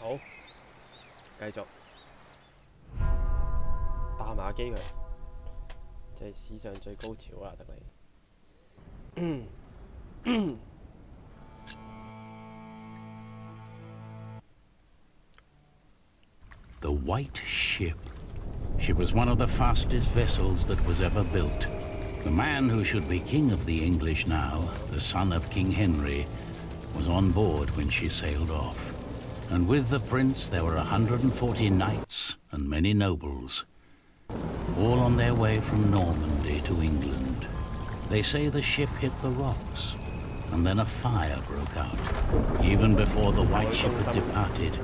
好，繼續打馬機佢，就係史上最高潮啦，得你。The White Ship. She was one of the fastest vessels that was ever built. The man who should be king of the English now, the son of King Henry, was on board when she sailed off. And with the prince there were 140 knights and many nobles, all on their way from Normandy to England. They say the ship hit the rocks, and then a fire broke out. Even before the White Ship had departed,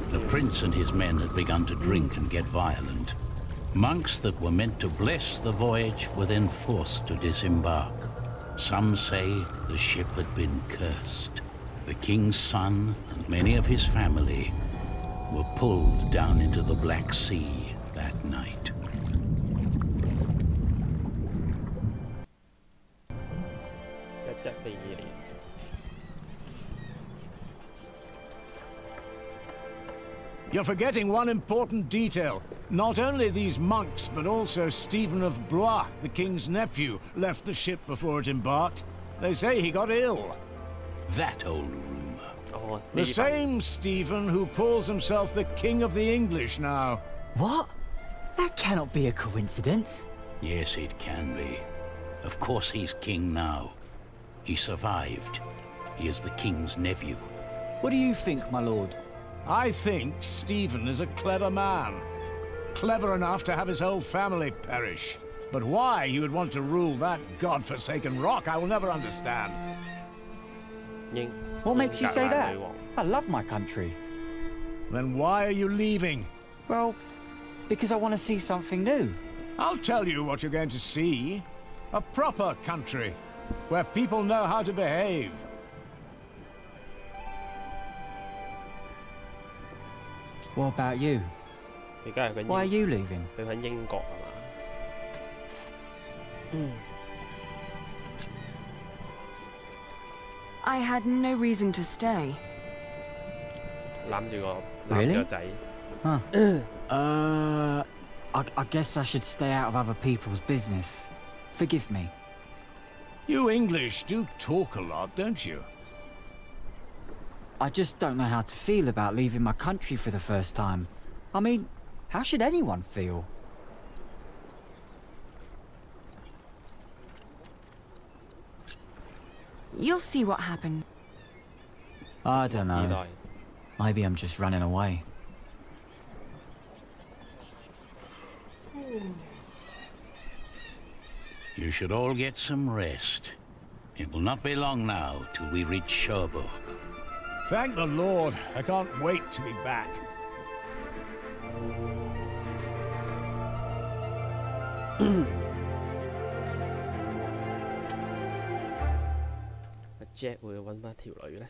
the prince and his men had begun to drink and get violent. Monks that were meant to bless the voyage were then forced to disembark. Some say the ship had been cursed. The king's son and many of his family were pulled down into the Black Sea that night. You're forgetting one important detail. Not only these monks, but also Stephen of Blois, the king's nephew, left the ship before it embarked. They say he got ill. That old rumor. Oh, the same Stephen who calls himself the King of the English now. What? That cannot be a coincidence. Yes, it can be. Of course he's king now. He survived. He is the king's nephew. What do you think, my lord? I think Stephen is a clever man. Clever enough to have his whole family perish. But why he would want to rule that godforsaken rock, I will never understand. What makes you say that? I love my country. Then why are you leaving? Well, because I want to see something new. I'll tell you what you're going to see. A proper country, where people know how to behave. What about you? Why are you leaving? I had no reason to stay. Really? Huh. I guess I should stay out of other people's business. Forgive me. You English do talk a lot, don't you? I just don't know how to feel about leaving my country for the first time. I mean, how should anyone feel? You'll see what happened. I don't know. Maybe I'm just running away. You should all get some rest. It will not be long now till we reach Cherbourg. Thank the Lord. I can't wait to be back. Jack 會揾翻條女呢？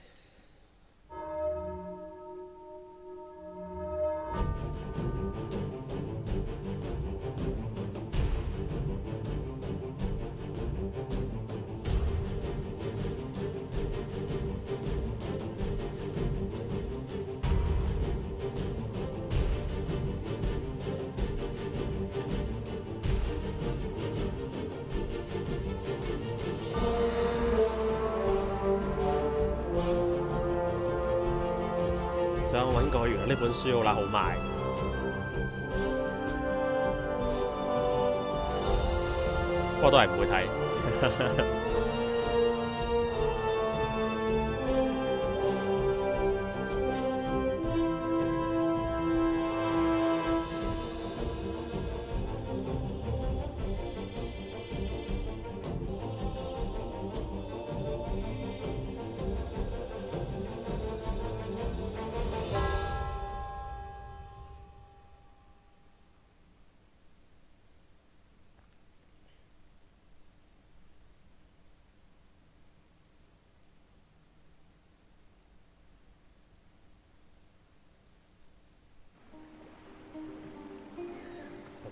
想揾過，原來呢本書好好賣。不過都係唔會睇。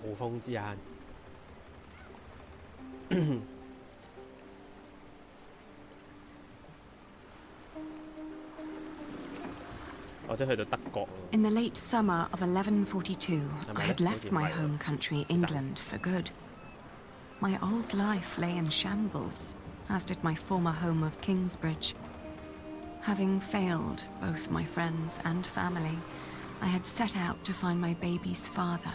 暴風之眼，我即係去到德國咯。 In the late summer of 1142, I had left my home country, England, for good. My old life lay in shambles, as did my former home of Kingsbridge. Having failed both my friends and family, I had set out to find my baby's father,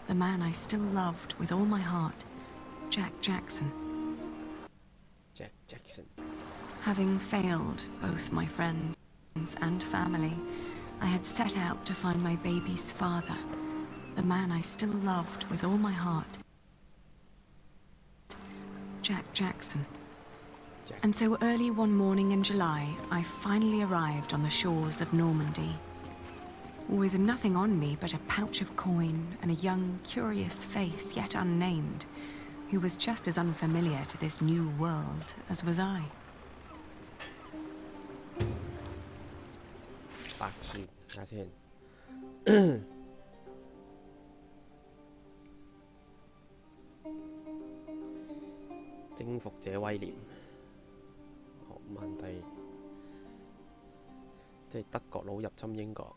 the man I still loved with all my heart, Jack Jackson. Jack Jackson. Having failed both my friends and family, I had set out to find my baby's father, the man I still loved with all my heart, Jack Jackson. And so early one morning in July, I finally arrived on the shores of Normandy. With nothing on me but a pouch of coin and a young, curious face yet unnamed, who was just as unfamiliar to this new world as was I. 白樹，睇下先。征服者威廉，學問帝，即係德國佬入侵英國。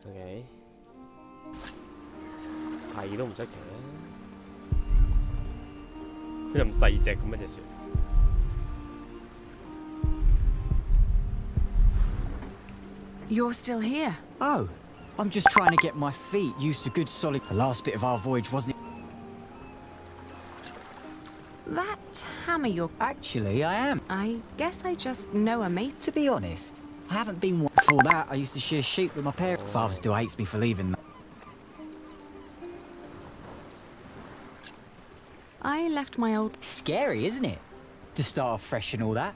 OK， 係都唔出奇啊！佢咁細隻咁一隻船。You're still here? Oh, I'm just trying to get my feet used to good solid... The last bit of our voyage, wasn't it? That hammer you're... Actually, I am. I guess I just know a mate. To be honest, I haven't been one. Before that, I used to shear sheep with my parents. Father still hates me for leaving them. I left my old... Scary, isn't it? To start off fresh and all that.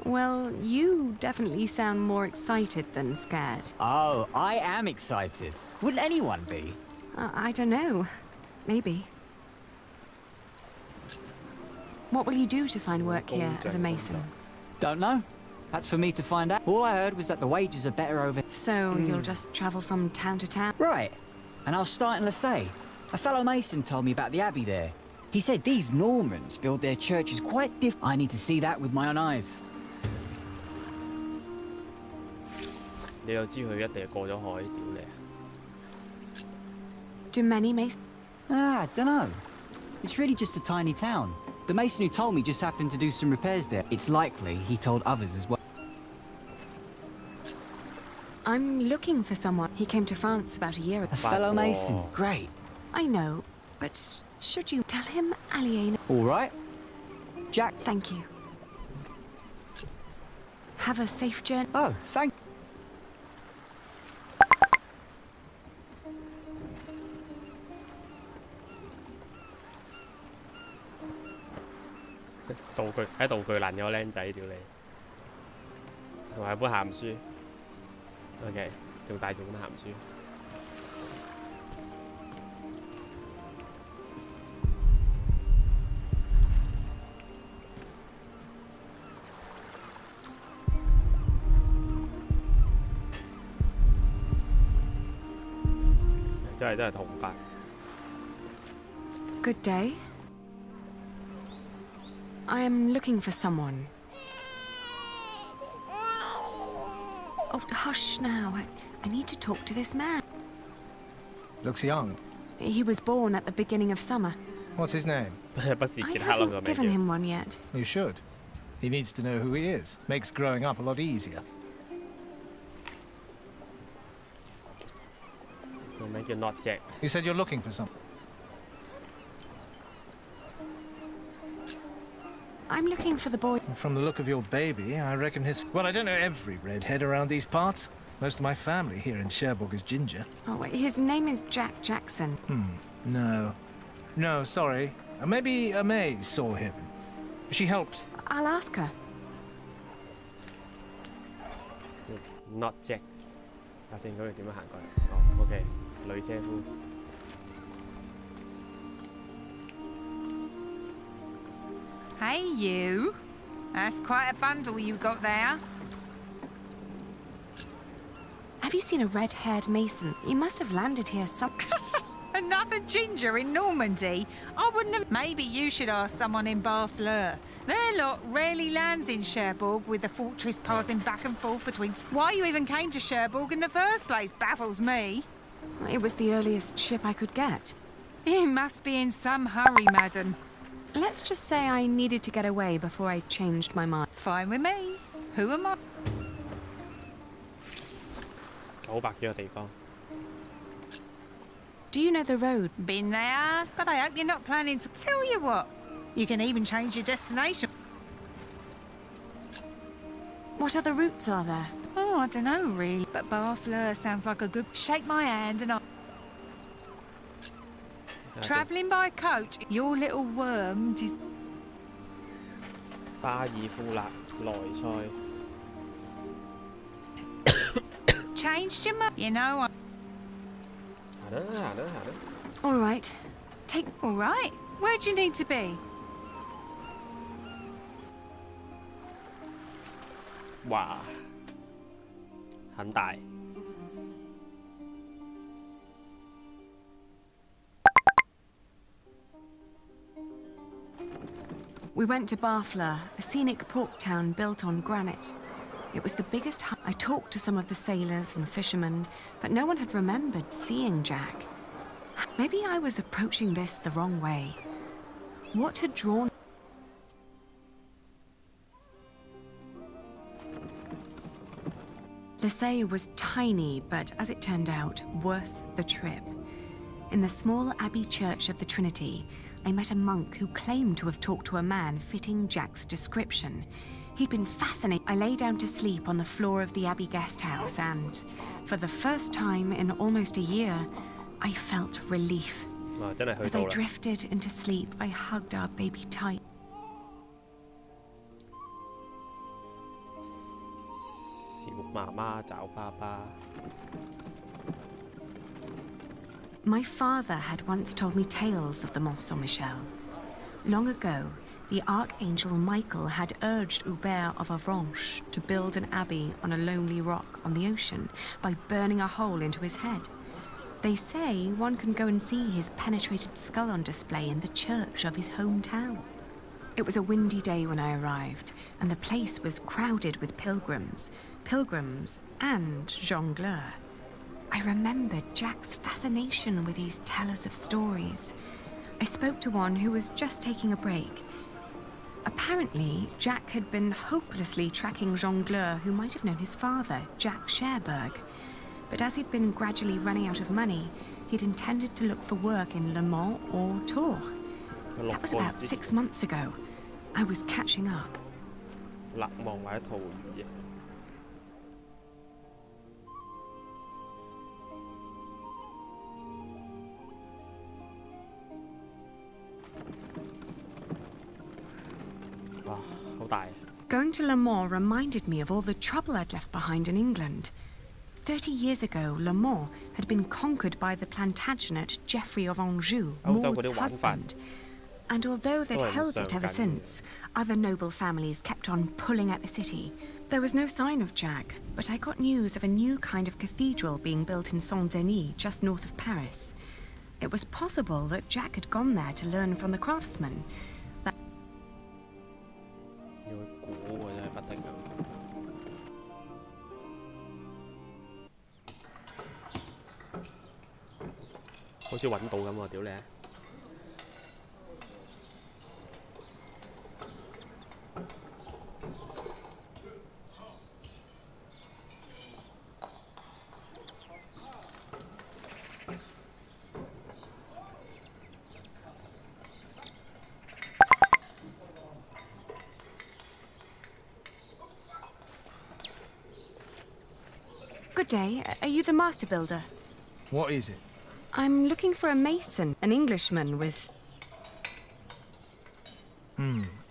Well, you definitely sound more excited than scared. Oh, I am excited. Wouldn't anyone be? I don't know. Maybe. What will you do to find work here as a mason? Don't know. That's for me to find out. All I heard was that the wages are better over... So you'll just travel from town to town? Right. And I'll start in Marseille. A fellow mason told me about the abbey there. He said these Normans build their churches quite different. I need to see that with my own eyes. 你又知佢一定係過咗海，屌你啊！ Do many masons... I don't know. It's really just a tiny town. The mason who told me just happened to do some repairs there. It's likely he told others as well. I'm looking for someone. He came to France about a year ago. A fellow mason. Great. I know, but should you tell him Aliena? All right. Jack. Thank you. Have a safe journey. Oh, thank...道具欄有個僆仔屌你，同埋本鹹書。OK， 仲帶住本鹹書。都係頭髮。Good day. I am looking for someone. Oh, hush now. I need to talk to this man. Looks young. He was born at the beginning of summer. What's his name? 不是 I 傑克咯 haven't 個名 given 叫。 him one yet. You should. He needs to know who he is. Makes growing up a lot easier. 個名叫 Not Jack。 You said you're looking for something. I'm looking for the boy. From the look of your baby, I reckon his... Well, I don't know every redhead around these parts. Most of my family here in Cherbourg is ginger. Oh, his name is Jack Jackson. No. No, sorry. Maybe May saw him. She helps. I'll ask her. Not Jack。睇下先，佢點樣行過嚟？哦 ，OK， 女車夫。Hey, you. That's quite a bundle you got there. Have you seen a red-haired mason? You must have landed here some... Another ginger in Normandy? I wouldn't have... Maybe you should ask someone in Barfleur. Their lot rarely lands in Cherbourg with the fortress passing back and forth between... Why you even came to Cherbourg in the first place baffles me. It was the earliest ship I could get. You must be in some hurry, madam. Let's just say I needed to get away before I changed my mind. Fine with me. Who am I? 900幾個地方。 Do you know the road? Been there, but I hope you're not planning to... Tell you what, you can even change your destination. What other routes are there? Oh, I don't know, really. But Barfleur sounds like a good... Shake my hand and I'll... Travelling by coach, your little worm...巴爾夫勒萊塞。 Changed your mind. You know, I... 行啦，行啦，行啦。 All right. Take... All right. Where do you need to be? 哇，很大。 We went to Barfleur, a scenic port town built on granite. It was the biggest... I talked to some of the sailors and fishermen, but no one had remembered seeing Jack. Maybe I was approaching this the wrong way. What had drawn... Lessay was tiny, but as it turned out, worth the trip. In the small abbey church of the Trinity, I met a monk who claimed to have talked to a man fitting Jack's description. He'd been fascinated. I lay down to sleep on the floor of the abbey guest house and, for the first time in almost a year, I felt relief. As I drifted into sleep, I hugged our baby tight. My father had once told me tales of the Mont Saint-Michel. Long ago, the Archangel Michael had urged Hubert of Avranches to build an abbey on a lonely rock on the ocean by burning a hole into his head. They say one can go and see his penetrated skull on display in the church of his hometown. It was a windy day when I arrived, and the place was crowded with pilgrims and jongleurs. I remembered Jack's fascination with these tellers of stories. I spoke to one who was just taking a break. Apparently, Jack had been hopelessly tracking jongleurs who might have known his father, Jack Cherbourg. But as he'd been gradually running out of money, he'd intended to look for work in Le Mans or Tours. That was about 6 months ago. I was catching up. 勒望或者圖爾。 哇，好大。 Going to Le Mans reminded me of all the trouble I'd left behind in England. 30 years ago, Le Mans had been conquered by the Plantagenet Geoffrey of Anjou, Maud's husband. And although they'd held it ever since, other noble families kept on pulling at the city. There was no sign of Jack, but I got news of a new kind of cathedral being built in Saint-Denis, just north of Paris. It was possible that Jack had gone there to learn from the craftsmen. 要去估喎，真係不停咁。好似揾到咁喎，屌你！ Good day. Are you the master builder? What is it? I'm looking for a mason, an Englishman with...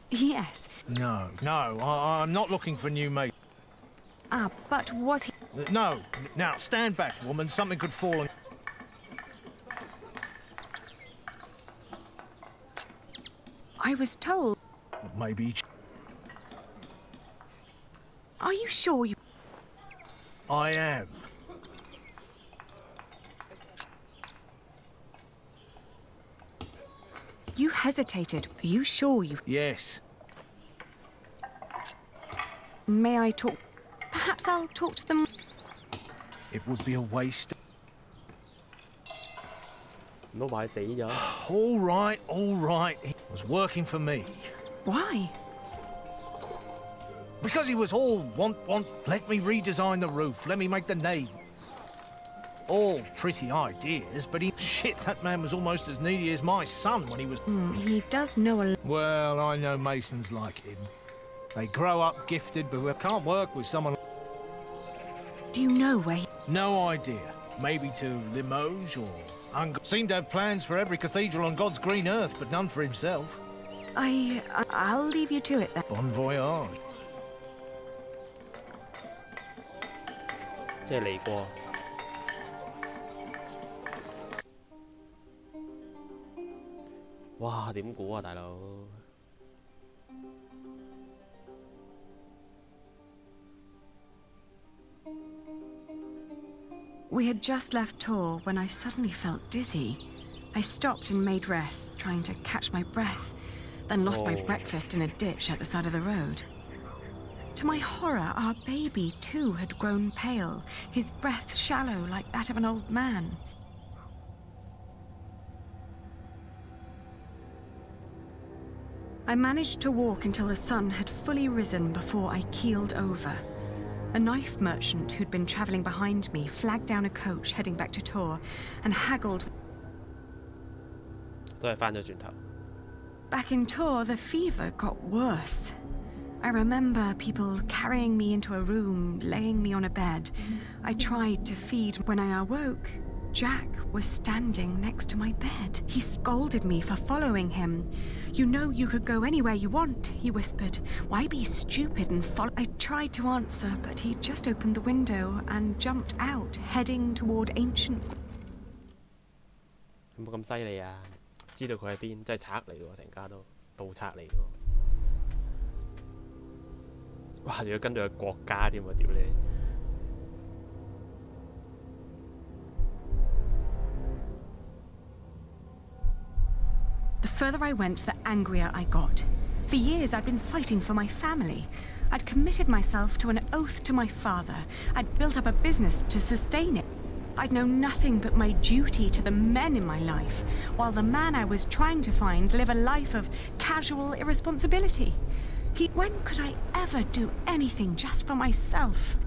Yes. No, I'm not looking for a new mate. Ah, but was he... No, now stand back, woman. Something could fall on... I was told... Maybe... Are you sure you... I am. You hesitated. Are you sure you... Yes. May I talk? Perhaps I'll talk to them. It would be a waste. 唔好話佢死咗。All right, all right. He was working for me. Why? Because he was all want. Let me redesign the roof. Let me make the nave. All pretty ideas, but shit, that man was almost as needy as my son when he was... He does know a... Well, I know masons like him. They grow up gifted, but we can't work with someone... Do you know where he... No idea. Maybe to Limoges or... Seemed to have plans for every cathedral on God's green earth, but none for himself. I'll leave you to it then. Bon voyage. 即係嚟過。哇！點估啊，大佬？ We had just left Tor when I suddenly felt dizzy. I stopped and made rest, trying to catch my breath, then lost my breakfast in a ditch at the side of the road. To my horror, our baby too had grown pale, his breath shallow like that of an old man. I managed to walk until the sun had fully risen before I keeled over. A knife merchant who'd been travelling behind me flagged down a coach heading back to Tor and haggled. 都係返咗轉頭。 Back in Tor, the fever got worse. I remember people carrying me into a room, laying me on a bed. I tried to feed. When I awoke, Jack was standing next to my bed. He scolded me for following him. You know you could go anywhere you want, he whispered. Why be stupid and follow? I tried to answer, but he just opened the window and jumped out, heading toward ancient... 有冇咁犀利啊？知道佢喺邊，真係賊嚟喎，成家都盜賊嚟喎。哇！仲要跟住個國家添喎，屌你！ The further I went, the angrier I got. For years, I'd been fighting for my family. I'd committed myself to an oath to my father. I'd built up a business to sustain it. I'd known nothing but my duty to the men in my life, while the man I was trying to find lived a life of casual irresponsibility. When could I ever do anything just for myself?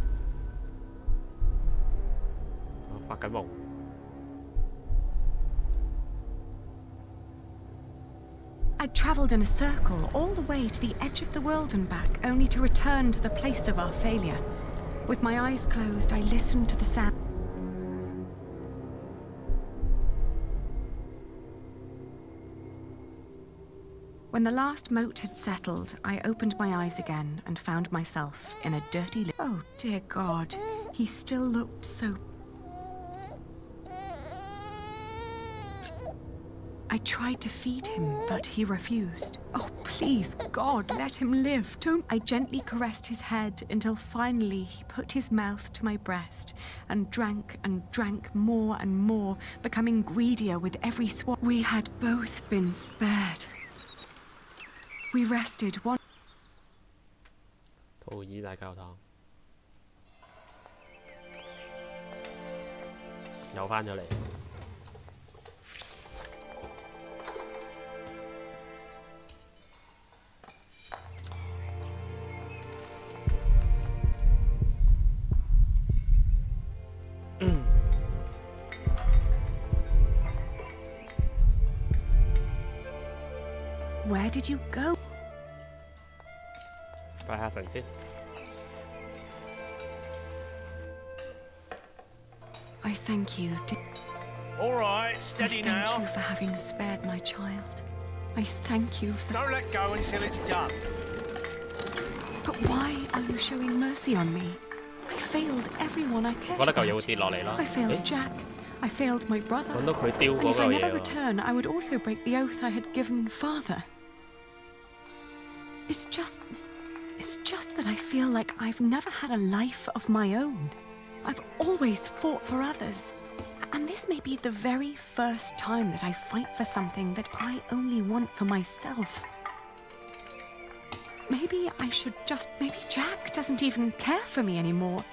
我發緊夢。 I'd travelled in a circle all the way to the edge of the world and back, only to return to the place of our failure. With my eyes closed, I listened to the sound. When the last moat had settled, I opened my eyes again and found myself in a dirty... Oh, dear God. He still looked so... I tried to feed him, but he refused. Oh, please, God, let him live. Don't... I gently caressed his head until finally he put his mouth to my breast and drank more and more, becoming greedier with every swallow. We had both been spared. We rested one... 圖爾大教堂又返咗嚟。 Where did you go? 拜下神先。 I thank you. All right, I steady thank now. you for having spared my child. I thank you for... Don't let go until it's done. But why are you showing mercy on me? I failed everyone I cared 覺得嚿嘢會 about. 跌落嚟咯。 I failed Jack. I failed my brother. 揾到佢丟 And 嗰 if I 嚿 never 嘢喎。 return, I would also break the oath I had given father. It's just that I feel like I've never had a life of my own. I've always fought for others. And this may be the very first time that I fight for something that I only want for myself. Maybe I should just... Maybe Jack doesn't even care for me anymore.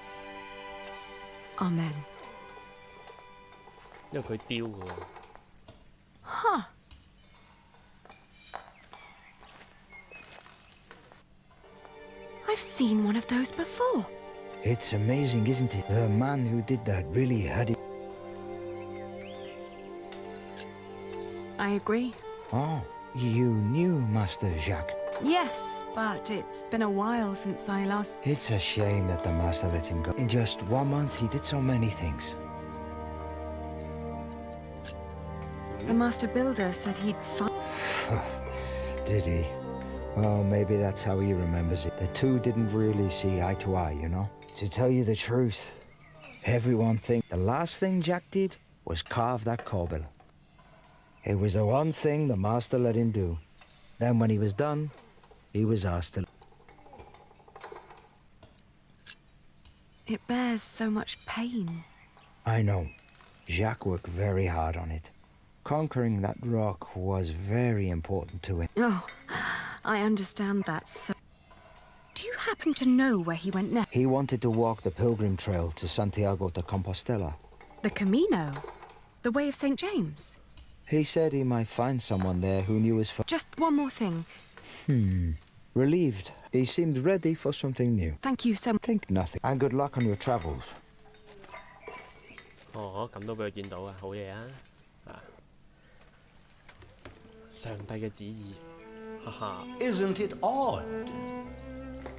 Amen. 因為佢丟嘅喎。Huh. I've seen one of those before. It's amazing, isn't it? The man who did that really had it. I agree. Oh, you knew Master Jacques. Yes, but it's been a while since I last... It's a shame that the Master let him go. In just 1 month, he did so many things. The Master Builder said he'd find... Did he? Well, maybe that's how he remembers it. The two didn't really see eye to eye, you know? To tell you the truth, everyone thinks the last thing Jack did was carve that corbel. It was the one thing the Master let him do. Then when he was done, he was asked to... It bears so much pain. I know. Jacques worked very hard on it. Conquering that rock was very important to him. Oh, I understand that, so... Do you happen to know where he went next? He wanted to walk the pilgrim trail to Santiago de Compostela. The Camino? The Way of St. James? He said he might find someone there who knew his... Just one more thing. Relieved. He seemed ready for something new. Thank you so much. Think nothing. And good luck on your travels. 哦，咁都俾佢見到啊，好嘢啊！上帝嘅旨意，哈哈。Isn't it odd?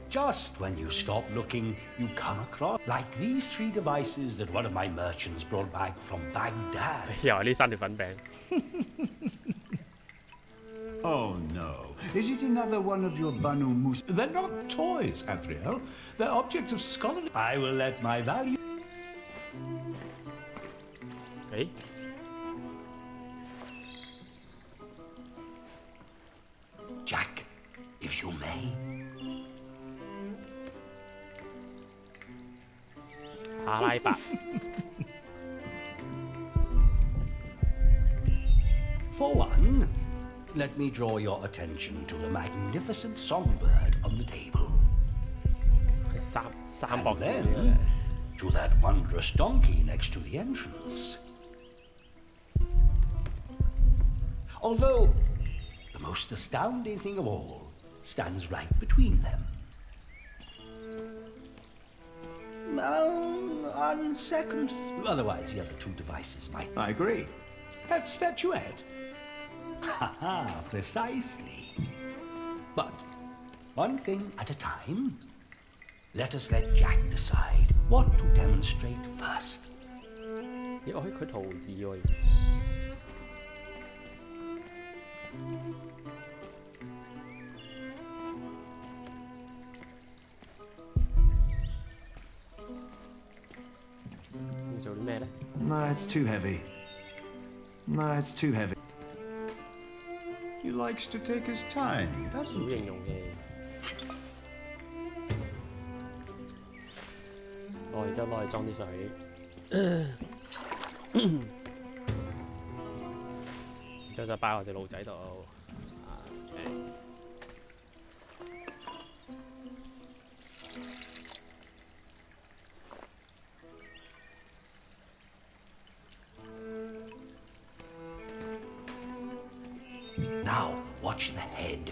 Just when you stop looking, you come across like these 3 devices that one of my merchants brought back from Baghdad. 又係呢3條粉餅。Oh no. Is it another one of your Banu Mus? They're not toys, Adriel. They're objects of scholarly... I will let my value... 誒 Jack, if you may. 阿拉伯。For one, let me draw your attention to the magnificent songbird on the table. 三 And 博士嚟嘅 then to that wondrous donkey next to the entrance. Although the most astounding thing of all stands right between them. On second... Otherwise, the other 2 devices might... I agree. That statuette. Haha, precisely. But one thing at a time. Let us let Jack decide what to demonstrate first. 咦，我佢圖意喎。要做啲咩咧？ No, it's too heavy. No, it's too heavy. He likes to take his time, 小 doesn't he? 型容器。我然之後攞嚟裝啲水，然之後就擺我隻路仔度。Now, watch the head.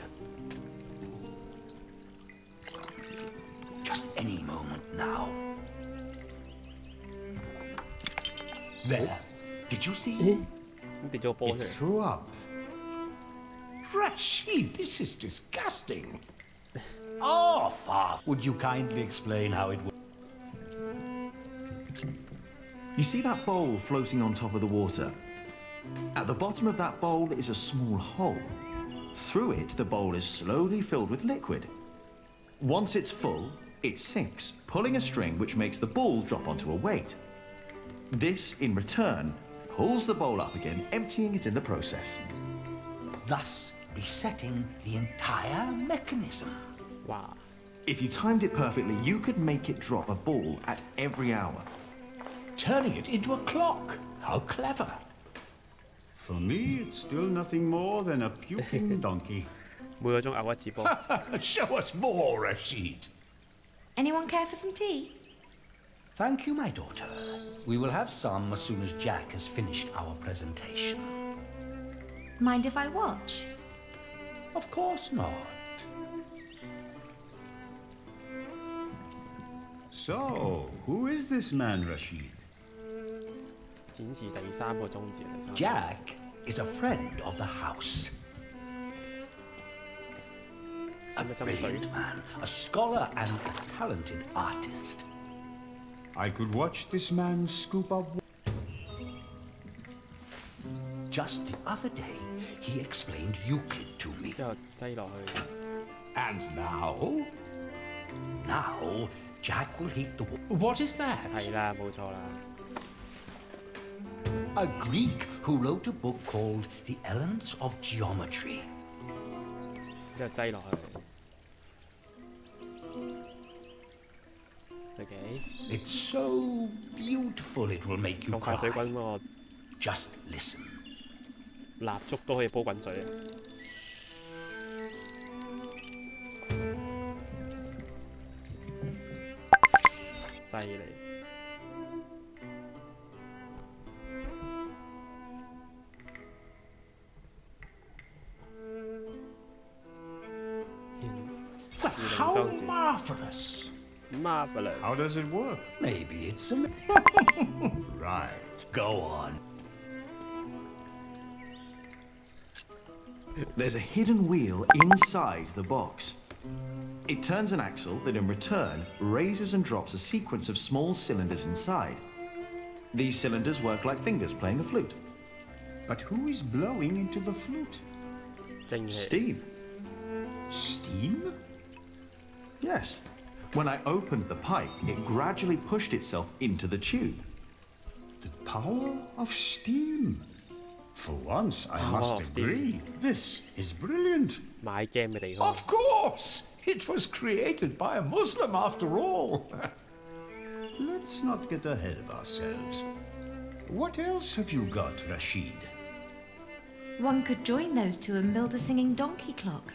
Just any moment now. There. Did you see? 跌咗個波 It 出嚟。 threw up. Rashid, this is disgusting. Oh, Far. Would you kindly explain how it works? You see that bowl floating on top of the water? At the bottom of that bowl is a small hole. Through it, the bowl is slowly filled with liquid. Once it's full, it sinks, pulling a string which makes the ball drop onto a weight. This, in return, pulls the bowl up again, emptying it in the process. Thus resetting the entire mechanism. 哇！ If you timed it perfectly, you could make it drop a ball at every hour. Turning it into a clock. How clever. For me, it's still nothing more than a puking donkey. 每個鐘嘔一次波。Show us more, Rashid. Anyone care for some tea? Thank you, my daughter. We will have some as soon as Jack has finished our presentation. Mind if I watch? Of course not. So, who is this man, Rashid? 展示第三個宗旨，第三個。 Jack is a friend of the house. A brilliant man, a scholar and a talented artist. I could watch this man scoop up. Just the other day, he explained Euclid to me. 之後擠落去。 And now? Now, Jack will hit the wall. What is that? 係啦，冇錯啦。 A Greek who wrote a book called The Elements of Geometry. 之後擠落去。OK。 It's so beautiful it will make you 當快水 cry. 滾喎， Just listen. 蠟燭都可以煲滾水啊！犀利。 How marvelous! Marvelous. How does it work? Maybe it's a... Right. Go on. There's a hidden wheel inside the box. It turns an axle that in return raises and drops a sequence of small cylinders inside. These cylinders work like fingers playing a flute. But who is blowing into the flute? 蒸氣。 Steam. Steam? Yes. When I opened the pipe, it gradually pushed itself into the tube. The power of steam. For once, I Power must of steam. agree. This is brilliant. 買 game 嘅地方。 Of course! It was created by a Muslim after all. Let's not get ahead of ourselves. What else have you got, Rashid? One could join those two and build a singing donkey clock.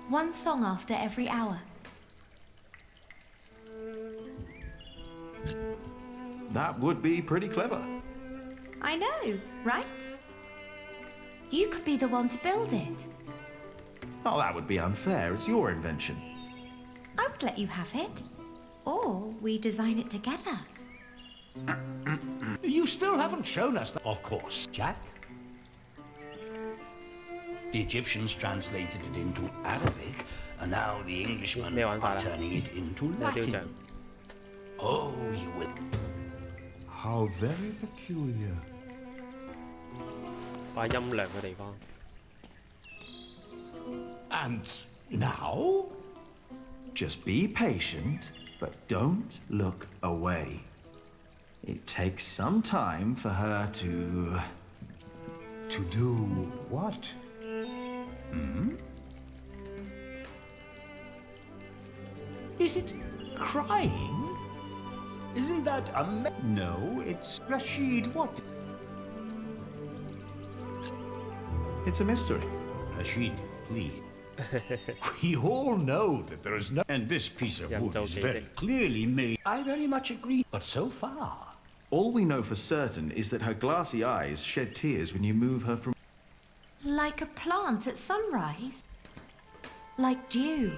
One song after every hour. That would be pretty clever. I know, right? You could be the one to build it. Oh, that would be unfair. It's your invention. I would let you have it. Or we design it together. You still haven't shown us that. Of course, Jack. The Egyptians translated it into Arabic, and now the Englishmen are turning it into Latin. Oh, you will. How very peculiar. 擺音量嘅地方。 And now? Just be patient, but don't look away. It takes some time for her to... To do what? Is it crying? Isn't that a... No, it's Rashid. What? It's a mystery. Rashid, please. We all know that there is no... And this piece of wood is very clearly made... I very much agree, but so far... All we know for certain is that her glassy eyes shed tears when you move her from... Like a plant at sunrise. Like dew.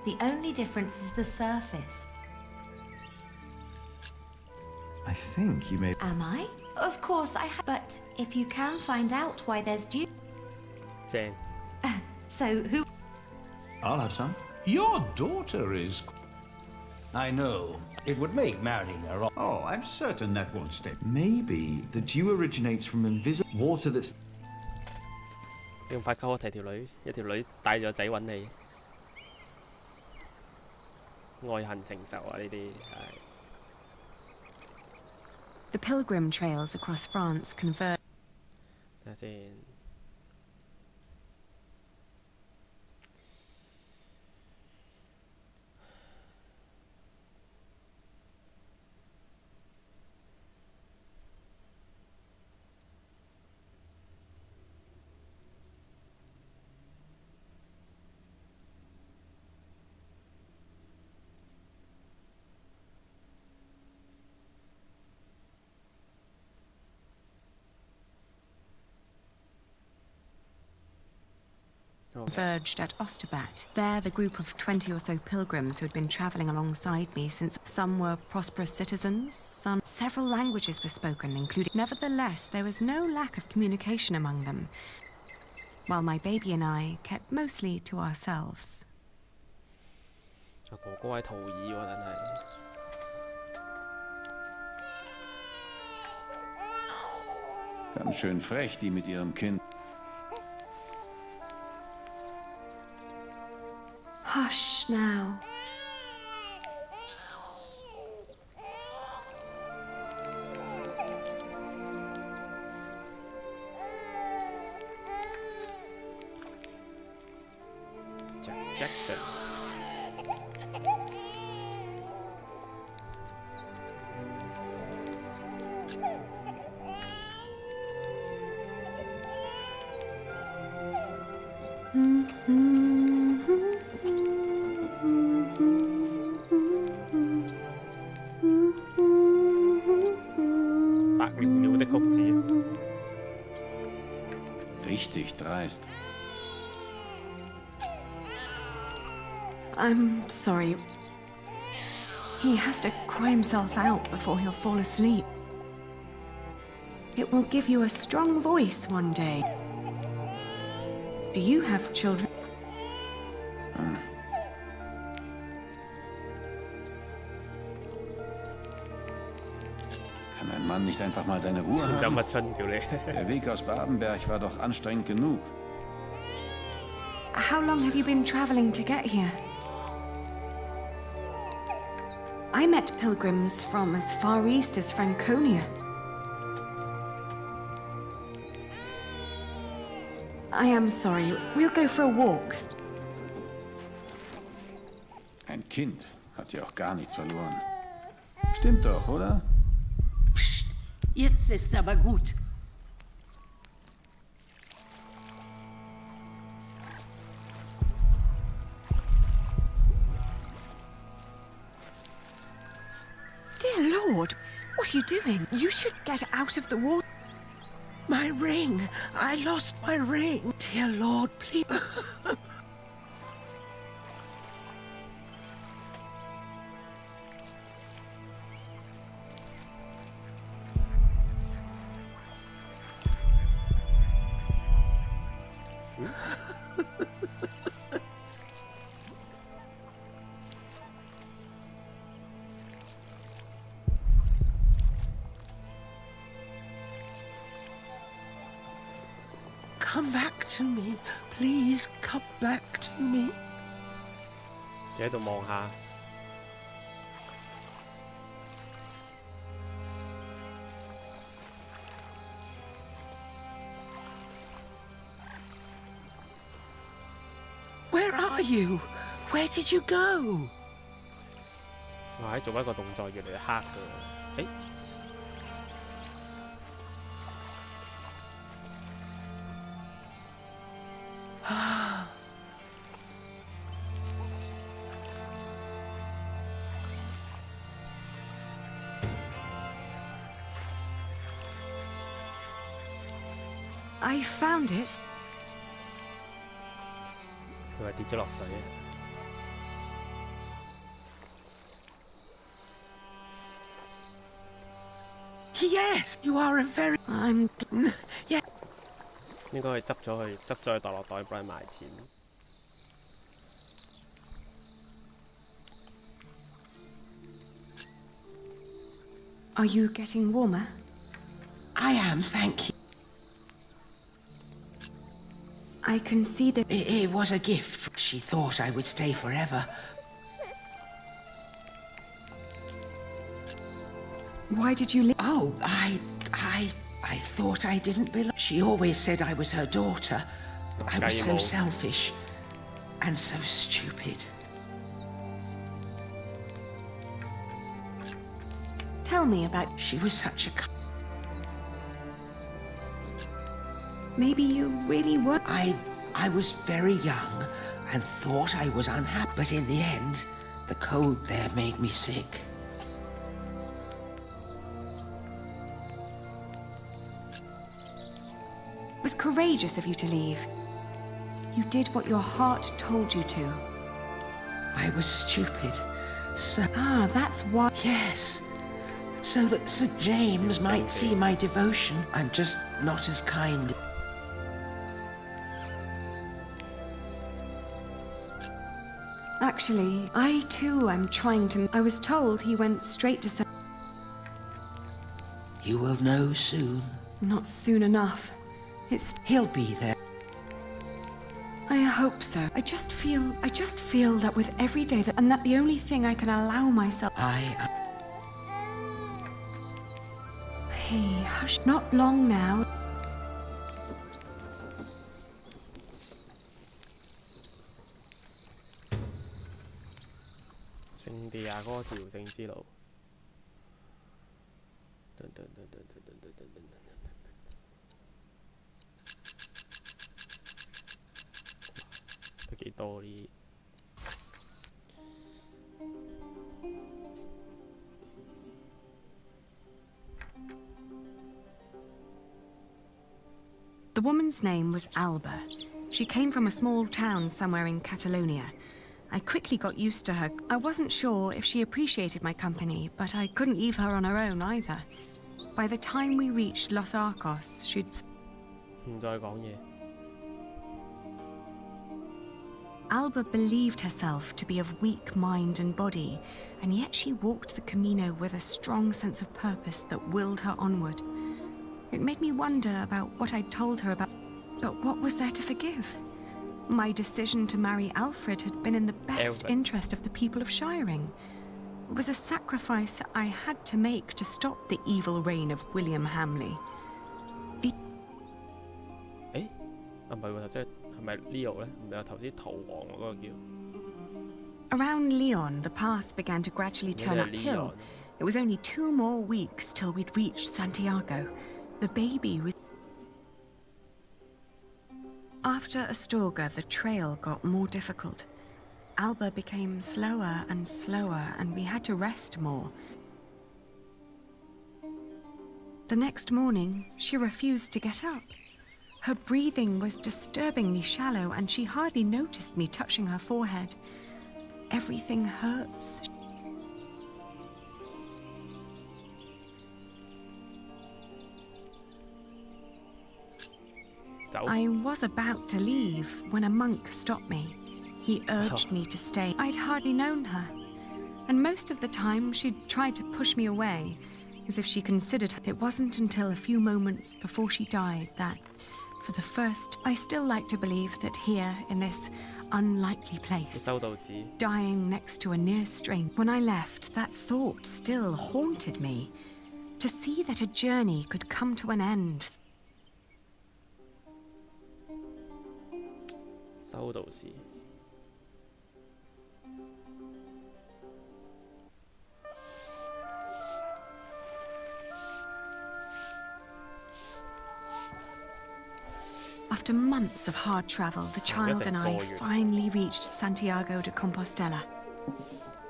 The only difference is the surface. I think you may... Am I? Of course I have. But if you can find out why there's dew... 正。 So who... I'll have some. Your daughter is... I know. It would make marrying her... Oh, I'm certain that won't stay. Maybe the dew originates from invisible water that's... 你咁快溝我睇條女，一條女帶咗仔揾你，愛恨情仇啊！呢啲係。 The pilgrim trails across France converge. 睇下先。converged at Osterbat. There, the group of 20 or so pilgrims who had been travelling alongside me since some were prosperous citizens, several languages were spoken, including... Nevertheless, there was no lack of communication among them, while my baby and I kept mostly to ourselves. 哥哥係圖爾喎，但係。 Ganz schön frech, die mit ihrem Kind. Hush now. Jackson. Richtig dreist. I'm sorry. He has to cry himself out before he'll fall asleep. It will give you a strong voice one day. Do you have children? Kann ein Mann nicht einfach mal seine Ruhe haben? Der Weg aus Babenberg war doch anstrengend genug. How long have you been traveling to get here? I met pilgrims from as far east as Franconia. I am sorry. We'll go for a walk. Ein Kind hat ja auch gar nichts verloren. Stimmt doch, oder? Psst, jetzt ist's aber gut. Dear Lord, what are you doing? You should get out of the water. My ring! I lost my ring! Dear Lord, please... Come back to me. Please come back to me. 喺度望下。Where are you? Where did you go? 我喺做一個動作越嚟越黑㗎。誒。 I found it. 佢話跌咗落水。Yes, you are a very... I'm... Yeah. 應該係執咗去袋落袋，幫你埋錢。Are you getting warmer? I am, thank you. I can see that... It was a gift. She thought I would stay forever. Why did you leave? Oh, I thought I didn't belong. She always said I was her daughter. I was so selfish and so stupid. Tell me about... She was such a... Maybe you really were... I was very young and thought I was unhappy, but in the end, the cold there made me sick. It was courageous of you to leave. You did what your heart told you to. I was stupid. So... Ah, that's why... Yes. So that Sir James might see my devotion. I'm just not as kind. Actually, I too am trying to... I was told he went straight to... You will know soon. Not soon enough. He'll be there. I hope so. I just feel that with every day and that the only thing I can allow myself... Hey, hush. Not long now. The woman's name was Alba. She came from a small town somewhere in Catalonia. I quickly got used to her. I wasn't sure if she appreciated my company, but I couldn't leave her on her own either. By the time we reached Los Arcos, she'd... Alba believed herself to be of weak mind and body, and yet she walked the Camino with a strong sense of purpose that willed her onward. It made me wonder about what I'd told her about... But what was there to forgive? My decision to marry Alfred had been in the best interest of the people of Shiring. It was a sacrifice I had to make to stop the evil reign of William Hamley. Around Lyon, the path began to gradually turn uphill. It was only 2 more weeks till we'd reached Santiago. The baby was... After Astorga, the trail got more difficult. Alba became slower and slower, and we had to rest more. The next morning, she refused to get up. Her breathing was disturbingly shallow, and she hardly noticed me touching her forehead. Everything hurts. I was about to leave when a monk stopped me. He urged me to stay. I'd hardly known her, and most of the time she'd tried to push me away, as if she considered it wasn't until a few moments before she died that, for the first, I still like to believe that here, in this unlikely place, dying next to a near stranger. When I left, that thought still haunted me. To see that a journey could come to an end. After months of hard travel, the child and I finally reached Santiago de Compostela.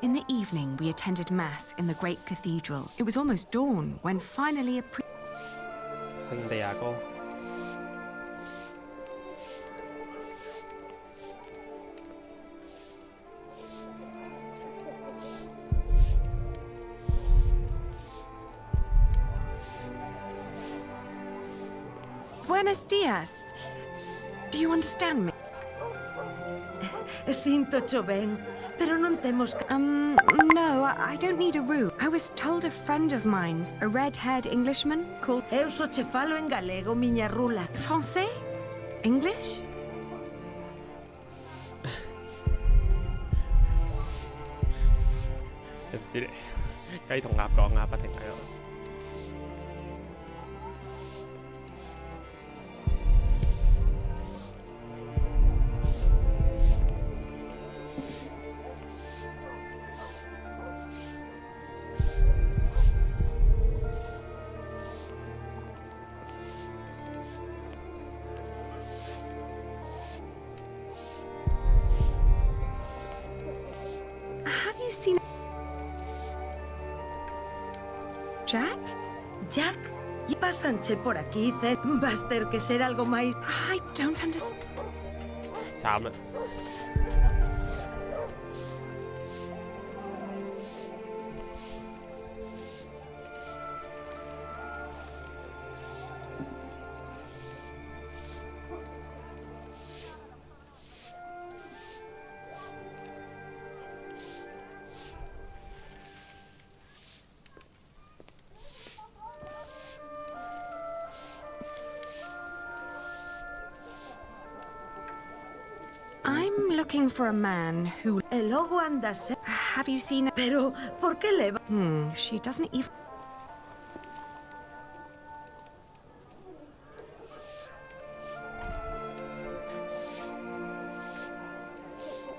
In the evening, we attended Mass in the great cathedral. It was almost dawn when finally a priest... Santiago. Buenos dias. Do you understand me? Sinto ben, pero non temos... No, I don't need a room. I was told a friend of mine's, a red-haired Englishman called... Eu só che falo en galego, miña rula. Français? English? Jack? Jack? Y pasanche por aquí, Zen. Vas ter que ser algo máis... I don't understand. 慘啦！I'm looking for a man who... El logo anda... Have you seen... Pero, ¿por qué le va...? She doesn't even...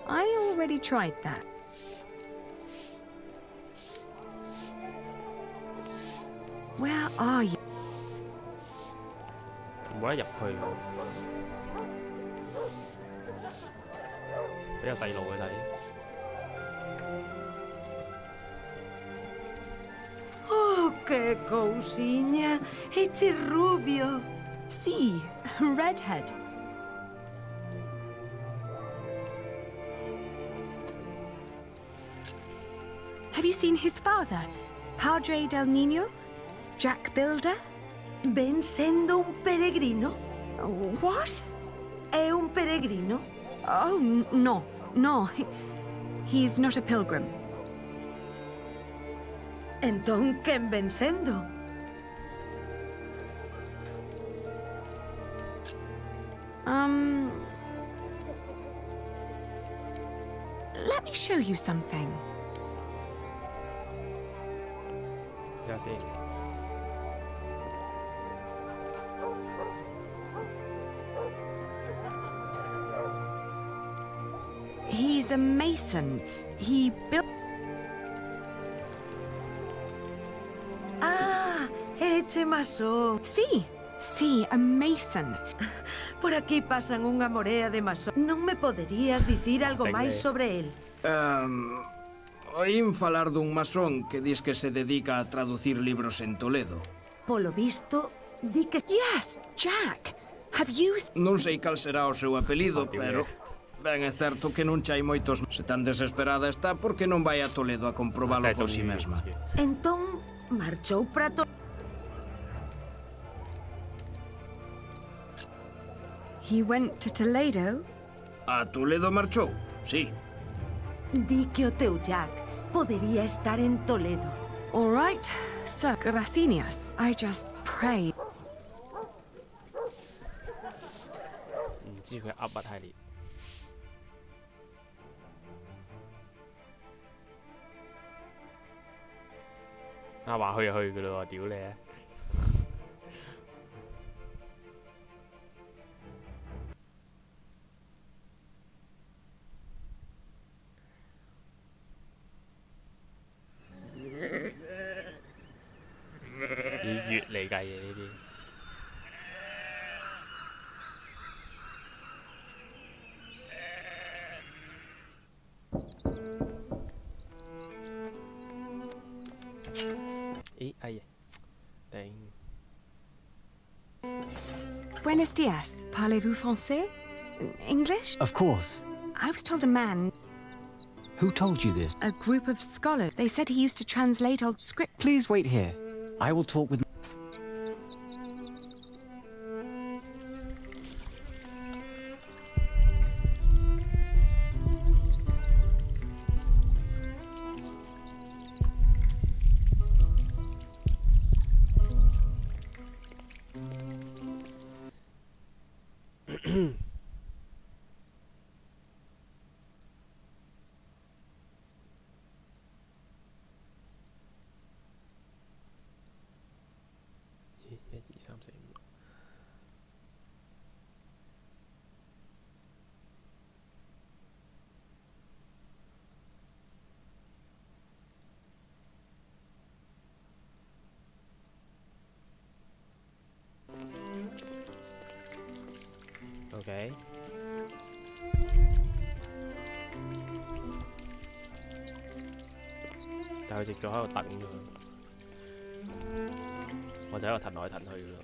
I already tried that. Where are you? 冇得入去喎，比較細路嘅睇。Oh, qué cousinha! It's rubio. See, redhead. Have you seen his father, Padre del Niño? Jack Builder? Ven sendo un peregrino? What? È un peregrino? Oh, no, no. He's not a pilgrim. Entón, quen ven sendo? Let me show you something. Ya sí. He's a mason. He built... Ah, eche masón. Sí, sí, a mason. Por aquí pasan unha morea de masón. Non me poderías dicir algo máis sobre el? Oín falar dun masón que dis que se dedica a traducir libros en Toledo. Polo visto, di que... Yes, Jack. Have you... Non sei cal será o seu apelido, pero... Ben, é certo que non chai moitos... Se tan desesperada está, porque non vai a Toledo a comprobalo por si mesma. Entón, marchou para He went to Toledo? A Toledo marchou, sí. Di que o teu Jack podería estar en Toledo. All right, sir. Gracias. I just pray. 唔知佢噏乜系列。啊話去就去噶啦喎，屌你啊！以月嚟計嘅呢啲。咦，哎呀，頂！ Buenos dias. Parlez-vous français? English? Of course. I was told a man... Who told you this? A group of scholars. They said he used to translate old script. Please wait here. I will talk with... OK， 但係佢隻腳喺度等咗，我就喺度騰來騰去咯。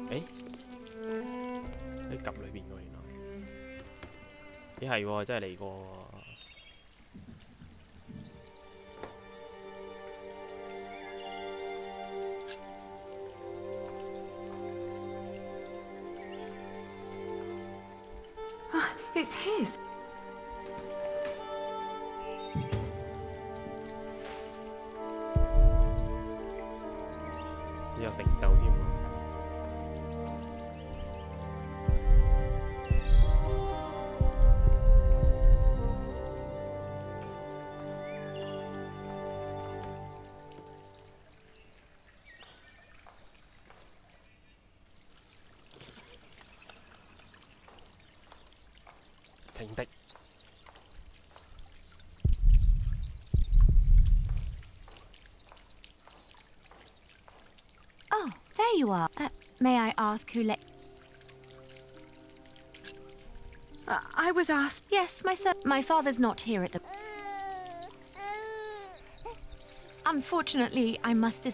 誒喺夾裏邊喎，原來。咦係喎，真係嚟過喎。It's his. 有成就添喎。情敵。Oh, there you are. May I ask who let... I was asked... Yes, my father's not here at the... Unfortunately, I must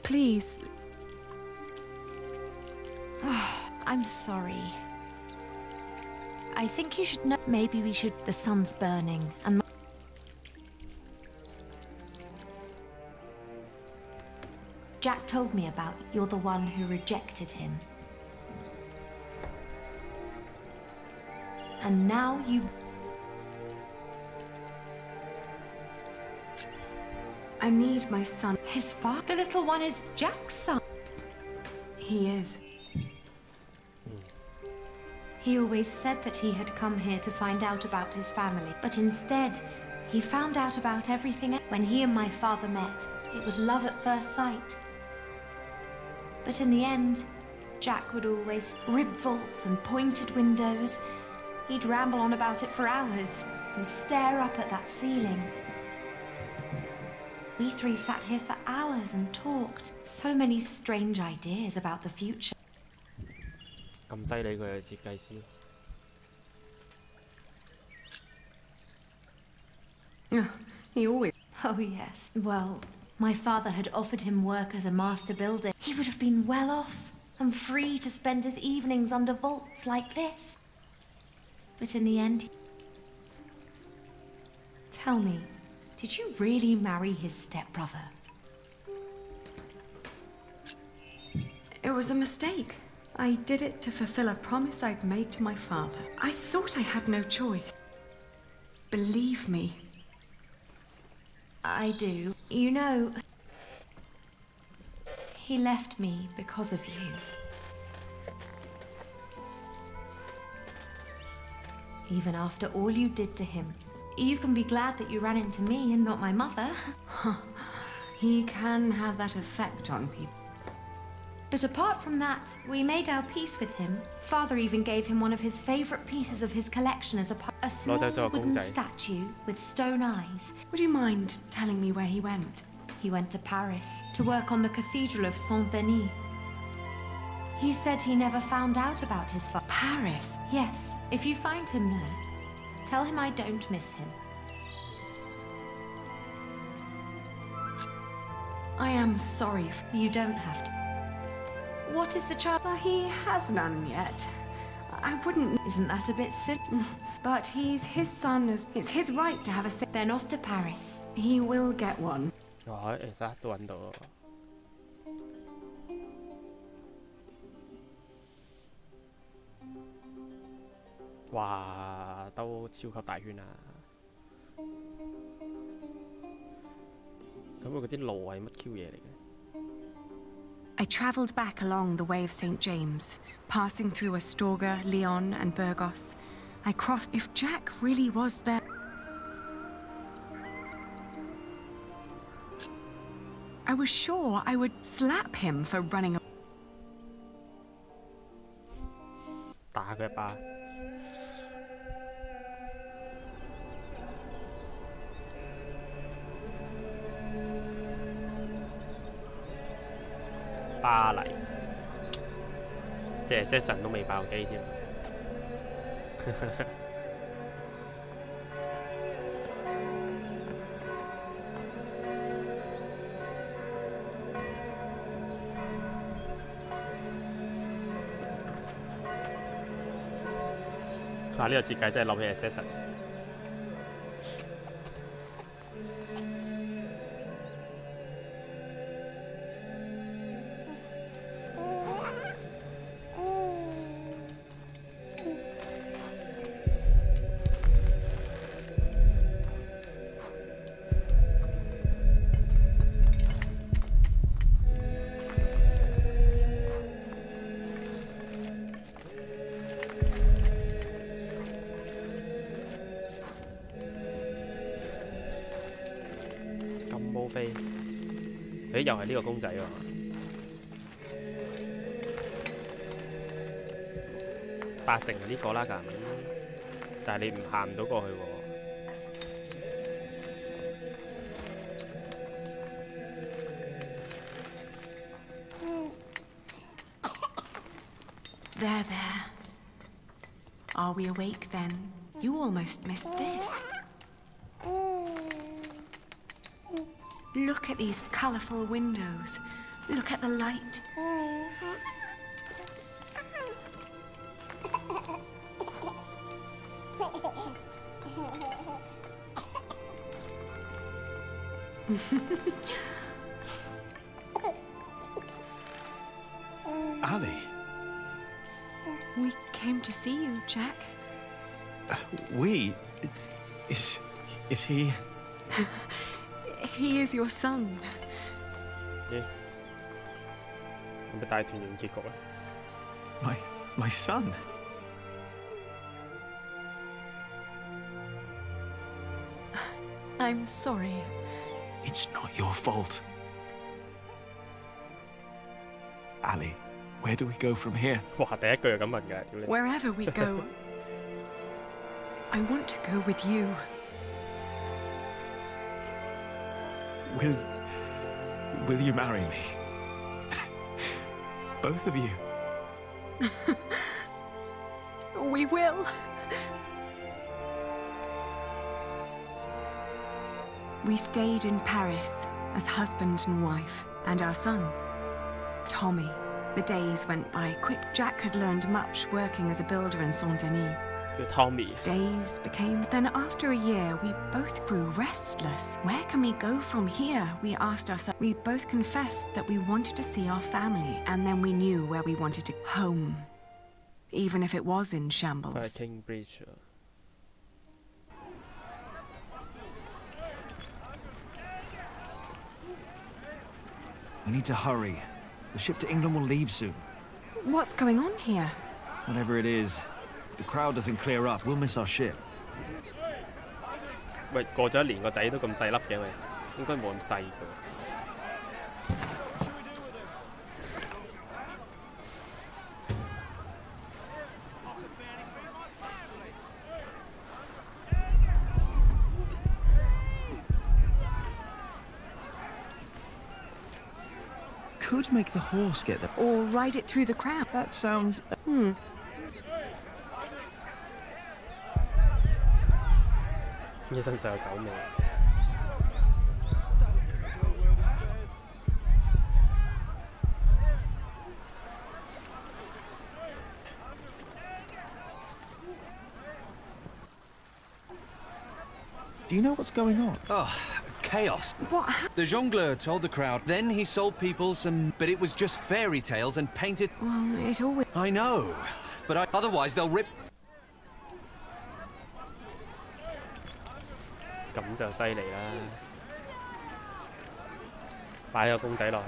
Please. I'm sorry. I think you should know. Maybe we should. The sun's burning, and Jack told me about. You're the one who rejected him, and now you. I need my son. His father? The little one is Jack's son. He is. He always said that he had come here to find out about his family, but instead, he found out about everything. When he and my father met, it was love at first sight. But in the end, Jack would always rib vaults and pointed windows. He'd ramble on about it for hours and stare up at that ceiling. We three sat here for hours and talked. So many strange ideas about the future. 咁犀利佢係設計師。He always... Oh, yes. Well, my father had offered him work as a master builder. He would have been well off and free to spend his evenings under vaults like this. But in the end... Tell me, did you really marry his stepbrother? It was a mistake. I did it to fulfill a promise I'd made to my father. I thought I had no choice. Believe me. I do. You know, he left me because of you. Even after all you did to him, you can be glad that you ran into me and not my mother. He can have that effect on people. But apart from that, we made our peace with him. Father even gave him one of his favorite pieces of his collection as a small wooden statue with stone eyes. Would you mind telling me where he went? He went to Paris to work on the Cathedral of Saint-Denis. He said he never found out about his father. Paris? Yes. If you find him there, tell him I don't miss him. I am sorry. You don't have to. What is the child? He has none yet. I wouldn't... Isn't that a bit silly? But he's his son. It's his right to have a... Then off to Paris. He will get one. Oh, exact揾到。哇，兜超級大圈啊！咁佢嗰啲路係乜 Q 嘢嚟嘅？ I travelled back along the way of St. James, passing through Astorga, Lyon, and Burgos. I crossed... If Jack really was there... I was sure I would slap him for running... 打佢一巴。巴黎，即係 session 都未爆機添。哇！呢個設計真係諗起 Assassin。誒，又係呢個公仔喎，八成係呢個啦咁，但係你唔行唔到過去喎。There, there. Are we awake then? You almost missed this. Look at these colourful windows. Look at the light. Ali. We came to see you, Jack. We? Is he? He is your son. Yeah. 會唔會大團圓結局咧？ My son. I'm sorry. It's not your fault. Ali, where do we go from here? 哇！第一句就咁問㗎，屌你！ Wherever we go, I want to go with you. Will you marry me? Both of you. We will. We stayed in Paris as husband and wife, and our son, Tommy. The days went by quick. Jack had learned much working as a builder in Saint-Denis. Tommy. Days became... Then after a year, we both grew restless. Where can we go from here? We asked ourselves. We both confessed that we wanted to see our family, and then we knew where we wanted to home. Even if it was in shambles. Cambridge. We need to hurry. The ship to England will leave soon. What's going on here? Whatever it is, if the crowd doesn't clear up, we'll miss our ship. 喂，過咗一年個仔都咁細粒嘅，喂，應該冇咁細㗎。Could make the horse get there. Or ride it through the crowd. That sounds... 呢身上有酒味。Do you know what's going on? Oh, chaos. What? The jongleur told the crowd. Then he sold people some... But it was just fairy tales and painted... Well, it always... I know. But otherwise they'll rip... 咁就犀利啦！擺個公仔落去。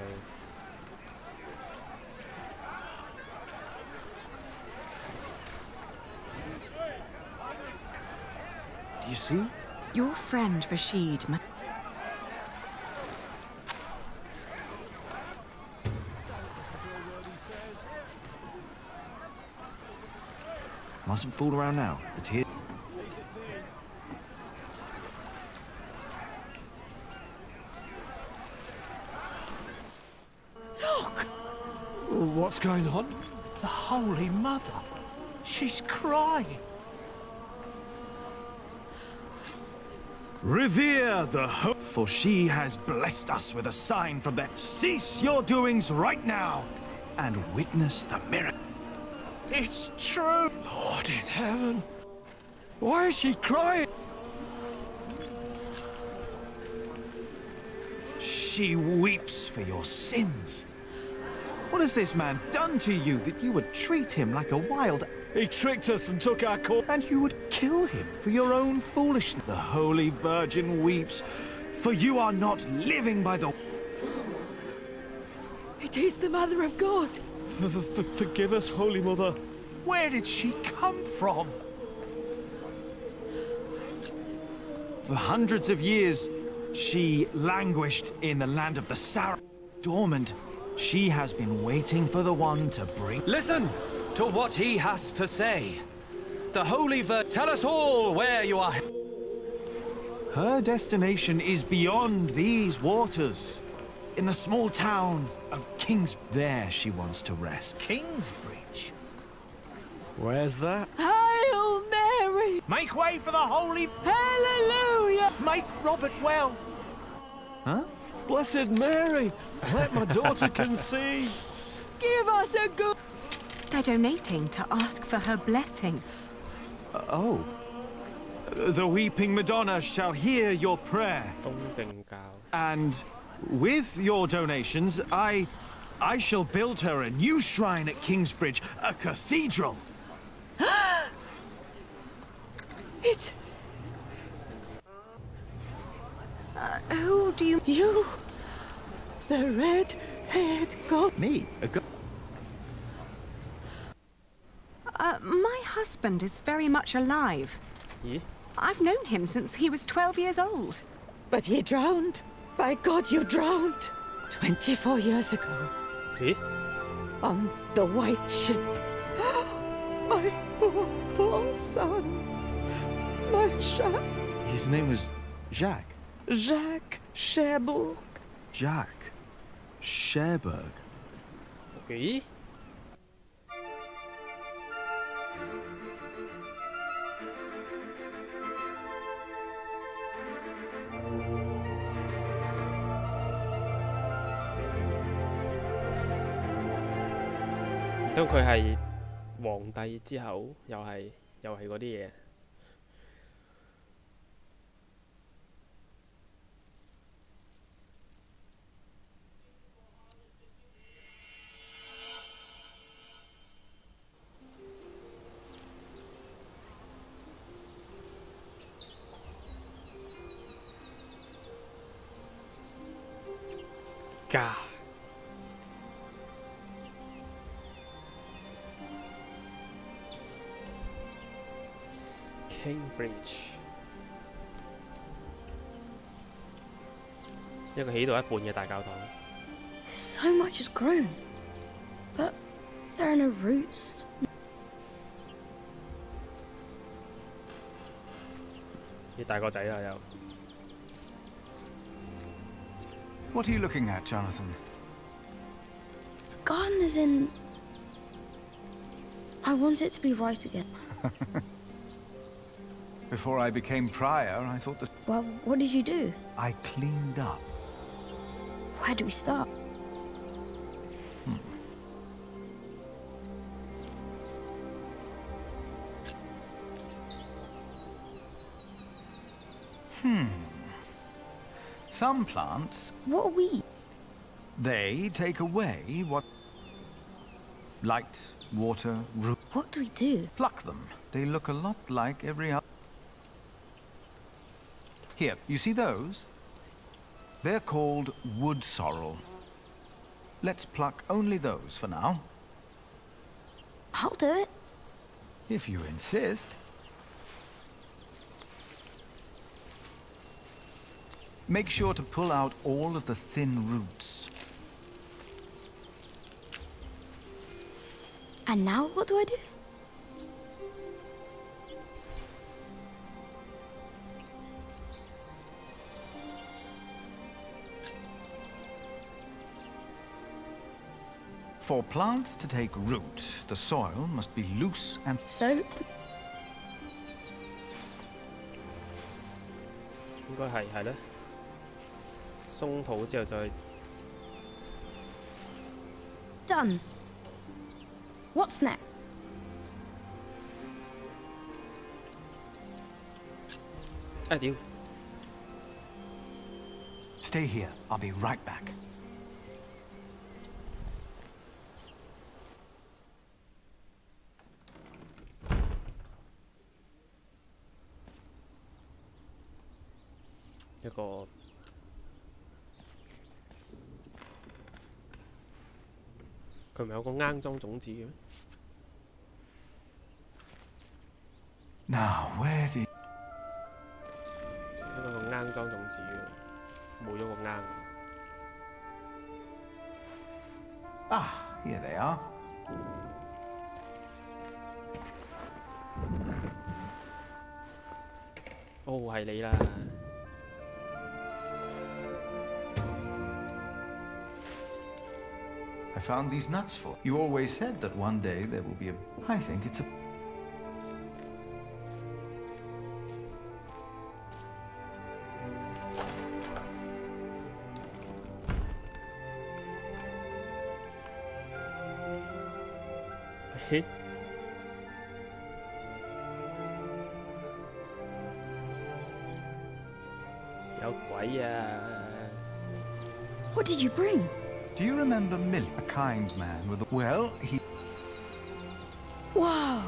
Do you see? Your friend Rashid. Mustn't fool around now. The tears. Look! What's going on? The Holy Mother. She's crying. Revere the hope, for she has blessed us with a sign from there. Cease your doings right now and witness the miracle. It's true. Lord in heaven. Why is she crying? She weeps for your sins. What has this man done to you that you would treat him like a wild... He tricked us and took our corpse. And you would kill him for your own foolishness. The Holy Virgin weeps, for you are not living by the... It is the Mother of God. Forgive us, Holy Mother. Where did she come from? For hundreds of years, she languished in the land of the Sarah. Dormant, she has been waiting for the one to bring... Listen to what he has to say. The Holy Tell us all where you are. Her destination is beyond these waters. In the small town of Kings... There she wants to rest. Kingsbridge? Where's that? Hail Mary! Make way for the Holy... Hallelujah! Make Robert well. Huh? Blessed Mary, let my daughter conceive. Give us a good... They're donating to ask for her blessing. Oh. The weeping Madonna shall hear your prayer. And with your donations, I shall build her a new shrine at Kingsbridge, a cathedral. It's... Who do you... You! The red-haired god... Me? A god? My husband is very much alive. Yeah? I've known him since he was 12 years old. But he drowned. By God, you drowned. 24 years ago. Yeah? On the white ship. My poor son. My Jacques. His name was Jacques. Jacques Cherbourg. Jacques Cherbourg. Okay.當佢係皇帝之後，又係嗰啲嘢。家。Cambridge， 一個起到一半嘅大教堂。So much has grown, but there are no roots. 你大個仔啦又。What are you looking at, Jonathan? The garden is in... I want it to be right again. Before I became prior, I thought that... Well, what did you do? I cleaned up. Where do we start? Some plants... What are we? They take away what... Light, water, root... What do we do? Pluck them. They look a lot like every other... Here, you see those? They're called wood sorrel. Let's pluck only those for now. I'll do it. If you insist. Make sure to pull out all of the thin roots. And now what do I do? For plants to take root, the soil must be loose and... So? 應該係咧，鬆土之後再。Done. What's next? 啊屌！ Stay here. I'll be right back. 一個佢唔係有個罌裝種子嘅咩 Now where did 一個罌裝種子嘅，冇咗個罌。Ah, here they are. 哦，係你啦！ I found these nuts for you. Always said that one day there will be a... I think it's a... What did you bring? Do you remember Millie, a kind man with a... Well, he... Wow!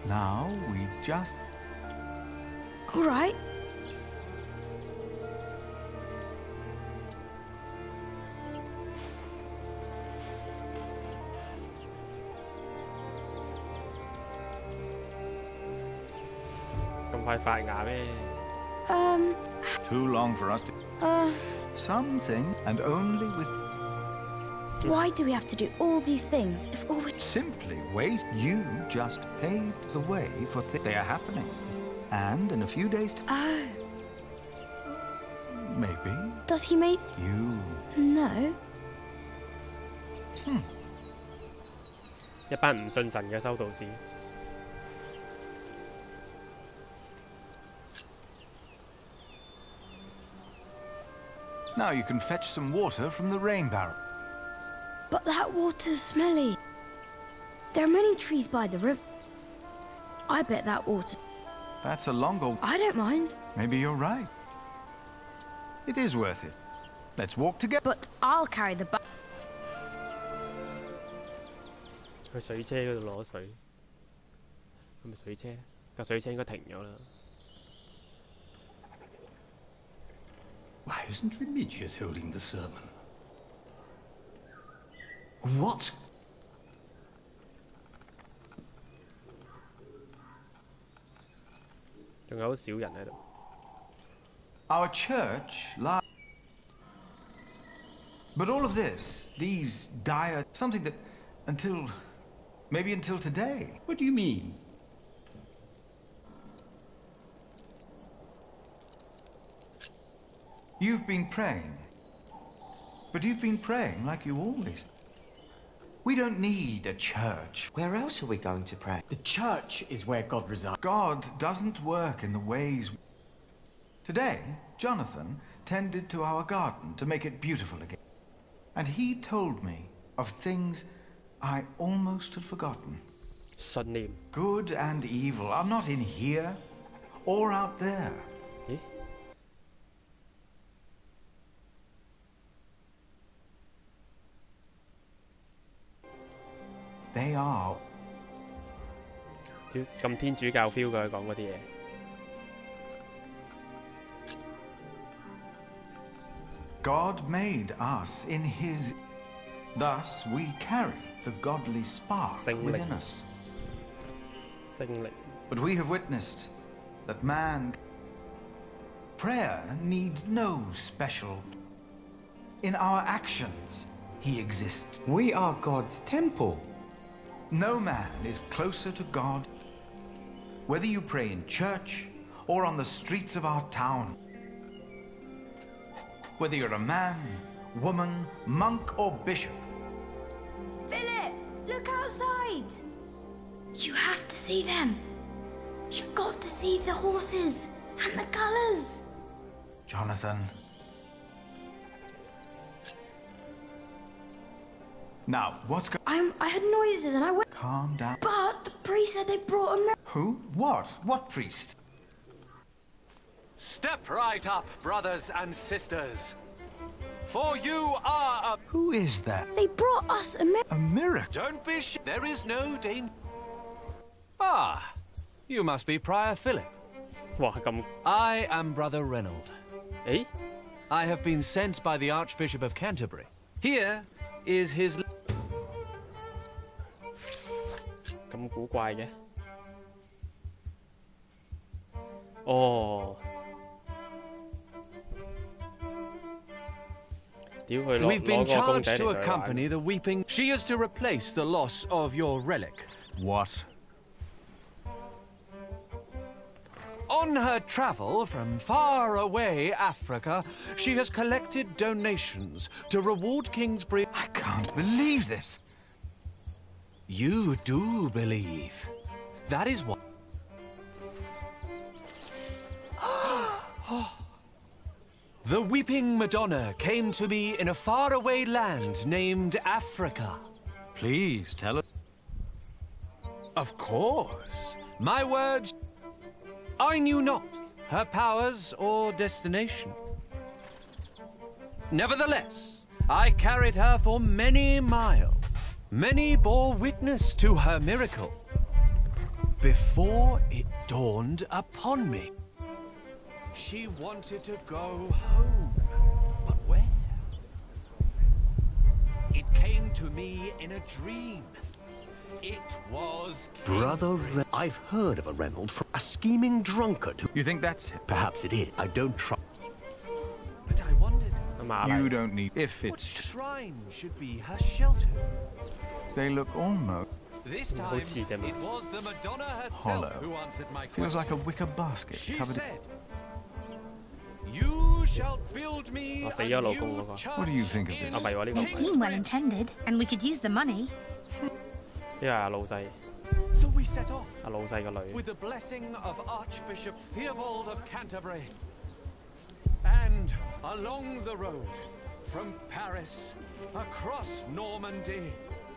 Now we just... All right. Too long for us to... Something, and only with... Why do we have to do all these things if all we... Simply waste. You just paved the way for things. They are happening. And in a few days... Oh. Maybe. Does he make... You. No. 一班唔信神嘅修道士。 Now you can fetch some water from the rain barrel. But that water's smelly. There are many trees by the river. I bet that water... That's a longer... I don't mind. Maybe you're right. It is worth it. Let's walk together. But I'll carry the... 去水車嗰度攞水，係咪水車？架水車應該停咗啦。 Why isn't Remigius holding the sermon? What? Our church lies. But all of this, these dire... Something that... Until... Maybe until today. What do you mean? You've been praying. But you've been praying like you always... We don't need a church. Where else are we going to pray? The church is where God resides. God doesn't work in the ways... Today, Jonathan tended to our garden to make it beautiful again. And he told me of things I almost had forgotten. Good and evil are not in here or out there. They are. 咁天主教 feel 㗎，佢講嗰啲嘢。God made us in His. Thus we carry the godly spark within us. But we have witnessed that man. Prayer needs no special. In our actions, He exists. We are God's temple. No man is closer to God, whether you pray in church or on the streets of our town. Whether you're a man, woman, monk, or bishop. Philip, look outside! You have to see them. You've got to see the horses and the colours. Jonathan. Now, what's going on? I heard noises and I went. Calm down. But the priest said they brought a Who? What? What priest? Step right up, brothers and sisters. For you are a... Who is that? They brought us a miracle. A miracle? Don't be there is no danger. Ah, you must be Prior Philip. I am Brother Reynold. Eh? I have been sent by the Archbishop of Canterbury. Here is his... 咁古怪嘅。哦。We've been charged to accompany the weeping. She is to replace the loss of your relic. What? On her travel from far away Africa, she has collected donations to reward Kingsbury. I can't believe this. You do believe. That is what... The Weeping Madonna came to me in a faraway land named Africa. Please, tell us. Of course. My words... I knew not her powers or destination. Nevertheless, I carried her for many miles. Many bore witness to her miracle. Before it dawned upon me. She wanted to go home, but where? It came to me in a dream. It was... Brother I've heard of a Reynold, a scheming drunkard. You think that's it? Perhaps it is. I don't trust. But I wondered... You don't need... If it's... What shrine should be her shelter? They look almost... This time, it was the Madonna herself hollow. Who answered my question. Feels like a wicker basket She covered said, you shall build me a new church. What do you think of this? They seem well intended, and we could use the money. So we set off with the blessing of Archbishop Theobald of Canterbury. And along the road, from Paris, across Normandy.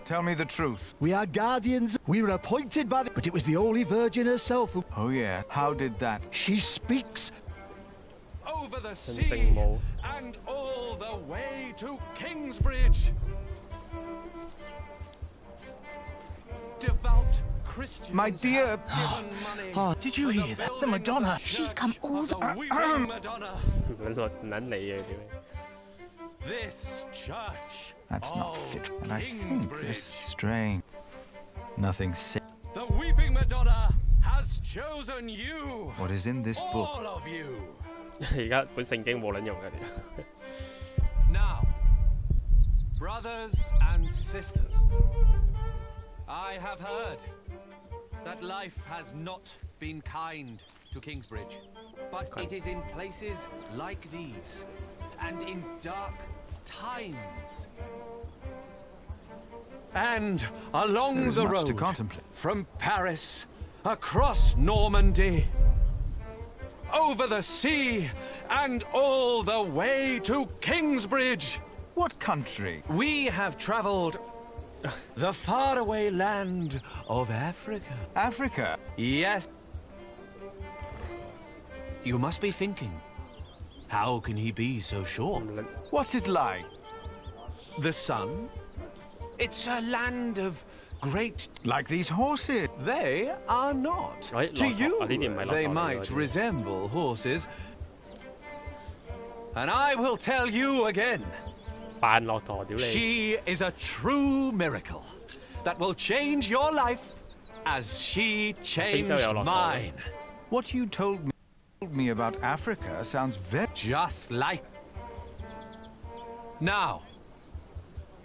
Tell me the truth. We are guardians. We were appointed by the... But it was the Holy Virgin herself who... Oh yeah, how did that? She speaks... Over the sea and all the way to Kingsbridge. Devout Christians. My dear... Oh, did you hear that? The Madonna. She's come all the... Madonna. This church. That's not fit. And I think this strange. Nothing sick. The Weeping Madonna has chosen you. What is in this book? All of you. 而家本聖經冇撚用嘅。Now, brothers and sisters, I have heard that life has not been kind to Kingsbridge, but it is in places like these, and in dark times. And along the road, from Paris, across Normandy, over the sea, and all the way to Kingsbridge. What country? We have traveled the faraway land of Africa. Africa? Yes. You must be thinking, how can he be so sure? What's it like? The sun? It's a land of great... Like these horses? They are not. To you, they might resemble horses. And I will tell you again. She is a true miracle that will change your life as she changed mine. What you told me about Africa sounds very... Just like... Now,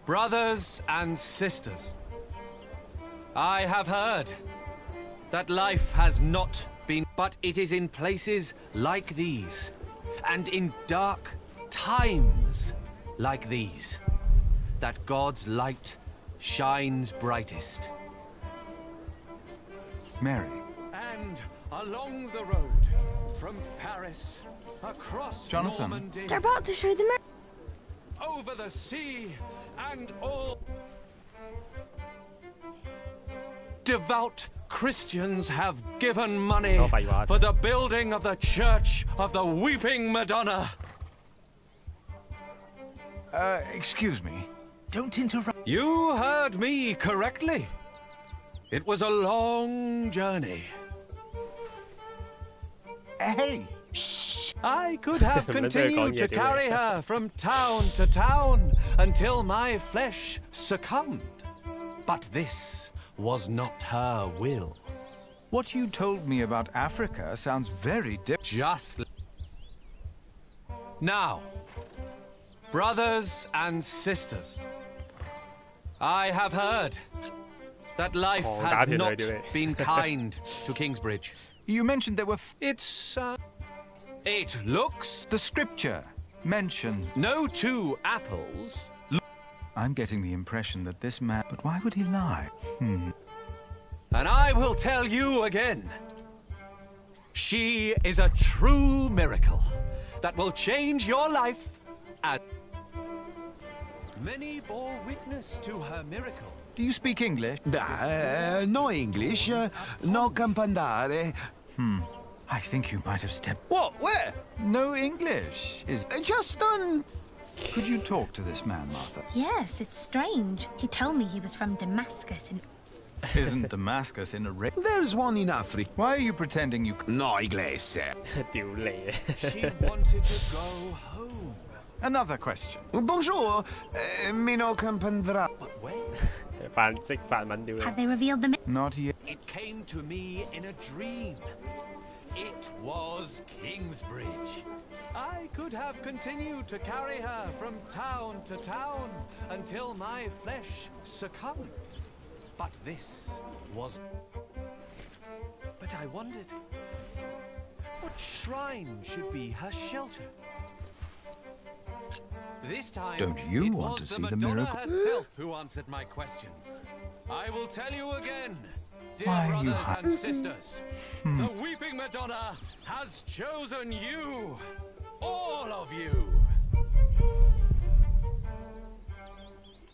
brothers and sisters, I have heard that life has not been, but it is in places like these, and in dark times like these, that God's light shines brightest. Mary. And along the road, from Paris, across Jonathan. Normandy, They're about to show the mirror. over the sea and all. Devout Christians have given money for the building of the Church of the Weeping Madonna. Excuse me. Don't interrupt. You heard me correctly. It was a long journey. Hey! Shh! I could have continued to carry her from town to town until my flesh succumbed. But this was not her will. What you told me about Africa sounds very different. Just now, brothers and sisters, I have heard that life has not been kind to Kingsbridge. You mentioned there were... It looks... The scripture mentioned... No two apples... I'm getting the impression that this man... But why would he lie? And I will tell you again. She is a true miracle that will change your life and... Many bore witness to her miracle. Do you speak English? No English. No campandare. I think you might have stepped... What? Where? No English. Just on... Could you talk to this man, Martha? Yes, it's strange. He told me he was from Damascus in... Isn't Damascus in a... There's one in Africa. Why are you pretending you... No inglese. She wanted to go home. Another question. Bonjour. Me no campandra. Have they revealed the... Not yet. It came to me in a dream. It was Kingsbridge. I could have continued to carry her from town to town until my flesh succumbed. But this was... But I wondered, what shrine should be her shelter? This time, Don't you want to see the miracle? Herself who answered my questions. I will tell you again, dear Why brothers you and sisters, the Weeping Madonna has chosen you, all of you.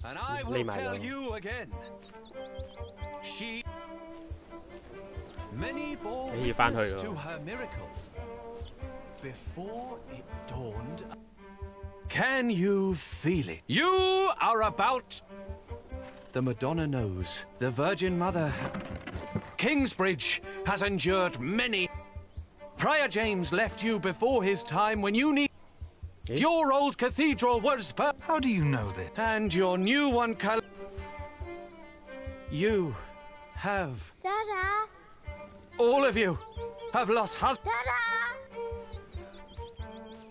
And I will tell you again, many bore witness to her miracle before it dawned. Can you feel it? You are about... The Madonna knows. The Virgin Mother... Kingsbridge has endured many... Prior James left you before his time when you need... Your old cathedral was... How do you know this? And your new one... You have... Dada! All of you have lost husbands. Dada!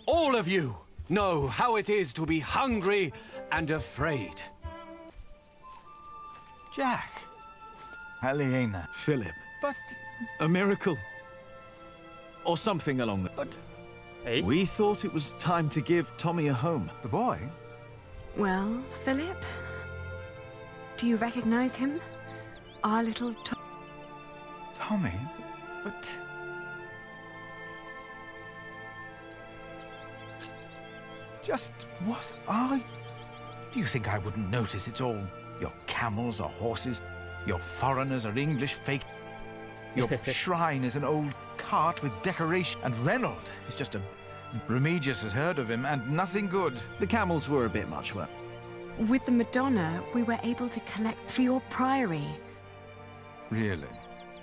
All of you know how it is to be hungry and afraid. Jack. Helena. Philip. But... A miracle. Or something along that. But... We thought it was time to give Tommy a home. The boy? Well, Philip? Do you recognize him? Our little Tommy? But... Just what are you? Do you think I wouldn't notice it's all your camels or horses? Your foreigners are English fake. Your shrine is an old cart with decoration. And Reynold is just a... Remigius has heard of him, and nothing good. The camels were a bit much, weren't they? With the Madonna, we were able to collect for your priory. Really?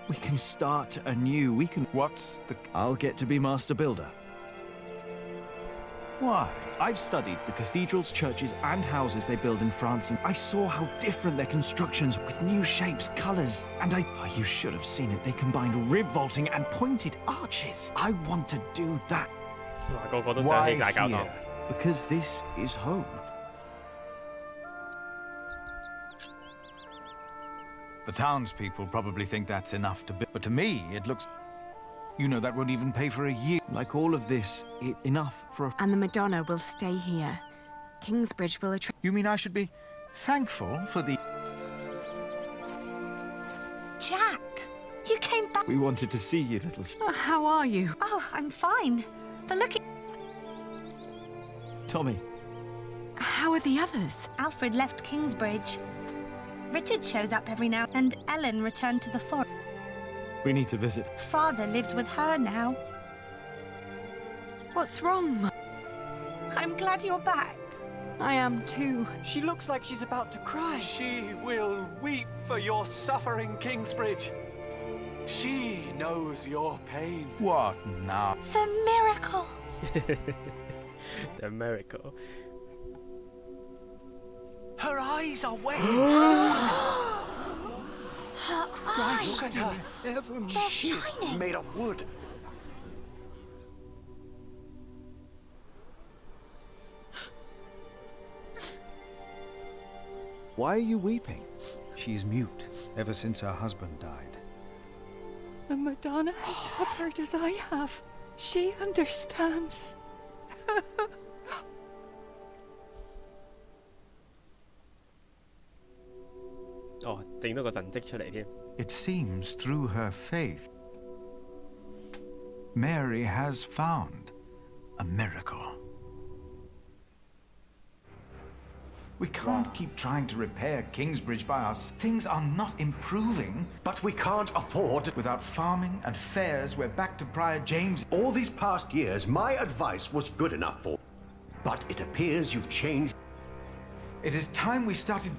We can start anew. We can... What's the... I'll get to be Master Builder. Why? I've studied the cathedrals, churches, and houses they build in France, and I saw how different their constructions with new shapes, colors, and Oh, you should have seen it. They combined rib vaulting and pointed arches. I want to do that. Why here? Because this is home. The townspeople probably think that's enough to build, but to me, it looks... You know, that won't even pay for a year. Like all of this, enough for a... And the Madonna will stay here. Kingsbridge will attract... You mean I should be thankful for the... Jack, you came back. We wanted to see you, little... How are you? Oh, I'm fine. But look at... Tommy. How are the others? Alfred left Kingsbridge. Richard shows up every now and Ellen returned to the forest. We need to visit. Father lives with her now. What's wrong, Mum? I'm glad you're back. I am too. She looks like she's about to cry. She will weep for your suffering, Kingsbridge. She knows your pain. What now? The miracle. The miracle. Her eyes are wet. Her eyes. Look at her. Heavens. She's made of wood. Why are you weeping? She's mute ever since her husband died. The Madonna has suffered as I have. She understands. Oh, 整多個神跡出嚟添。 It seems through her faith, Mary has found a miracle. We can't keep trying to repair Kingsbridge by us. Things are not improving. But we can't afford... Without farming and fairs, we're back to Prior James. All these past years, my advice was good enough for... But it appears you've changed. It is time we started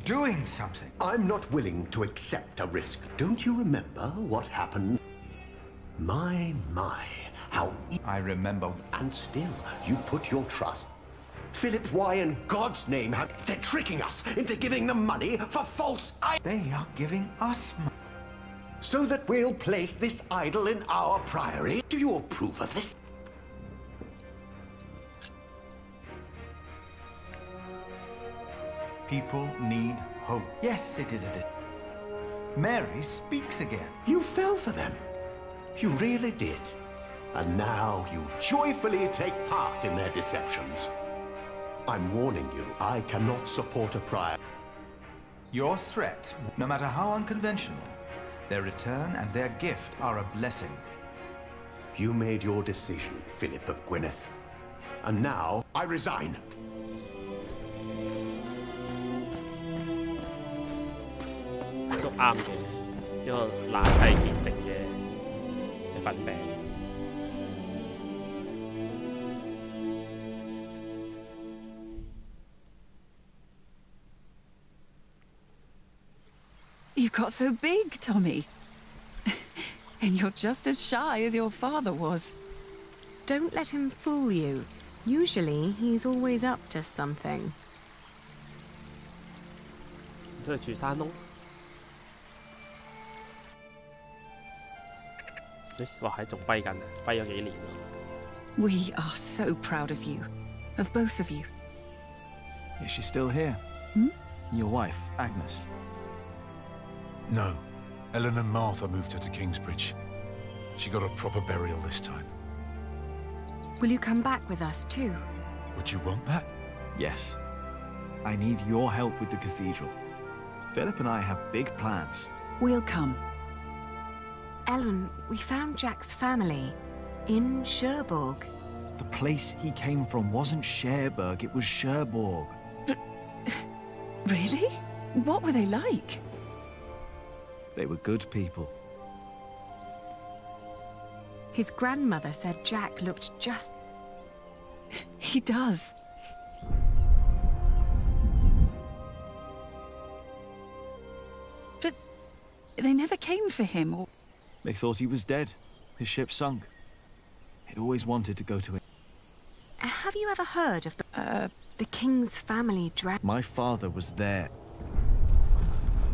doing something. I'm not willing to accept a risk. Don't you remember what happened? My, how... I remember. And still, you put your trust... Philip, why in God's name have... They're tricking us into giving them money for false... They are giving us money. So that we'll place this idol in our priory? Do you approve of this? People need hope. Yes, it is a... Mary speaks again. You fell for them. You really did. And now you joyfully take part in their deceptions. I'm warning you, I cannot support a prior. Your threat, no matter how unconventional, their return and their gift are a blessing. You made your decision, Philip of Gwynedd. And now, I resign. Cũng 啱嘅，呢個難係潔淨嘅份病。 You got so big, Tommy. And you're just as shy as your father was. Don't let him fool you. Usually, he's always up to something. 都係住山窿。哇，係仲跛緊啊！跛咗幾年咯。We are so proud of you. Of both of you. Is she still here? Your wife, Agnes? No. Ellen and Martha moved her to Kingsbridge. She got a proper burial this time. Will you come back with us too? Would you want that? Yes. I need your help with the cathedral. Philip and I have big plans. We'll come. Ellen, we found Jack's family in Cherbourg. The place he came from wasn't Cherbourg, it was Cherbourg. Really? What were they like? They were good people. His grandmother said Jack looked just... He does. But they never came for him, or... They thought he was dead. His ship sunk. He'd always wanted to go to it. Have you ever heard of the King's family drag... My father was there.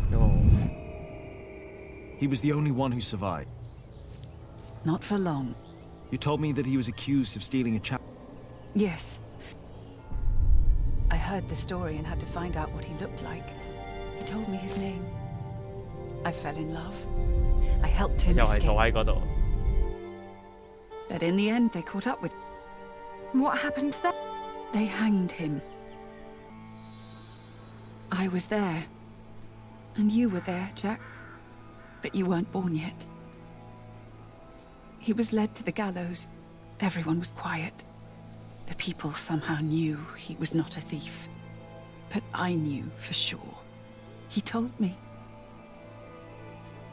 No. He was the only one who survived. Not for long. You told me that he was accused of stealing a chapel. Yes. I heard the story and had to find out what he looked like. He told me his name. I fell in love. I helped him escape. But in the end, they caught up with... What happened then? They hanged him. I was there. And you were there, Jack. But you weren't born yet. He was led to the gallows. Everyone was quiet. The people somehow knew he was not a thief. But I knew for sure. He told me.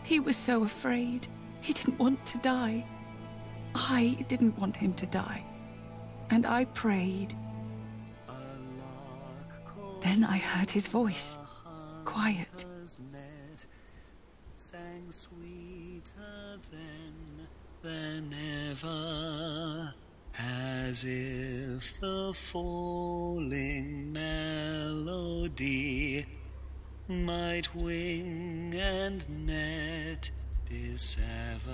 He was so afraid. He didn't want to die. I didn't want him to die. And I prayed. Then I heard his voice. Quiet. Sang sweeter than ever, as if the falling melody might wing and net dissever.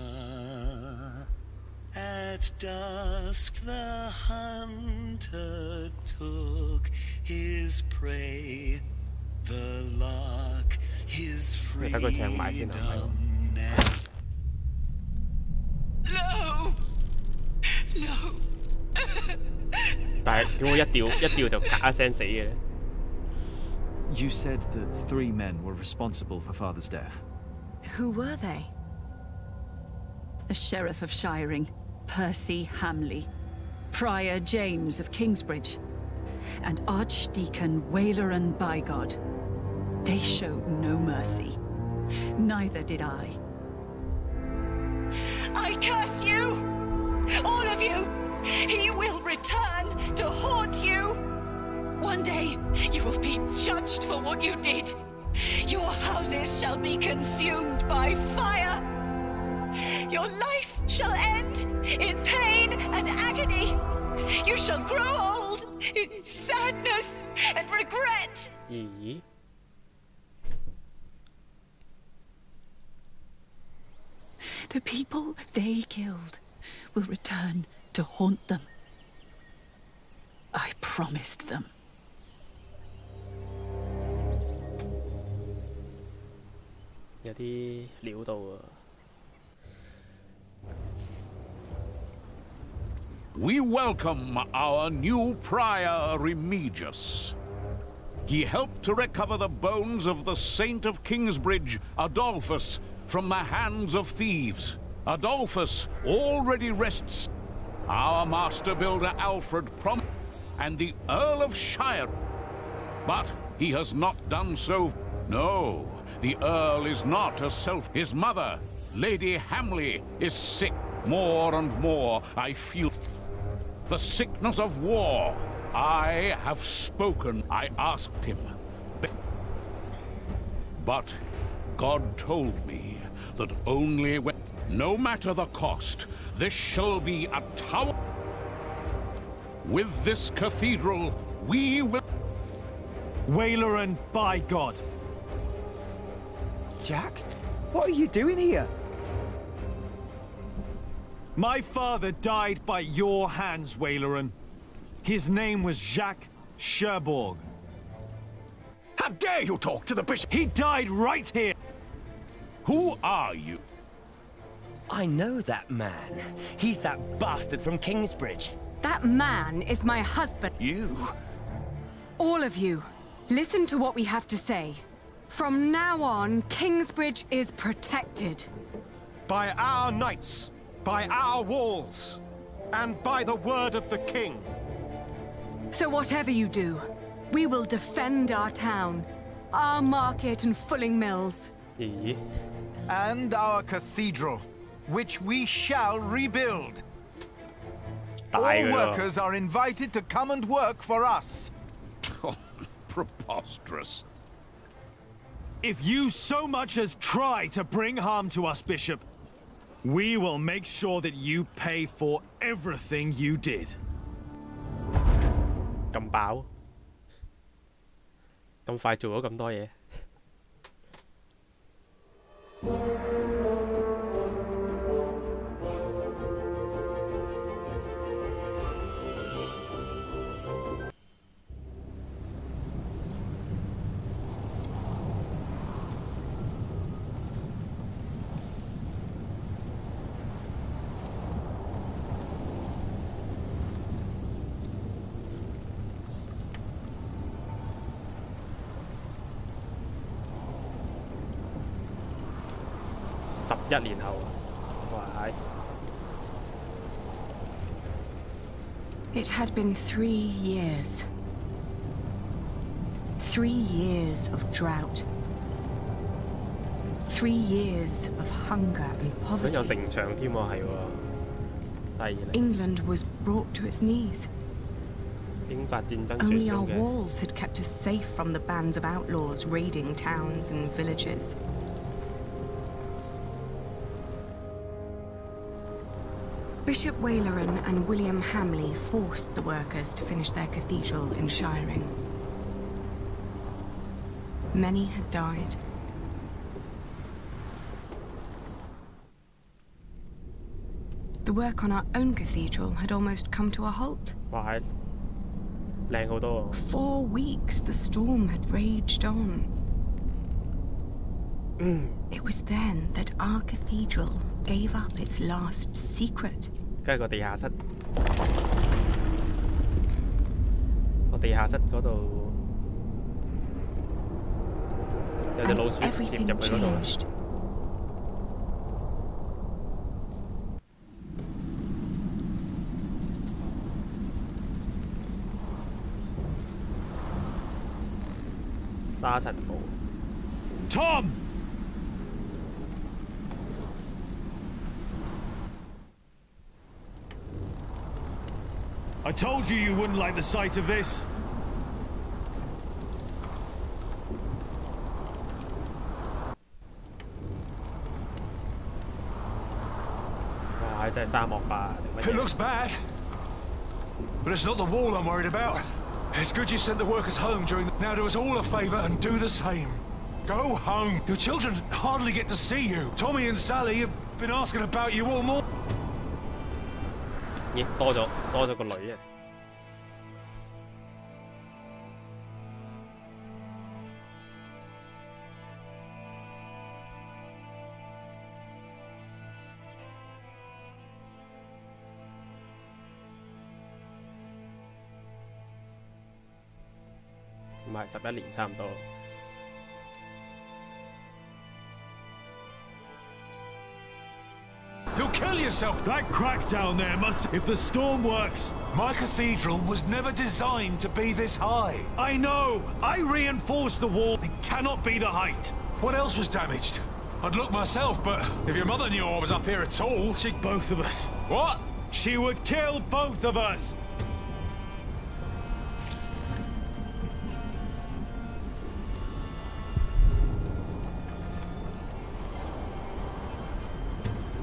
At dusk the hunter took his prey, the lark his freedom net. No! No! 但係點會一掉就咔一聲死嘅咧 You said that 3 men were responsible for Father's death. Who were they? The Sheriff of Shiring, Percy Hamley, Prior James of Kingsbridge, and Archdeacon Waileran Bygod. They showed no mercy. Neither did I. I curse you! All of you! He will return to haunt you! One day, you will be judged for what you did. Your houses shall be consumed by fire. Your life shall end in pain and agony. You shall grow old in sadness and regret. The people they killed will return to haunt them. I promised them. We welcome our new prior, Remigius. He helped to recover the bones of the Saint of Kingsbridge, Adolphus, from the hands of thieves. Adolphus already rests. Our master builder Alfred and the Earl of Shire. But he has not done so. No, the Earl is not a His mother, Lady Hamley, is sick. More and more I feel the sickness of war. I have spoken. I asked him. But God told me that only when, no matter the cost, this shall be a tower. With this cathedral, we will... Waileran Bygod. Jack, what are you doing here? My father died by your hands, Waileran. His name was Jacques Cherbourg. How dare you talk to the bishop? He died right here! Who are you? I know that man. He's that bastard from Kingsbridge. That man is my husband. You? All of you, listen to what we have to say. From now on, Kingsbridge is protected. By our knights, by our walls, and by the word of the king. So whatever you do, we will defend our town, our market and fulling mills. And our cathedral, which we shall rebuild. All workers are invited to come and work for us. Oh, preposterous. If you so much as try to bring harm to us, Bishop, we will make sure that you pay for everything you did. 咁飽，咁快做咗咁多嘢。11年後啊，哇係！ It had been 3 years. 3 years of drought. 3 years of hunger and poverty. 有城牆添喎，係喎，犀利。England was brought to its knees. 英法戰爭 Only 絕 our 嘅。 walls had kept us safe from the bands of outlaws raiding towns and villages. Bishop Waleran and William Hamley forced the workers to finish their cathedral in Shiring. Many had died. The work on our own cathedral had almost come to a halt. 哇，係靚好多喎。 4 weeks the storm had raged on. It was then that our cathedral gave up its last secret. 跟住個地下室，個地下室嗰度有隻老鼠攝入去嗰度啦。沙塵暴。Tom! I told you you wouldn't like the sight of this. 哇！真係沙漠化定乜 It 嘢？ looks bad, but it's not the wall I'm worried about. It's good you sent the workers home during the... Now do us all a favour and do the same. Go home. Your children hardly get to see you. Tommy and Sally have been asking about you all morning. 咦，多咗個女啊！唔係11年差唔多。 You'll kill yourself! That crack down there must... If the storm works... My cathedral was never designed to be this high. I know! I reinforced the wall. It cannot be the height. What else was damaged? I'd look myself, but if your mother knew I was up here at all, she'd... Both of us. What? She would kill both of us!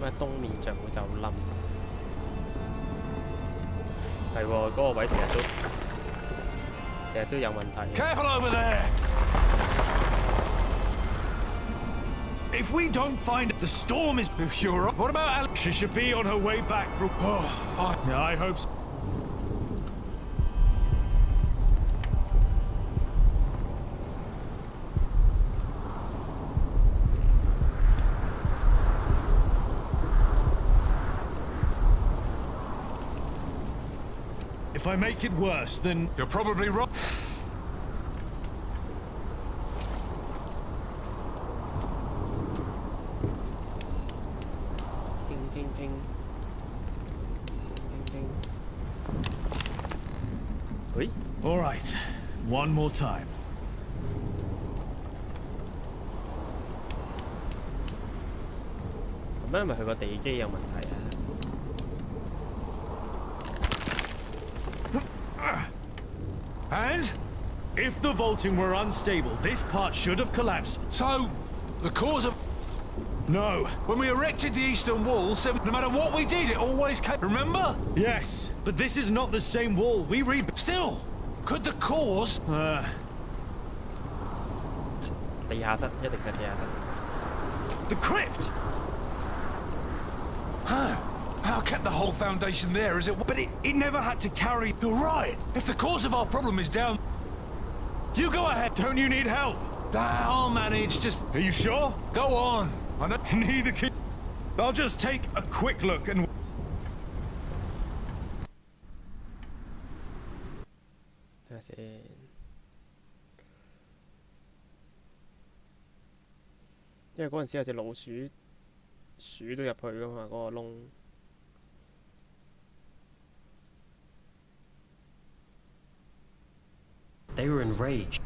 Mà 東面像會就冧，係喎，嗰個位成日都有問題。 Careful over there! If we don't find the storm is... You're right. What about Alex? She should be on her way back from... Oh, yeah, I hope so. If I make it worse, then... You're probably right. Ting, ting, ting. Ting, ting. Oui? All right. One more time.咁係咪佢個地基有問題啊？ And? If the vaulting were unstable, this part should have collapsed. So, the cause of... No. When we erected the eastern wall, no matter what we did, it always came... Remember? Yes, but this is not the same wall. We Still, could the cause... 地下室一定係地下室。 The crypt! How kept the whole foundation there as it... But it never had to carry... You're right. If the cause of our problem is down... You go ahead. Don't you need help? I'll manage, just... Are you sure? Go on. I know... Neither can... I'll just take a quick look and... 睇下先。因為嗰陣時有隻老鼠鼠都入去㗎嘛，嗰個窿。They were enraged.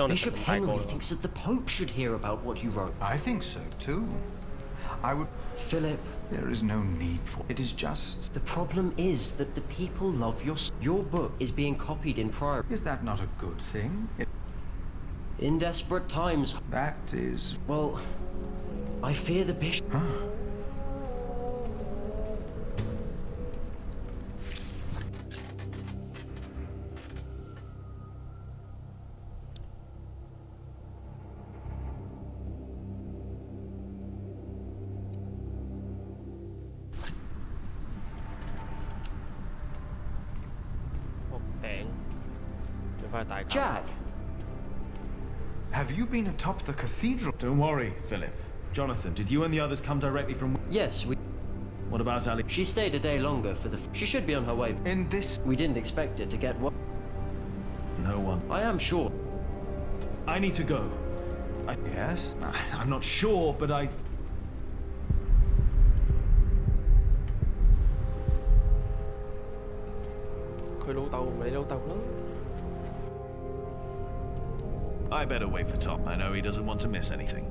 Bishop Henry thinks that the Pope should hear about what you wrote. I think so, too. I would... Philip... There is no need for... It is just... The problem is that the people love your book is being copied in Priory. Is that not a good thing? In desperate times... That is... Well, I fear the bishop... Huh? Jack! Have you been atop the cathedral? Don't worry, Philip. Jonathan, did you and the others come directly from... Yes, we... What about Ali? She stayed a day longer for the... She should be on her way. In this... We didn't expect it to get what... No one. I am sure. I need to go. Yes? I'm not sure, but I... I better wait for Tom. I know he doesn't want to miss anything.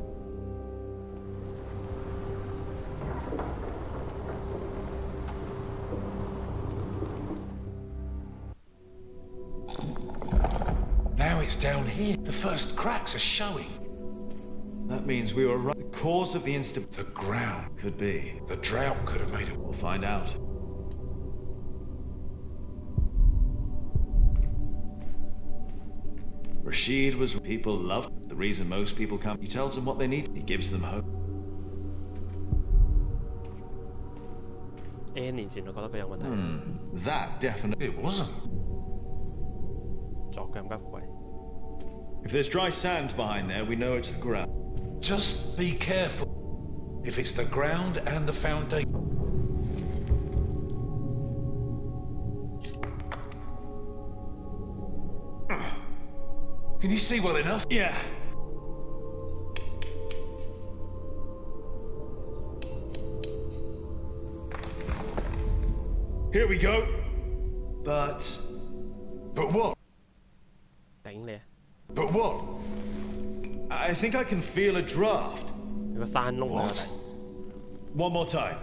Now it's down here. The first cracks are showing. That means we were right. The cause of the instant... The ground. Could be. The drought could have made it. We'll find out. Rashid was... People love... The reason most people come... He tells them what they need. He gives them hope. 年前我覺得佢有問題。That definitely... It wasn't. 作嘅唔該富貴。If there's dry sand behind there, we know it's the ground. Just be careful. If it's the ground and the foundation. Can you see well enough? Yeah. Here we go. But what? But what? I think I can feel a draft. What? One more time.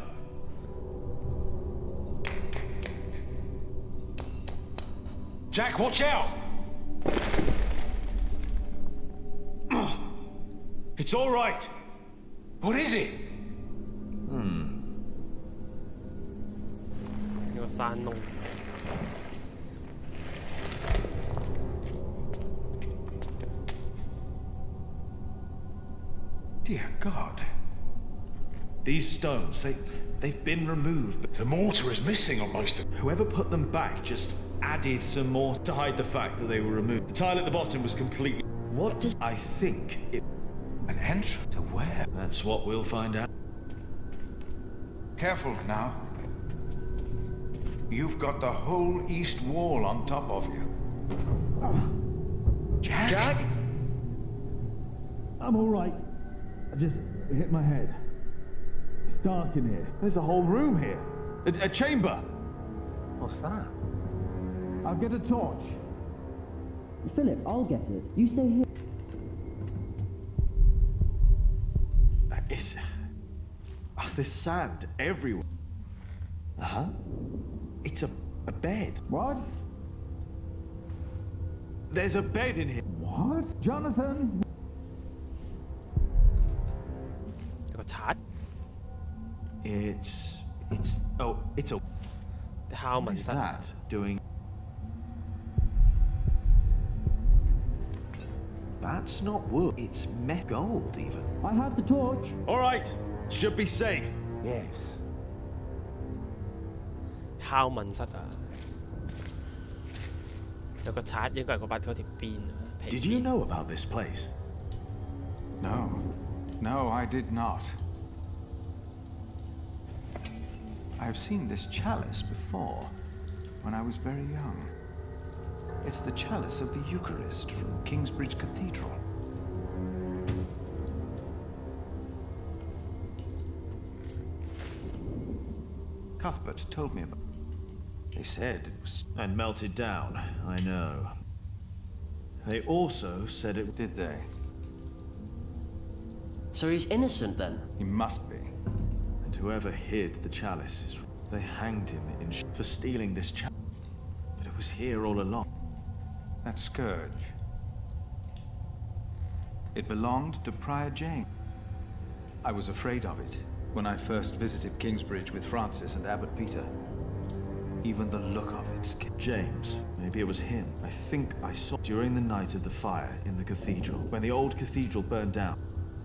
Jack, watch out! It's all right. What is it? 呢個山窿。Dear God. These stones, they've been removed. But the mortar is missing on most of them. Whoever put them back just added some more to hide the fact that they were removed. The tile at the bottom was completely... What does... I think it... An entrance to where? That's what we'll find out. Careful now. You've got the whole east wall on top of you. Jack? Jack? I'm all right. I just hit my head. It's dark in here. There's a whole room here. A chamber. What's that? I'll get a torch. Philip, I'll get it. You stay here. There's sand everywhere. Uh-huh. It's a bed. What? There's a bed in here. What? Jonathan? It's a... What is that doing? That's not wood. It's gold, even. I have the torch. All right. Should be safe. Yes. 拷問室啊，有個刷應該係嗰把嗰條邊啊。Did you know about this place? No. No, I did not. I've seen this chalice before, when I was very young. It's the chalice of the Eucharist from Kingsbridge Cathedral. Cuthbert told me about it. They said it was... And melted down, I know. They also said it... Did they? So he's innocent then? He must be. And whoever hid the chalice is... They hanged him for stealing this chalice. But it was here all along. That scourge. It belonged to Prior James. I was afraid of it when I first visited Kingsbridge with Francis and Abbot Peter. Even the look of it scared. James. Maybe it was him. I think I saw during the night of the fire in the cathedral. When the old cathedral burned down,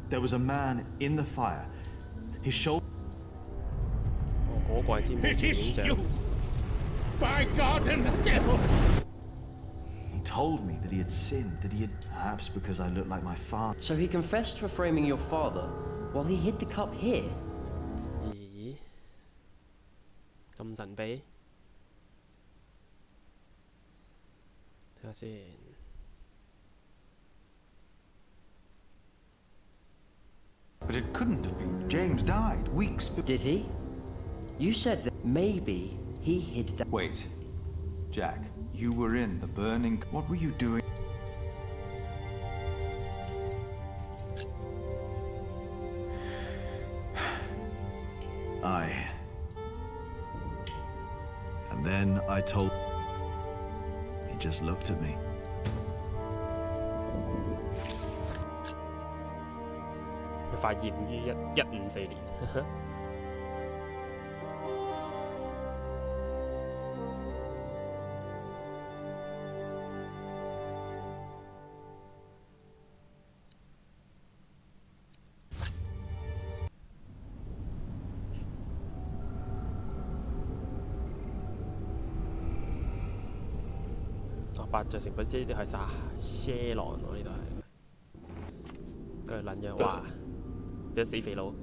there was a man in the fire. His shoulder... It is you! By God and the devil! He told me that he had sinned, that he had... Perhaps because I looked like my father. So he confessed for framing your father while he hid the cup here? 咦？咁神秘？睇下先。But it couldn't have been. James died weeks before. Did he? You said that maybe he hid that. Wait. Jack, you were in the burning... What were you doing? And then I told... He just looked at me. He 發現於154年。伯爵城本身呢啲係沙車狼喎，呢度係。跟住撚樣，哇！有死肥佬。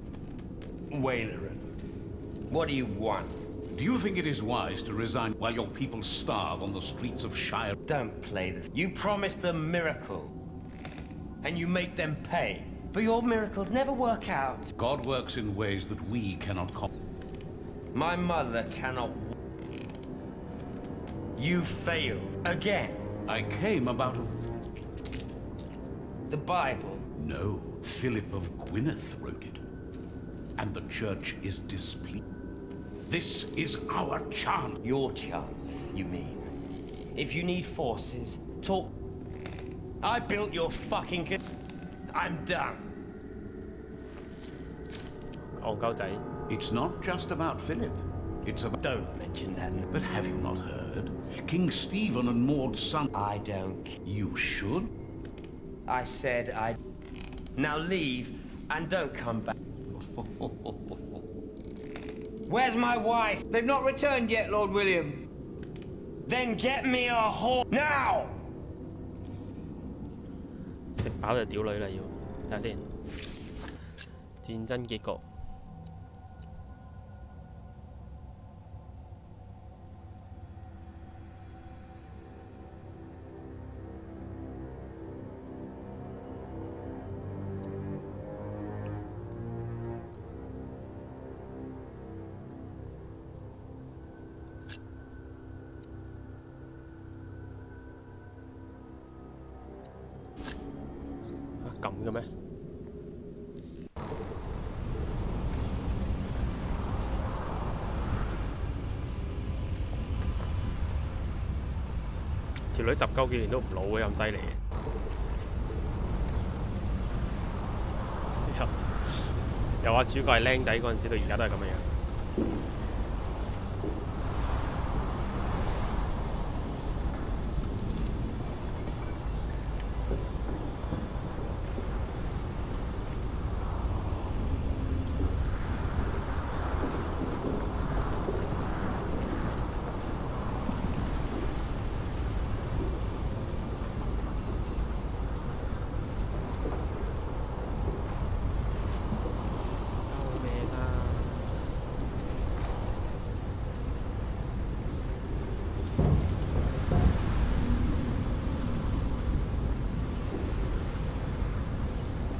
Waileran, what do you want? Do you think it is wise to resign while your people starve on the streets of Shire? Don't play this. You promise them miracle, and you make them pay. But your miracles never work out. God works in ways that we cannot comprehend. My mother cannot. You failed again. I came about the Bible. No, Philip of Gwynedd wrote it. And the church is displeased. This is our chance. Your chance, you mean? If you need forces, talk. I built your fucking... I'm done. It's not just about Philip. It's about... Don't mention that. But have you not heard? King Stephen and Maud's son... I don't... You should? I said I... Now leave, and don't come back. Where's my wife? They've not returned yet, Lord William. Then get me a horse now! 食飽就屌女啦，要睇下先。戰爭結局。咁嘅咩？條女19幾年都唔老嘅，咁犀利嘅。又話主角係僆仔嗰陣時到而家都係咁嘅樣。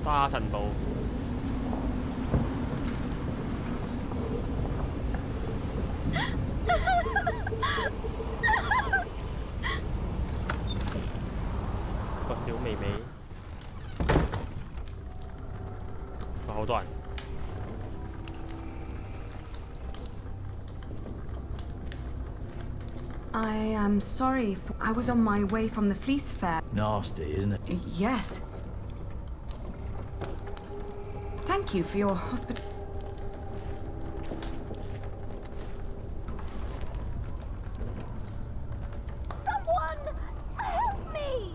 沙塵暴。個小美美，哇，好多人。 I am sorry. I was on my way from the fleece fair. Nasty, isn't it? Yes. Thank you for your hospitality. Someone help me!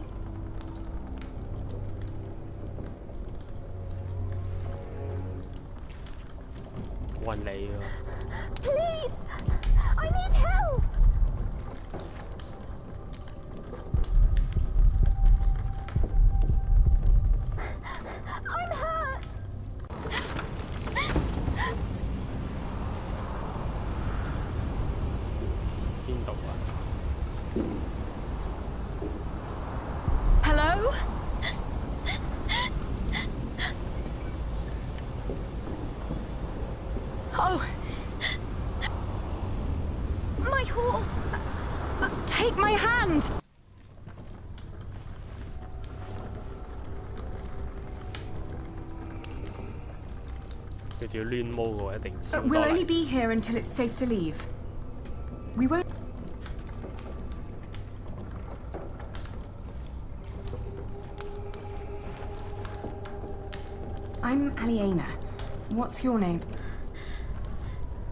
Please! I need help! I'm hurt! Hello? Oh! My horse! Take my hand! We'll only be here until it's safe to leave. We won't. I'm Aliena. What's your name?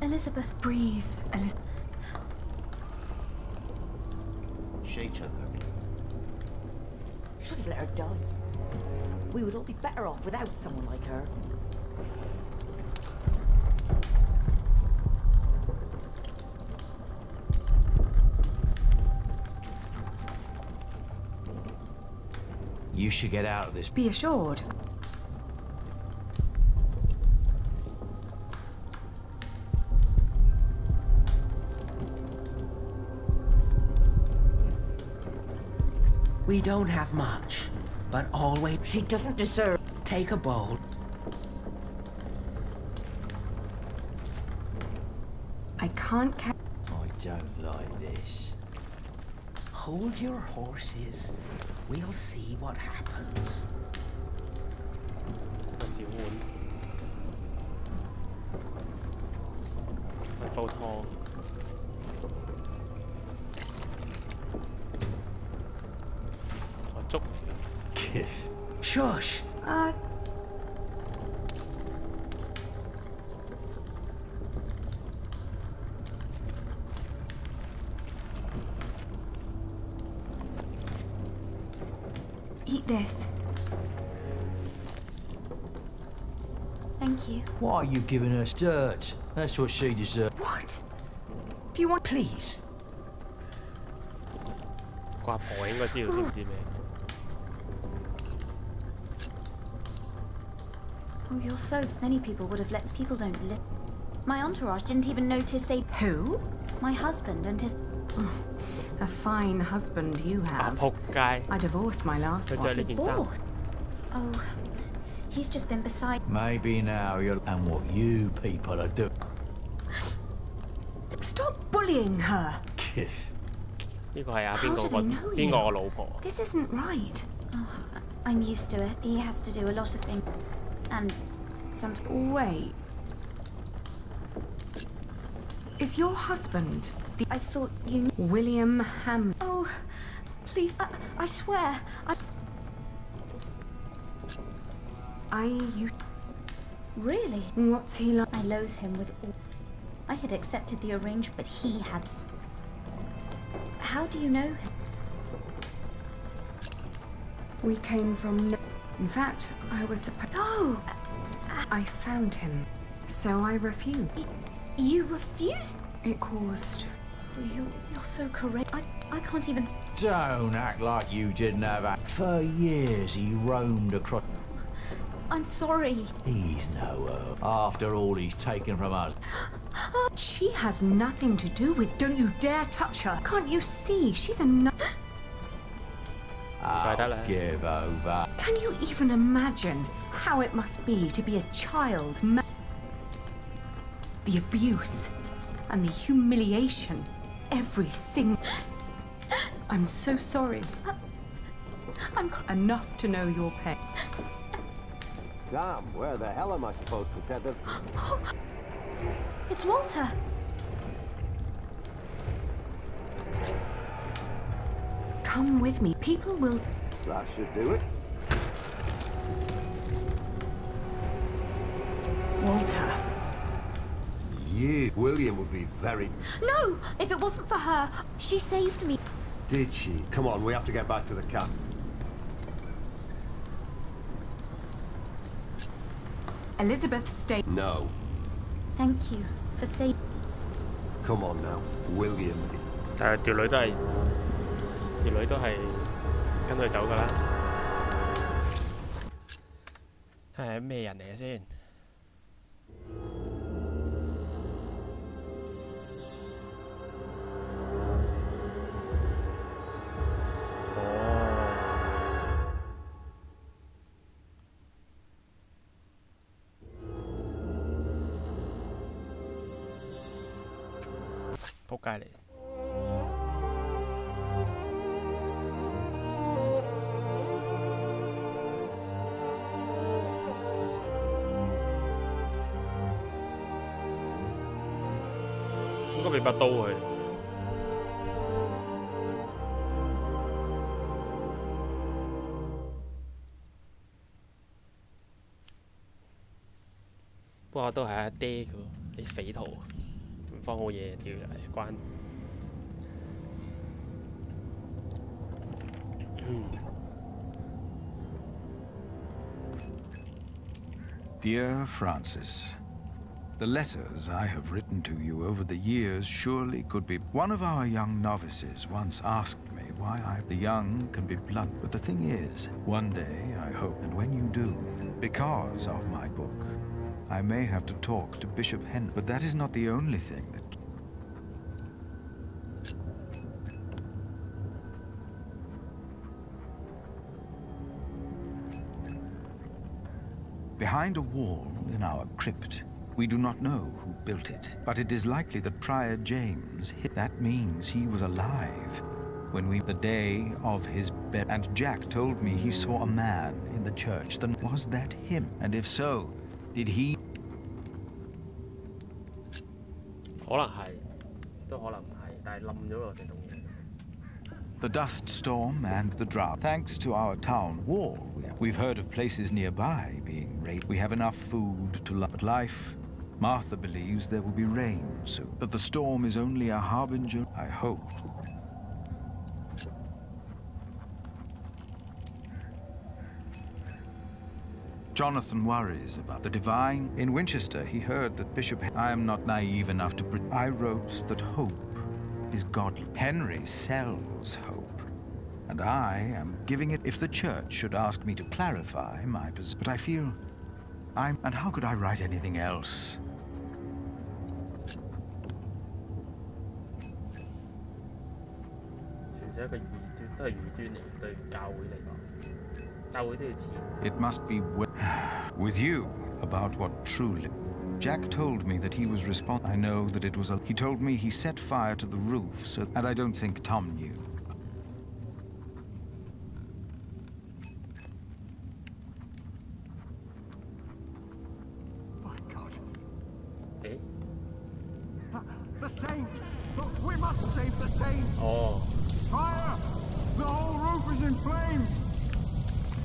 Elizabeth. Breathe, Elizabeth. She took her. Should have let her die. We would all be better off without someone like her. You should get out of this. Be assured. We don't have much, but always she doesn't deserve. Take a bowl. I can't carry. I don't like this. Hold your horses. We'll see what happens. 個小碗，去煲湯。個粥。Shush. Eat this. Thank you. Why are you giving her dirt? That's what she deserves. What? Do you want? Please. 個阿婆應該知道點知咩？ Oh, you're so... Many people would have let... People don't live. My entourage didn't even notice they... Who? My husband and his... A fine husband you have. 仆街！ I divorced my last one. Divorced? Oh, he's just been beside... Maybe now you're... And what you people are doing. Stop bullying her. 呢個係啊邊 How 個 do 個 they know 邊個 you? 個老婆？ This isn't right. Oh, I'm used to it. He has to do a lot of things. And some... Wait. Is your husband the... I thought you knew... William Ham... Oh, please, I swear, You... Really? What's he like? I loathe him with all... I had accepted the arrangement, but he had... How do you know him? We came from... In fact, I was supposed... No! I found him, so I refused. You refused? It caused... You're so correct. I can't even... Don't act like you didn't have that. For years he roamed across... I'm sorry. He's no after all he's taken from us. She has nothing to do with... Don't you dare touch her. Can't you see? She's a... I'll give over. Can you even imagine how it must be to be a child? The abuse and the humiliation. Every single... I'm so sorry. I'm enough to know your pain. Tom, where the hell am I supposed to tether? It's Walter. Come with me. People will... That should do it. Walter. Yeah, William would be very... No! If it wasn't for her, she saved me. Did she? Come on, we have to get back to the camp. Elizabeth stayed. No. Thank you for saving. Come on now, William. 但係條女都係跟佢走㗎啦。係咩人嚟嘅先？仆街嚟！應該俾把刀佢。不過都係阿爹嘅喎，啲匪徒唔放好嘢，屌又係關。Dear Francis, the letters I have written to you over the years surely could be... One of our young novices once asked me why the young can be blunt, but the thing is, one day, I hope, and when you do, because of my book, I may have to talk to Bishop Henry, but that is not the only thing that... Behind a wall in our crypt, we do not know who built it, but it is likely that Prior James hit. That means he was alive when the day of his bed. And Jack told me he saw a man in the church. Then was that him? And if so, did he? 可能係，都可能唔係，但係冧咗個成棟嘢。The dust storm and the drought. Thanks to our town wall, we've heard of places nearby being raided. We have enough food to love. But life, Martha believes there will be rain soon. But the storm is only a harbinger, I hope. Jonathan worries about the divine. In Winchester, he heard that Bishop... I am not naive enough to... I wrote that hope is godly. Henry sells hope, and I am giving it. If the church should ask me to clarify my position, but I feel I'm... And how could I write anything else? It must be with you about what truly... Jack told me that he was responsible. I know that it was a... He told me he set fire to the roof, so... And I don't think Tom knew. My God. Eh? The saint! We must save the saint! Oh. Fire! The whole roof is in flames!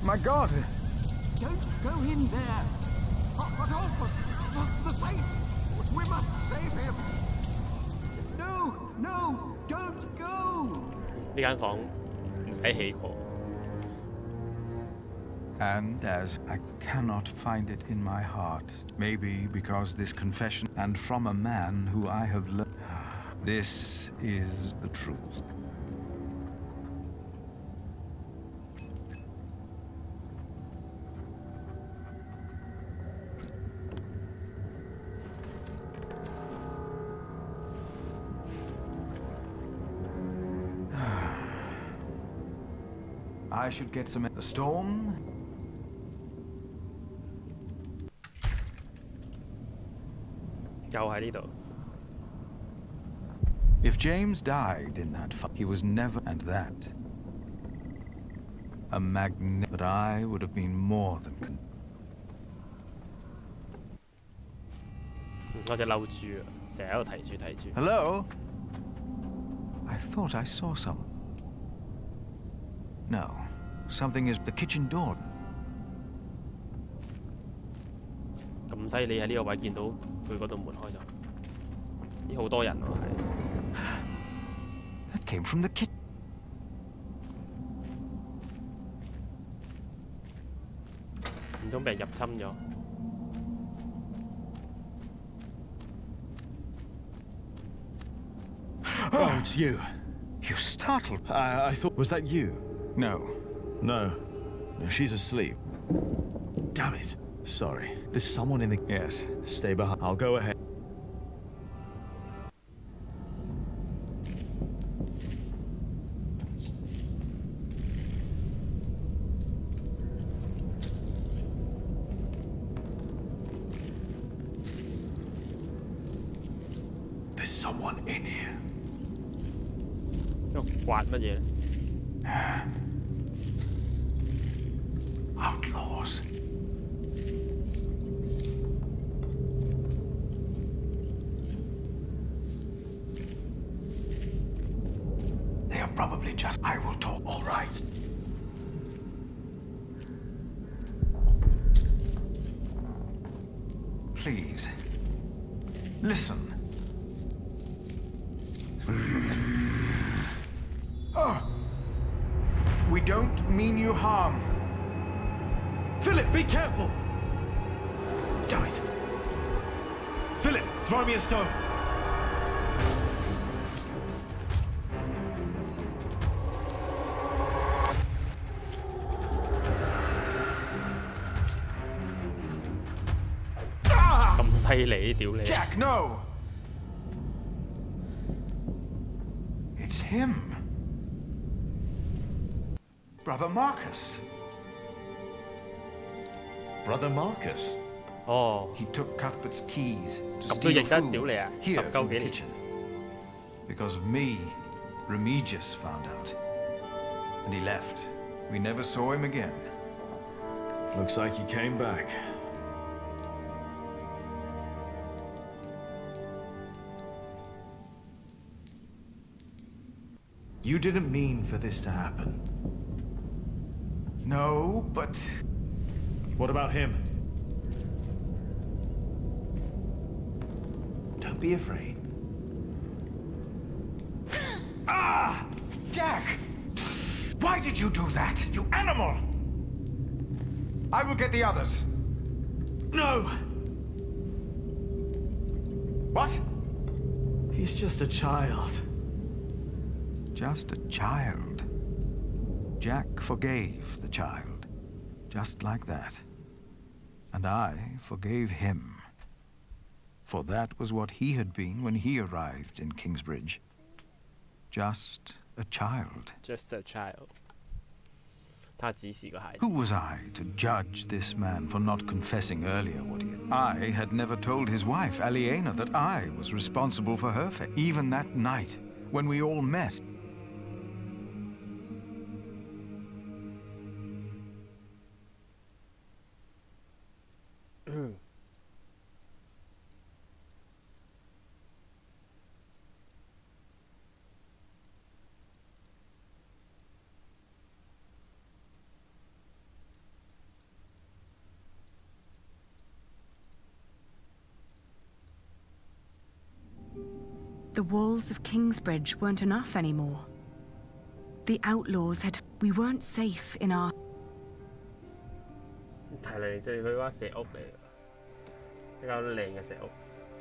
My God! Don't go in there! Adolphus! The saint! We must save him! No! No! Don't go! 呢間房唔使起過。And as I cannot find it in my heart, maybe because this confession, and from a man who I have learned, this is the truth. I should get some... The storm? If James died in that fight, he was never... And that A magnet, but I would have been more than 嗰隻嬲豬啊，成日喺度睇住。Hello? I thought I saw some. No, something is the kitchen door. 咁犀利喺呢個位見到佢嗰度門開咗，咦好多人喎係。That came from the kitchen. Oh, it's you. You startled. I thought... Was that you? No. No. No, she's asleep. Damn it. Sorry. There's someone in the... Yes. Stay behind. I'll go ahead. There's someone in here. 刮乜嘢 ？Outlaws. They are probably just... I will talk, all right. Please, listen. We don't mean you harm. Philip, be careful! Damn it. Philip, throw me a stone. Jack, no! It's him. Brother Marcus. Brother Marcus? Oh. He took Cuthbert's keys to steal food here from the kitchen. Because of me, Remigius found out. And he left. We never saw him again. Looks like he came back. You didn't mean for this to happen. No, but... What about him? Don't be afraid. Ah! Jack! Why did you do that, you animal? I will get the others. No! What? He's just a child. Just a child. Jack forgave the child, just like that. And I forgave him. For that was what he had been when he arrived in Kingsbridge. Just a child. Just a child. 他只是個孩子。 Who was I to judge this man for not confessing earlier what he had? I had never told his wife, Aliena, that I was responsible for her fate. Even that night, when we all met. The walls of Kingsbridge weren't enough anymore. The outlaws had... We weren't safe in our...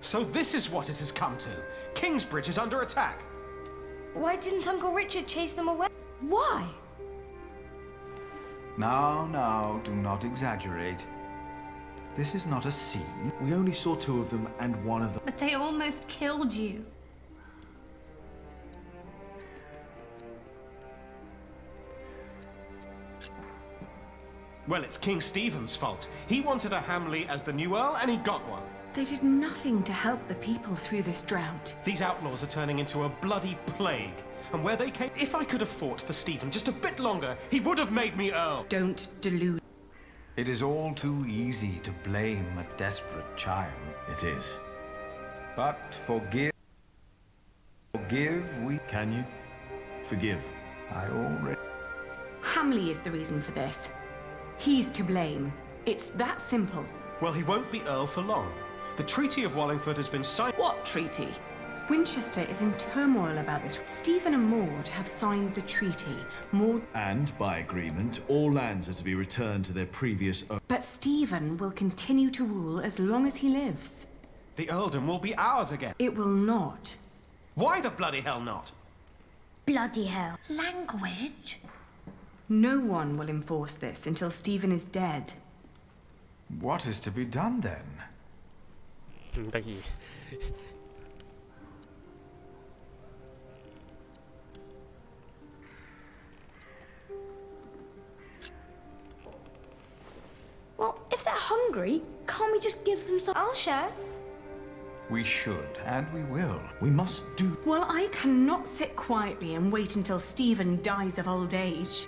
So this is what it has come to. Kingsbridge is under attack. Why didn't Uncle Richard chase them away? Why? Now, do not exaggerate. This is not a scene. We only saw 2 of them and one of them. But they almost killed you. Well, it's King Stephen's fault. He wanted a Hamley as the new Earl, and he got one. They did nothing to help the people through this drought. These outlaws are turning into a bloody plague. And where they came... If I could have fought for Stephen just a bit longer, he would have made me Earl. Don't delude. It is all too easy to blame a desperate child. It is. But forgive we... Can you? Forgive. I already... Hamley is the reason for this. He's to blame. It's that simple. Well, he won't be Earl for long. The Treaty of Wallingford has been signed... What treaty? Winchester is in turmoil about this. Stephen and Maud have signed the treaty. Maud... And, by agreement, all lands are to be returned to their previous owners. But Stephen will continue to rule as long as he lives. The earldom will be ours again. It will not. Why the bloody hell not? Bloody hell. Language? No one will enforce this until Stephen is dead. What is to be done then? Well, if they're hungry, can't we just give them some? I'll share. We should, and we will. We must do... Well, I cannot sit quietly and wait until Stephen dies of old age.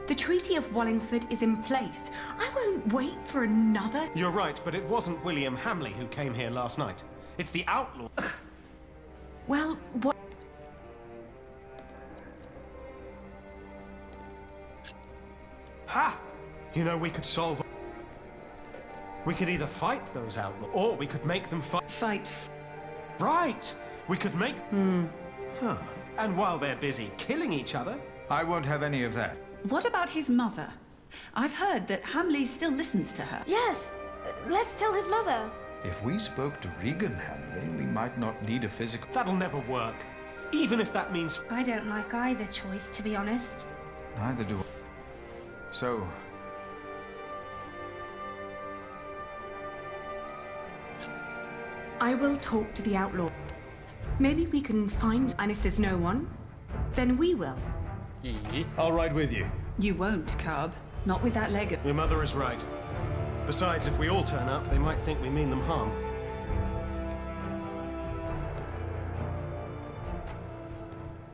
The Treaty of Wallingford is in place. I won't wait for another... You're right, but it wasn't William Hamley who came here last night. It's the outlaw. Well, what... Ha! You know, we could solve... We could either fight those outlaws, or we could make them fight. Right! We could make... Huh. And while they're busy killing each other... I won't have any of that. What about his mother? I've heard that Hamley still listens to her. Yes. Let's tell his mother. If we spoke to Regan Hamley, we might not need a physical... That'll never work. Even if that means... I don't like either choice, to be honest. Neither do I. So... I will talk to the outlaw. Maybe we can find... And if there's no one, then we will. I'll ride with you. You won't, Cub. Not with that leg. Your mother is right. Besides, if we all turn up, they might think we mean them harm.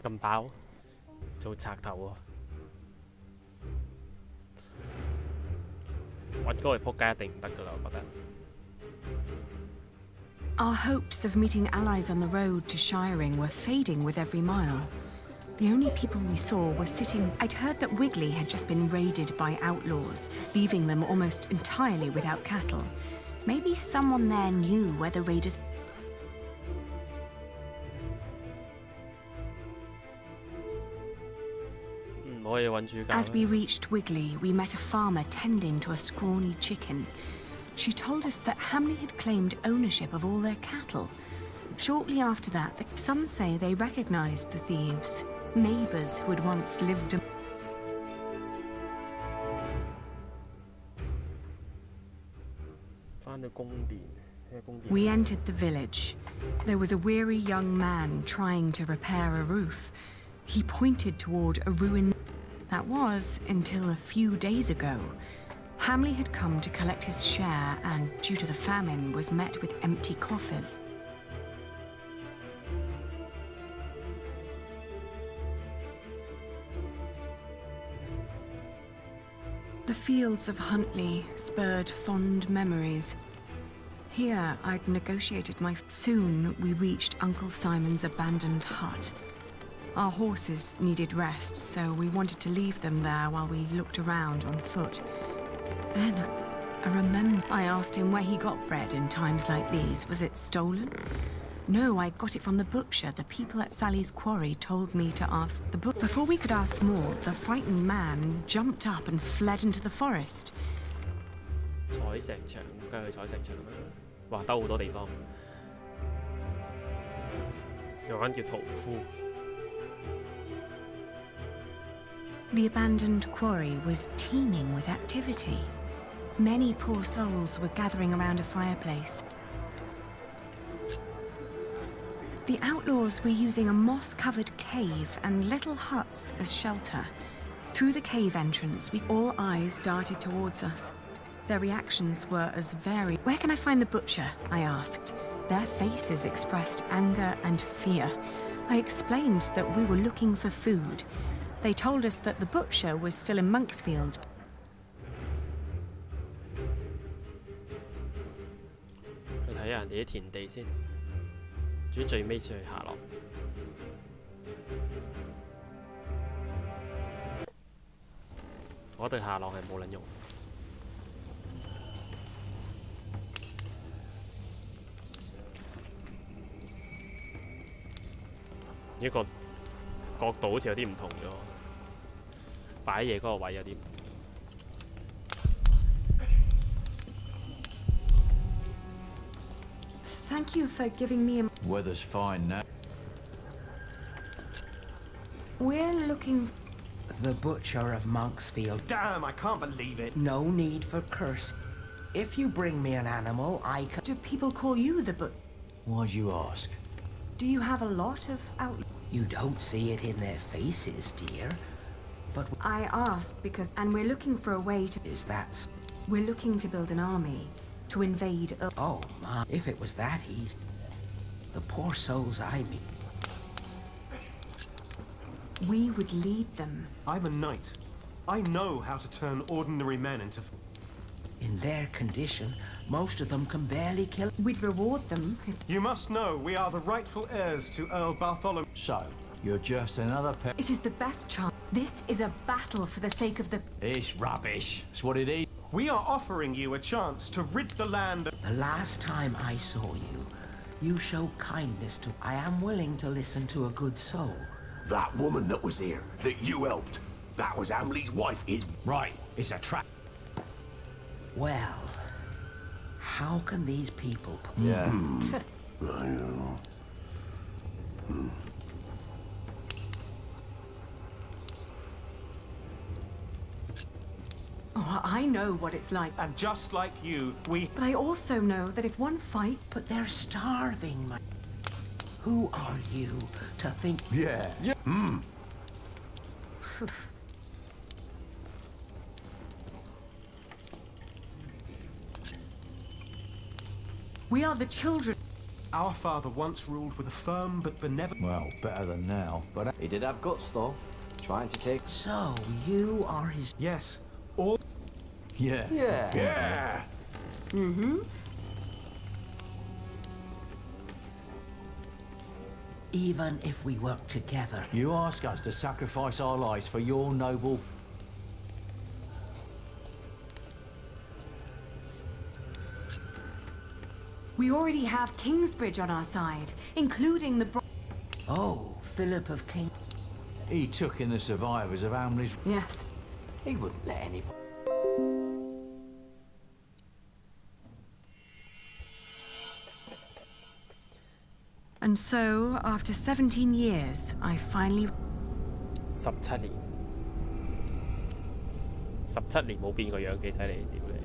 咁飽，做賊頭喎！揾嗰嚟撲街一定唔得㗎啦，我覺得。Our hopes of meeting allies on the road to Shiring were fading with every mile. The only people we saw were sitting... I'd heard that Wigley had just been raided by outlaws, leaving them almost entirely without cattle. Maybe someone there knew where the raiders... As we reached Wigley, we met a farmer tending to a scrawny chicken. She told us that Hamley had claimed ownership of all their cattle. Shortly after that, some say they recognized the thieves, neighbors who had once lived... We entered the village. There was a weary young man trying to repair a roof. He pointed toward a ruin. That was until a few days ago. Hamley had come to collect his share and, due to the famine, was met with empty coffers. The fields of Huntley spurred fond memories. Here, I'd negotiated my... Soon, we reached Uncle Simon's abandoned hut. Our horses needed rest, so we wanted to leave them there while we looked around on foot. Then, I remember I asked him where he got bread in times like these. Was it stolen? No, I got it from the butcher. The people at Sally's quarry told me to ask the butcher. Before we could ask more, the frightened man jumped up and fled into the forest. 採石場，梗係去採石場啦！哇，兜好多地方。有間叫屠夫。 The abandoned quarry was teeming with activity. Many poor souls were gathering around a fireplace. The outlaws were using a moss-covered cave and little huts as shelter. Through the cave entrance, all eyes darted towards us. Their reactions were as varied. Where can I find the butcher? I asked. Their faces expressed anger and fear. I explained that we were looking for food. They told us that the butcher was still in Monksfield. 去睇下人哋啲田地先，至於最尾先去下落。我對下落係冇撚用。呢個角度好似有啲唔同咗，擺嘢嗰個位有啲唔同。Thank you for giving me a... Weather's fine now. We're looking... The butcher of Monksfield. Damn, I can't believe it. No need for curse. If you bring me an animal, I can... Do people call you the butcher? Why'd you ask? Do you have a lot of out... You don't see it in their faces, dear. But... I asked because... And we're looking for a way to... Is that... We're looking to build an army. To invade... Oh, Ma. If it was that easy... The poor souls I meet... We would lead them. I'm a knight. I know how to turn ordinary men into... In their condition, most of them can barely kill... We'd reward them if... You must know we are the rightful heirs to Earl Bartholomew. So, you're just another pet. It is the best chance. This is a battle for the sake of the... It's rubbish. It's what it is. We are offering you a chance to rid the land... The last time I saw you, you showed kindness to... I am willing to listen to a good soul. That woman that was here, that you helped, that was Hamley's wife, is... Right, it's a trap. Well, how can these people... Yeah. I know. Oh, I know what it's like. And just like you, we... But I also know that if one fight... But they're starving, my... Who are you to think... Yeah. We are the children. Our father once ruled with a firm but benevolent... Well, better than now, but... He did have guts, though. Trying to take... So, you are his... Yes. All... Yeah. Yeah. Mm-hmm. Even if we work together... You ask us to sacrifice our lives for your noble... We already have Kingsbridge on our side, including the... Oh, Philip of King... He took in the survivors of Hamley's... Yes. He wouldn't let anybody... And so, after 17 years, I finally... 17年，17年冇變個樣，幾犀利，屌你！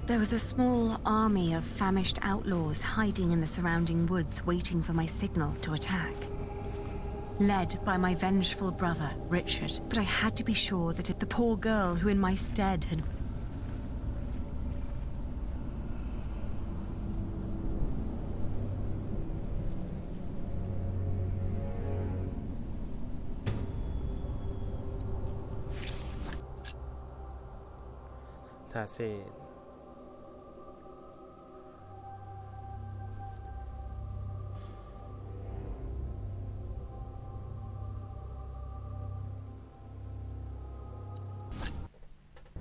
There was a small army of famished outlaws hiding in the surrounding woods, waiting for my signal to attack. Led by my vengeful brother, Richard. But I had to be sure that the poor girl who in my stead had... That's it.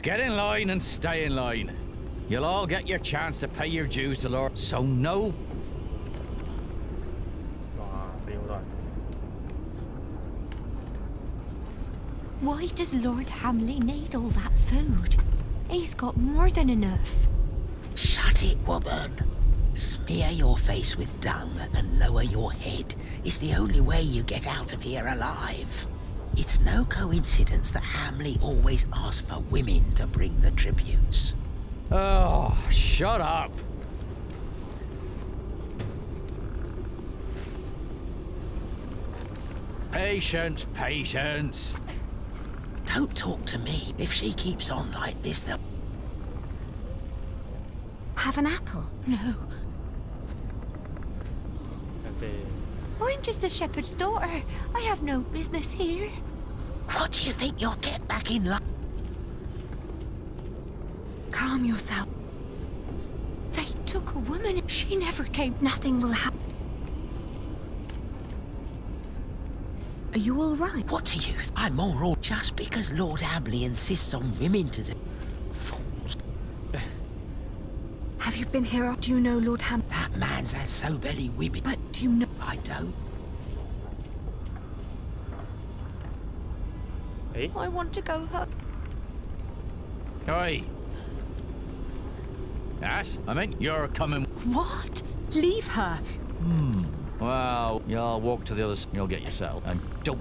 Get in line and stay in line. You'll all get your chance to pay your dues to Lord. So no... Why does Lord Hamley need all that food? He's got more than enough. Shut it, woman. Smear your face with dung and lower your head. It's the only way you get out of here alive. It's no coincidence that Hamley always asks for women to bring the tributes. Oh, shut up. Patience, patience. Don't talk to me. If she keeps on like this, they'll... Have an apple? No. I see. I'm just a shepherd's daughter. I have no business here. What do you think you'll get back in life? Calm yourself. They took a woman. She never came. Nothing will happen. Are you all right? What do you think? I'm all right. Just because Lord Hamley insists on women to do... Fools. Have you been here? Do you know Lord Ham? That man's had so many women. But do you know? I don't. Hey? I want to go home. Oi. Yes, I mean, you're coming. What? Leave her. Well, you'll walk to the other side. You'll get yourself. And don't.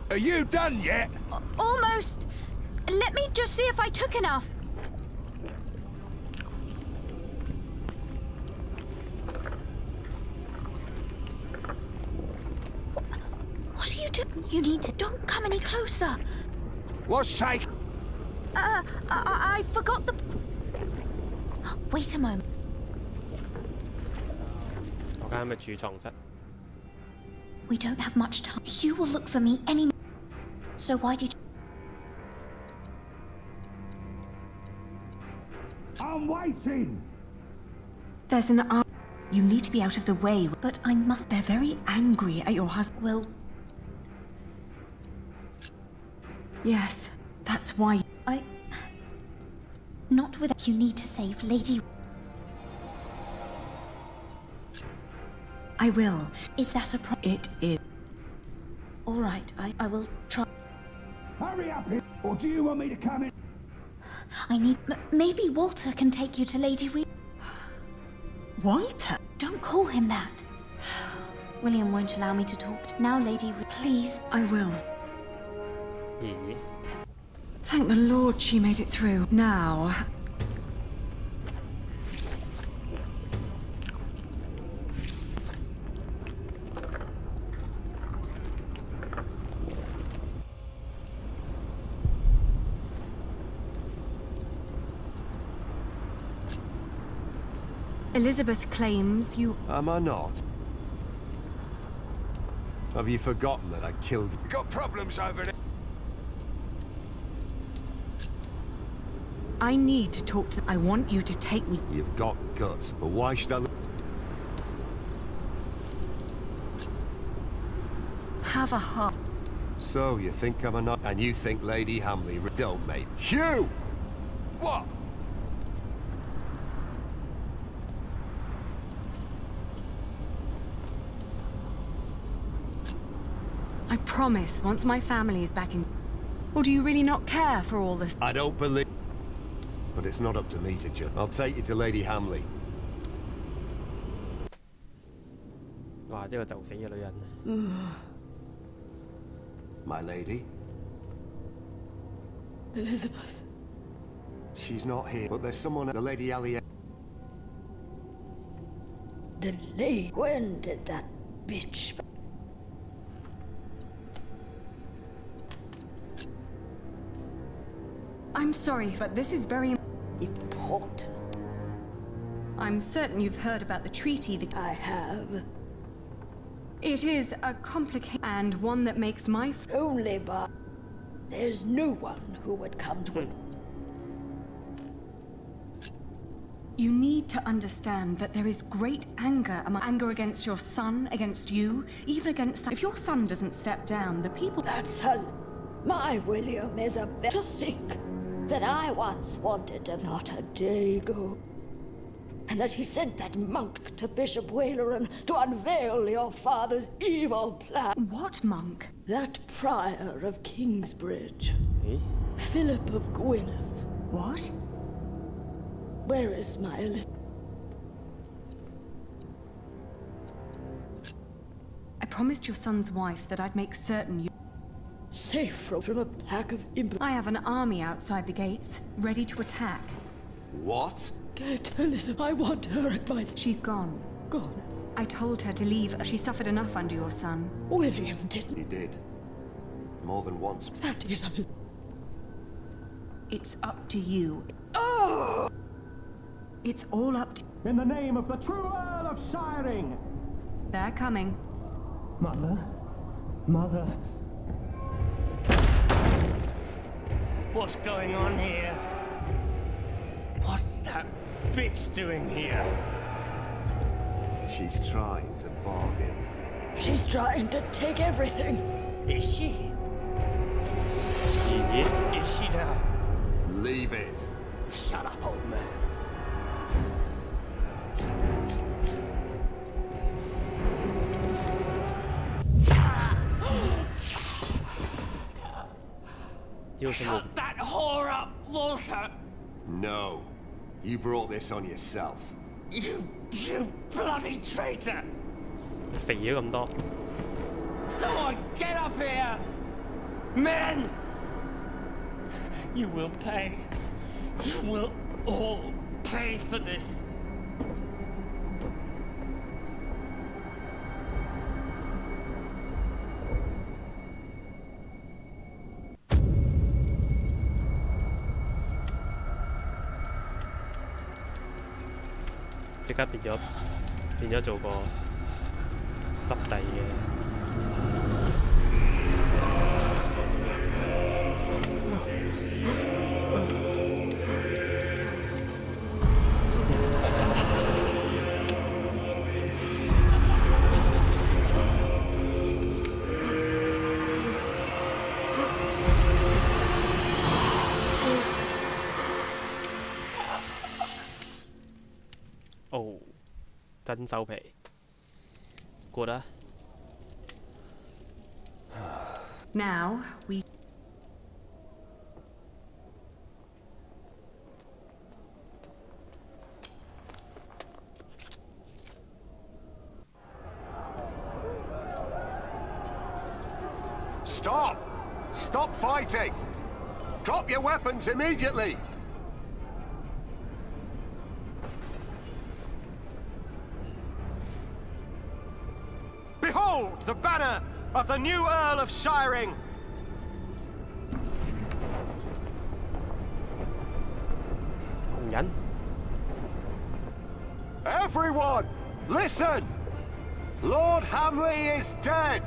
Are you done yet? Almost. Let me just see if I took enough. What are you doing? You need to... Don't come any closer. What's take? I forgot the... Wait a moment. 我間係咪儲藏室？ We don't have much time. You will look for me any... So why did you... I'm waiting! There's an arm. You need to be out of the way. But I must... They're very angry at your husband. Well... Yes, that's why... Not with... You need to save Lady... I will. Is that a problem? It is. All right, I will try... Hurry up, or do you want me to come in? I need... maybe Walter can take you to Lady Re... Walter? Don't call him that. William won't allow me to talk. Now, Lady Re... Please. I will. Yeah. Thank the Lord she made it through. Now... Elizabeth claims you... Am I not? Have you forgotten that I killed... You got problems over there? I need to talk to them. I want you to take me... You've got guts, but why should I... Have a heart. So, you think I'm a nut, and you think Lady Hamley... Don't, mate. Hugh! What? I promise, once my family is back in... Or do you really not care for all this? I don't believe... But it's not up to me to judge. I'll take you to Lady Hamley. 哇！呢個就死嘅女人。My lady? Elizabeth. She's not here, but there's someone at the Lady Allier. The lady? When did that bitch... I'm sorry, but this is very... important. I'm certain you've heard about the treaty that... I have. It is a complicated... and one that makes my... Only by... There's no one who would come to it. You need to understand that there is great anger against your son, against you, even against... If your son doesn't step down, the people... That's her... My William is a... To think that I once wanted him not a day ago. And that he sent that monk to Bishop Waleran to unveil your father's evil plan. What monk? That prior of Kingsbridge. Philip of Gwynedd. What? Where is my Elizabeth? I promised your son's wife that I'd make certain you... safe from a pack of imp. I have an army outside the gates, ready to attack. What? Get Elizabeth. I want her at my... She's gone. Gone? I told her to leave. She suffered enough under your son. William didn't. He did. More than once. That is a... It's up to you. Oh! It's all up to... In the name of the true Earl of Shiring! They're coming. Mother? Mother? What's going on here? What's that bitch doing here? She's trying to bargain. She's trying to take everything. Is she? Is she now? Leave it. Shut up, old man. Cut that whore up, Walter! No. You brought this on yourself. You bloody traitor! 肥咗咁多。 Someone get up here! Men! You will pay. You will all pay for this.即刻變咗做個濕滯嘅。 哦，真收皮，good 啊！ Now we. Stop! Stop fighting! Drop your weapons immediately! Behold the banner of the new Earl of Shiring! Everyone, listen! Lord Hamley is dead!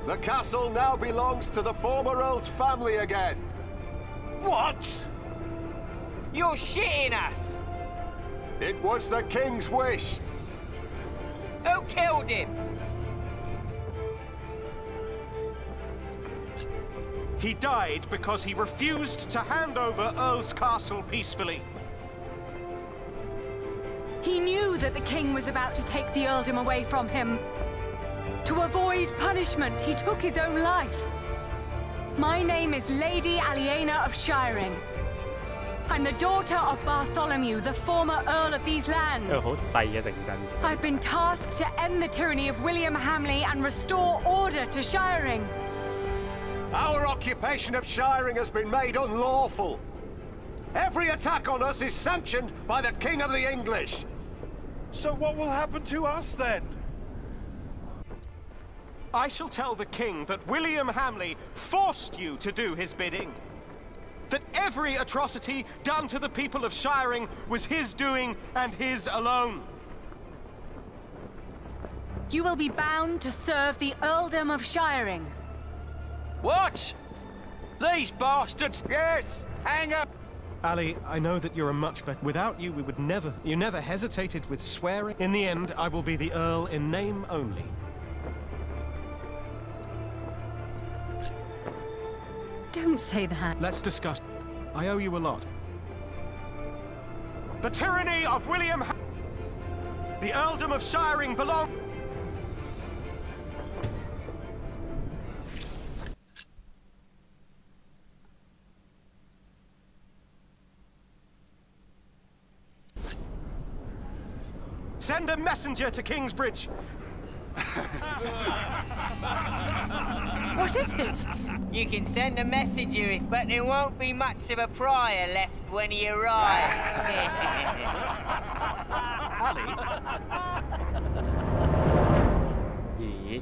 The castle now belongs to the former Earl's family again. What? You're shitting us! It was the King's wish. Who killed him? He died because he refused to hand over Earl's Castle peacefully. He knew that the king was about to take the earldom away from him. To avoid punishment, he took his own life. My name is Lady Aliena of Shiring. I'm the daughter of Bartholomew, the former Earl of these lands. I've been tasked to end the tyranny of William Hamley and restore order to Shiring. Our occupation of Shiring has been made unlawful. Every attack on us is sanctioned by the King of the English. So what will happen to us then? I shall tell the king that William Hamley forced you to do his bidding. That every atrocity done to the people of Shiring was his doing and his alone. You will be bound to serve the earldom of Shiring. What? These bastards? Yes, hang up! Ali, I know that you're a much better... Without you, we would never... You never hesitated with swearing. In the end, I will be the Earl in name only. Don't say that. Let's discuss. I owe you a lot. The tyranny of William... The earldom of Shiring belongs... Send a messenger to Kingsbridge. What is it? You can send a messenger, but there won't be much of a prior left when he arrives. Ali? 咦？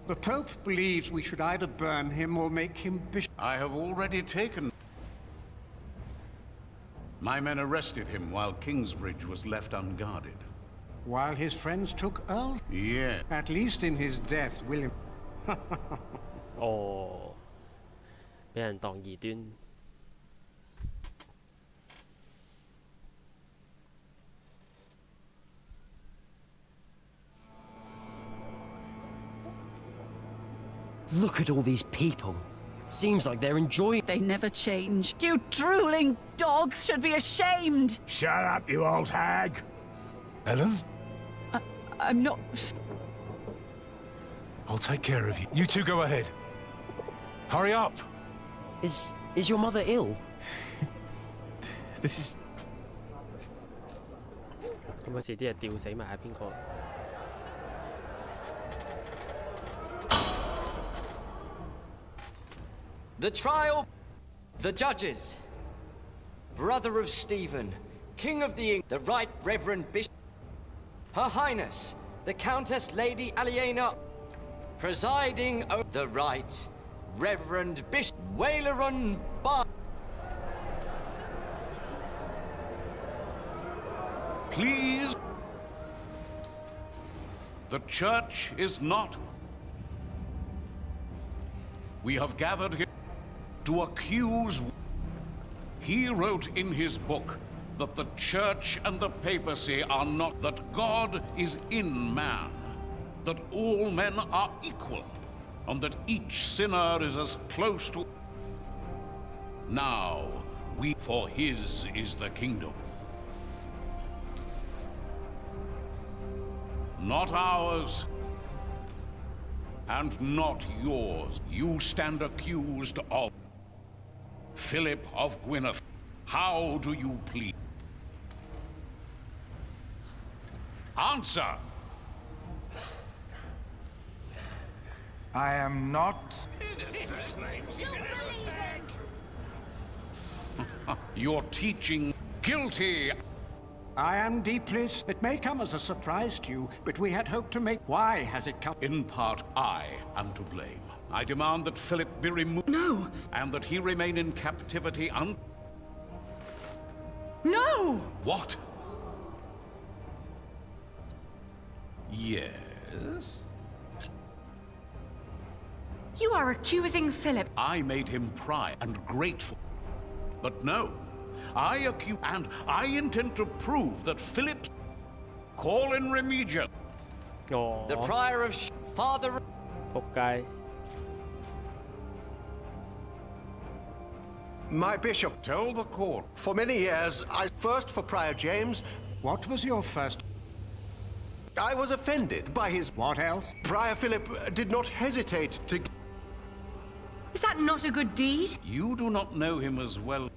The Pope believes we should either burn him or make him bishop. I have already taken. My men arrested him while Kingsbridge was left unguarded. While his friends took Earl? Yeah. At least in his death, William. 哦，俾人當異端。 Look at all these people. Seems like they're enjoying. They never change. You drooling dogs should be ashamed. Shut up, you old hag. Ellen? I'm not. I'll take care of you. You two go ahead. Hurry up. Is your mother ill? This is. 咁嗰時啲人吊死埋係邊個？ The trial, the judges, brother of Stephen, King of the the Right Reverend Bishop, Her Highness, the Countess Lady Aliena, presiding over the Right Reverend Bishop Waileron Bar. Please. The church is not. We have gathered here to accuse. He wrote in his book that the church and the papacy are not, that God is in man, that all men are equal, and that each sinner is as close to. Now, for his is the kingdom. Not ours, and not yours. You stand accused of Philip of Gwynedd. How do you plead? Answer! I am not. You're teaching guilty. I am deeply. It may come as a surprise to you, but we had hoped to make. Why has it come? In part, I am to blame. I demand that Philip be removed. No! And that he remain in captivity No! What? Yes? You are accusing Philip. I made him proud and grateful. But no. I accuse, and I intend to prove that Philip call in remedial. Oh. The prior of Father. Okay. My bishop, tell the court. For many years, first for Prior James. What was your first? I was offended by his. What else? Prior Philip did not hesitate to. Is that not a good deed? You do not know him as well.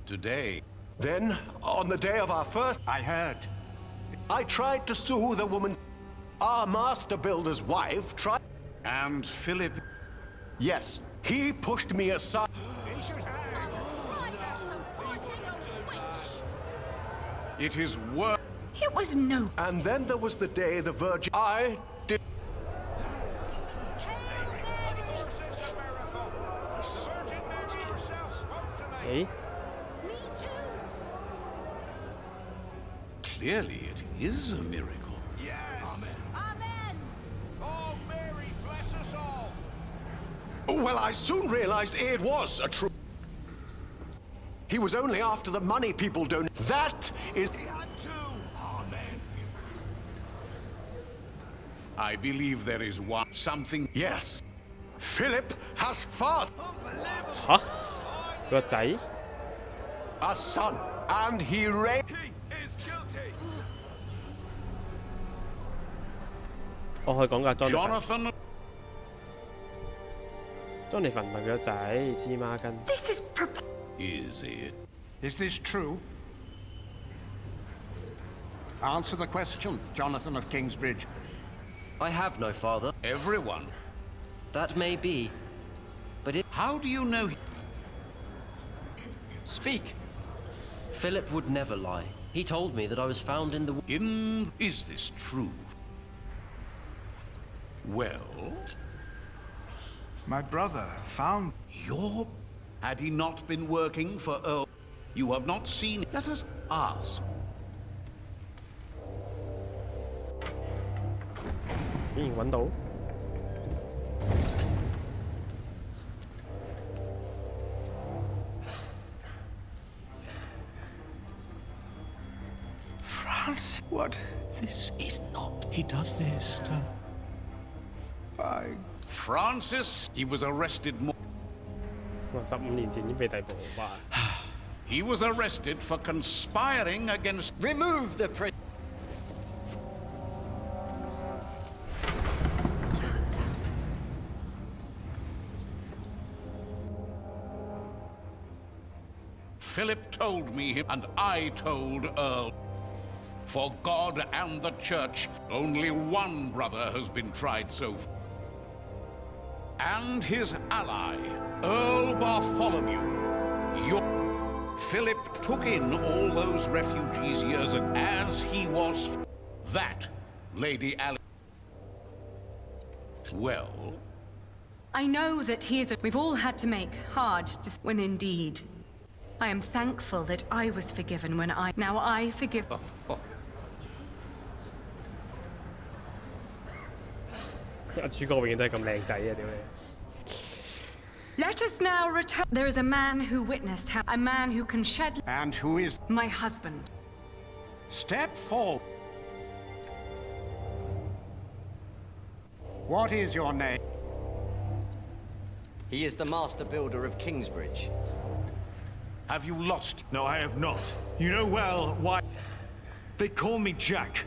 Today. Then, on the day of our first... I heard. I tried to sue the woman. Our master builder's wife tried... And Philip... Yes, he pushed me aside. It is work. It was no... And then there was the day the Virgin... I did... Hey? Clearly, it is a miracle. Yes. Amen. Oh, Mary, bless us all. Well, I soon realized it was a true. He was only after the money people don't. That is. He had to. Amen. I believe there is something. Yes. Philip has father. Huh? 個仔 A son, and he raped. 我可以講架 Jonathan. Jonathan 唔係佢個仔，黐孖筋。 This is Is it? Is this true? Answer the question, Jonathan of Kingsbridge. I have no father. Everyone. That may be, but it... How do you know? Speak. Philip would never lie. He told me that I was found in the... Is this true? Well... My brother found... Had he not been working for Earl? You have not seen... Let us ask. 竟然揾到。France? What? This is not... He does this to... Francis, he was arrested more... 15年前已經被逮捕，哇！ He was arrested for conspiring against... Remove the prisoner. Philip told me, and I told Earl. For God and the Church, only one brother has been tried so far. And his ally, Earl Bartholomew. Philip took in all those refugees years ago, as he was... That, Lady Ali... Well... I know that he is we've all had to make hard when indeed. I am thankful that I was forgiven when now I forgive... Let us now return. There is a man who witnessed how a man who can shed... And who is... My husband. Step forward. What is your name? He is the master builder of Kingsbridge. Have you lost? No, I have not. You know well why... They call me Jack.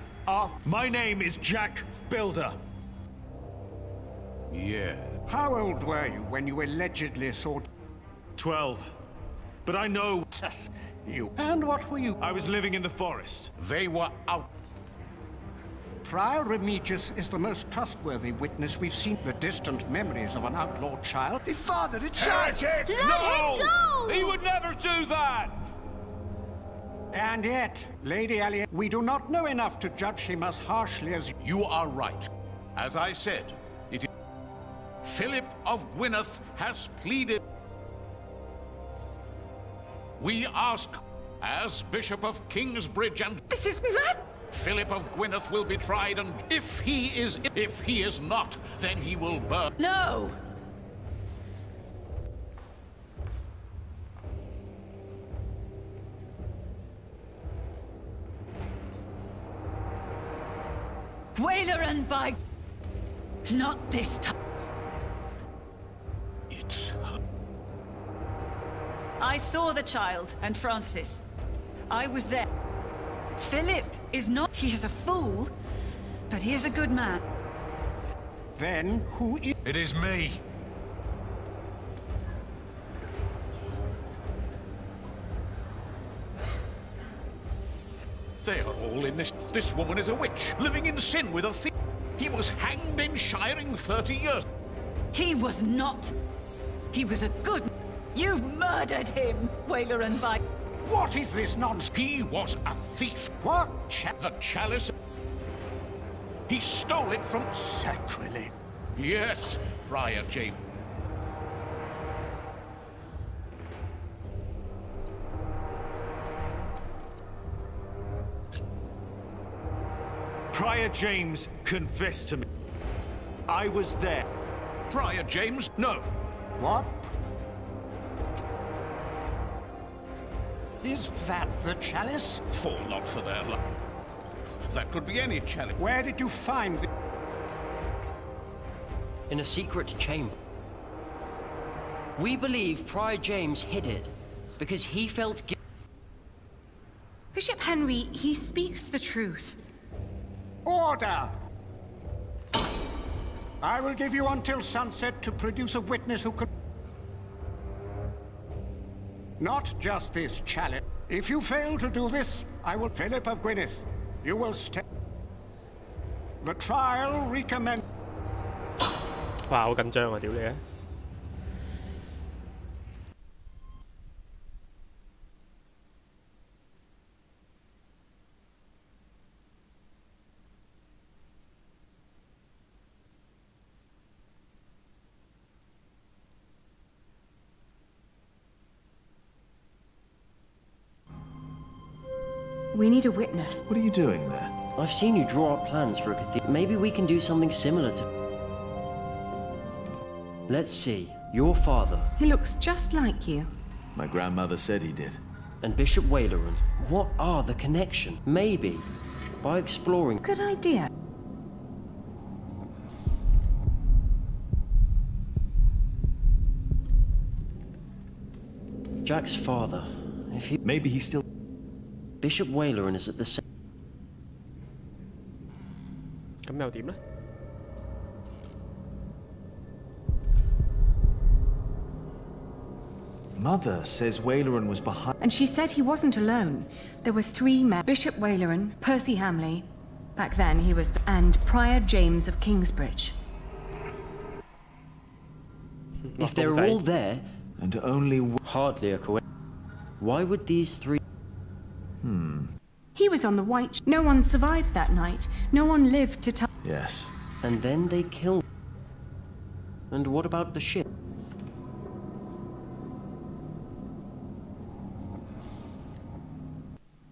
My name is Jack Builder. Yeah. How old were you when you allegedly saw... 12. But I know... You. And what were you... I was living in the forest. They were out... Prior Remigius is the most trustworthy witness we've seen. The distant memories of an outlawed child. He fathered a child! Let him go! He would never do that! And yet, Lady Ali, we do not know enough to judge him as harshly as... You are right. As I said, it is... Philip of Gwynedd has pleaded... We ask, as Bishop of Kingsbridge and... This is mad! Philip of Gwynedd will be tried, and if he is not, then he will burn... No! Waileran by... Not this time. It's... I saw the child and Francis. I was there. Philip is not... He is a fool, but he is a good man. Then who is... It is me. They are all in this. This woman is a witch, living in sin with a thief. He was hanged in Shiring 30 years. He was not. He was a good... You've murdered him, Waileran by... What is this nonsense? He was a thief. What? The chalice... He stole it from... Sacrilege. Yes, Prior James. Prior James confessed to me. I was there. Prior James? No. What? Is that the chalice? Fall not for their luck. That could be any chalice. Where did you find the... In a secret chamber. We believe Prior James hid it because he felt guilty. Bishop Henry, he speaks the truth. Order! I will give you until sunset to produce a witness who could... Not just this challenge. If you fail to do this, I will... Philip of Gwynedd, you will stay... The trial recommend... 哇，好緊張啊！屌你啊！ We need a witness. What are you doing there? I've seen you draw up plans for a cathedral. Maybe we can do something similar to... Let's see. Your father. He looks just like you. My grandmother said he did. And Bishop Waleran. What are the connection? Maybe by exploring... Good idea. Jack's father. If he... Maybe he's still... Bishop Waleran is at the same... 咁又點呢? Mother says Waleran was behind... And she said he wasn't alone. There were 3 men. Bishop Waleran, Percy Hamley. Back then he was... And Prior James of Kingsbridge. If they're all there... And only... Hardly a coincidence. Why would these 3... He was on the White... No one survived that night. No one lived to tell... Yes. And then they killed... And what about the ship?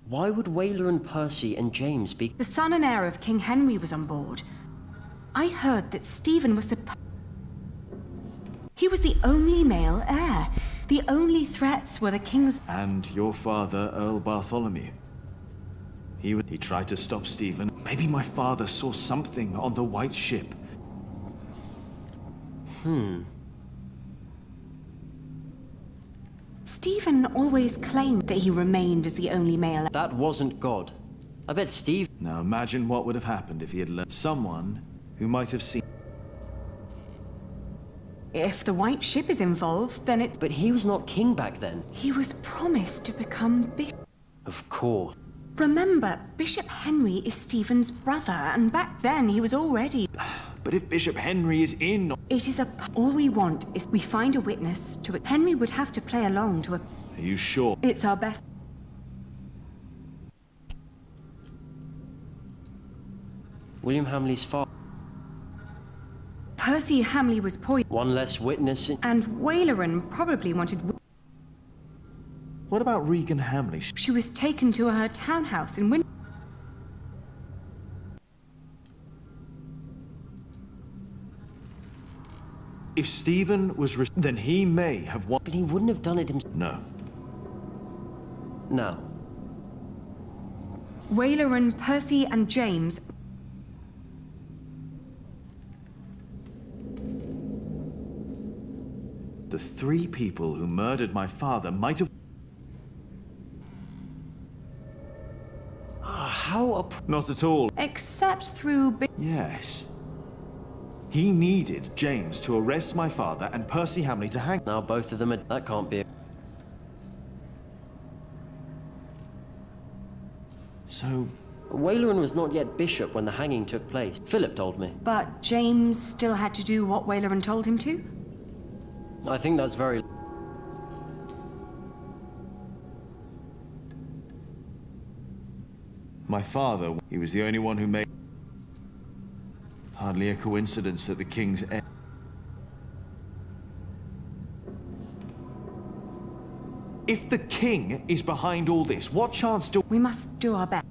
Why would Waleran, Percy and James be... The son and heir of King Henry was on board. I heard that Stephen was He was the only male heir. The only threats were the king's... And your father, Earl Bartholomew. He tried to stop Stephen. Maybe my father saw something on the White Ship. Stephen always claimed that he remained as the only male. That wasn't God. I bet Steve... Now imagine what would have happened if he had learned someone who might have seen... If the White Ship is involved, then it's... But he was not king back then. He was promised to become bishop. Of course. Remember, Bishop Henry is Stephen's brother, and back then he was already... But if Bishop Henry is in... It is a... All we want is we find a witness to it. Henry would have to play along to a... Are you sure? It's our best... William Hamley's father. Percy Hamley was poisoned. One less witness... And Waleran probably wanted... What about Regan Hamley? She was taken to her townhouse in Win... If Stephen was... Then he may have won... But he wouldn't have done it himself. No. Now. Waleran, Percy and James... The 3 people who murdered my father might have... How... Not at all. Except through... Yes. He needed James to arrest my father and Percy Hamley to hang... Now both of them are... That can't be... So... Waleran was not yet bishop when the hanging took place. Philip told me. But James still had to do what Waleran told him to? I think that's very... My father, he was the only one who made... Hardly a coincidence that the king's heir... If the king is behind all this, what chance do... We must do our best.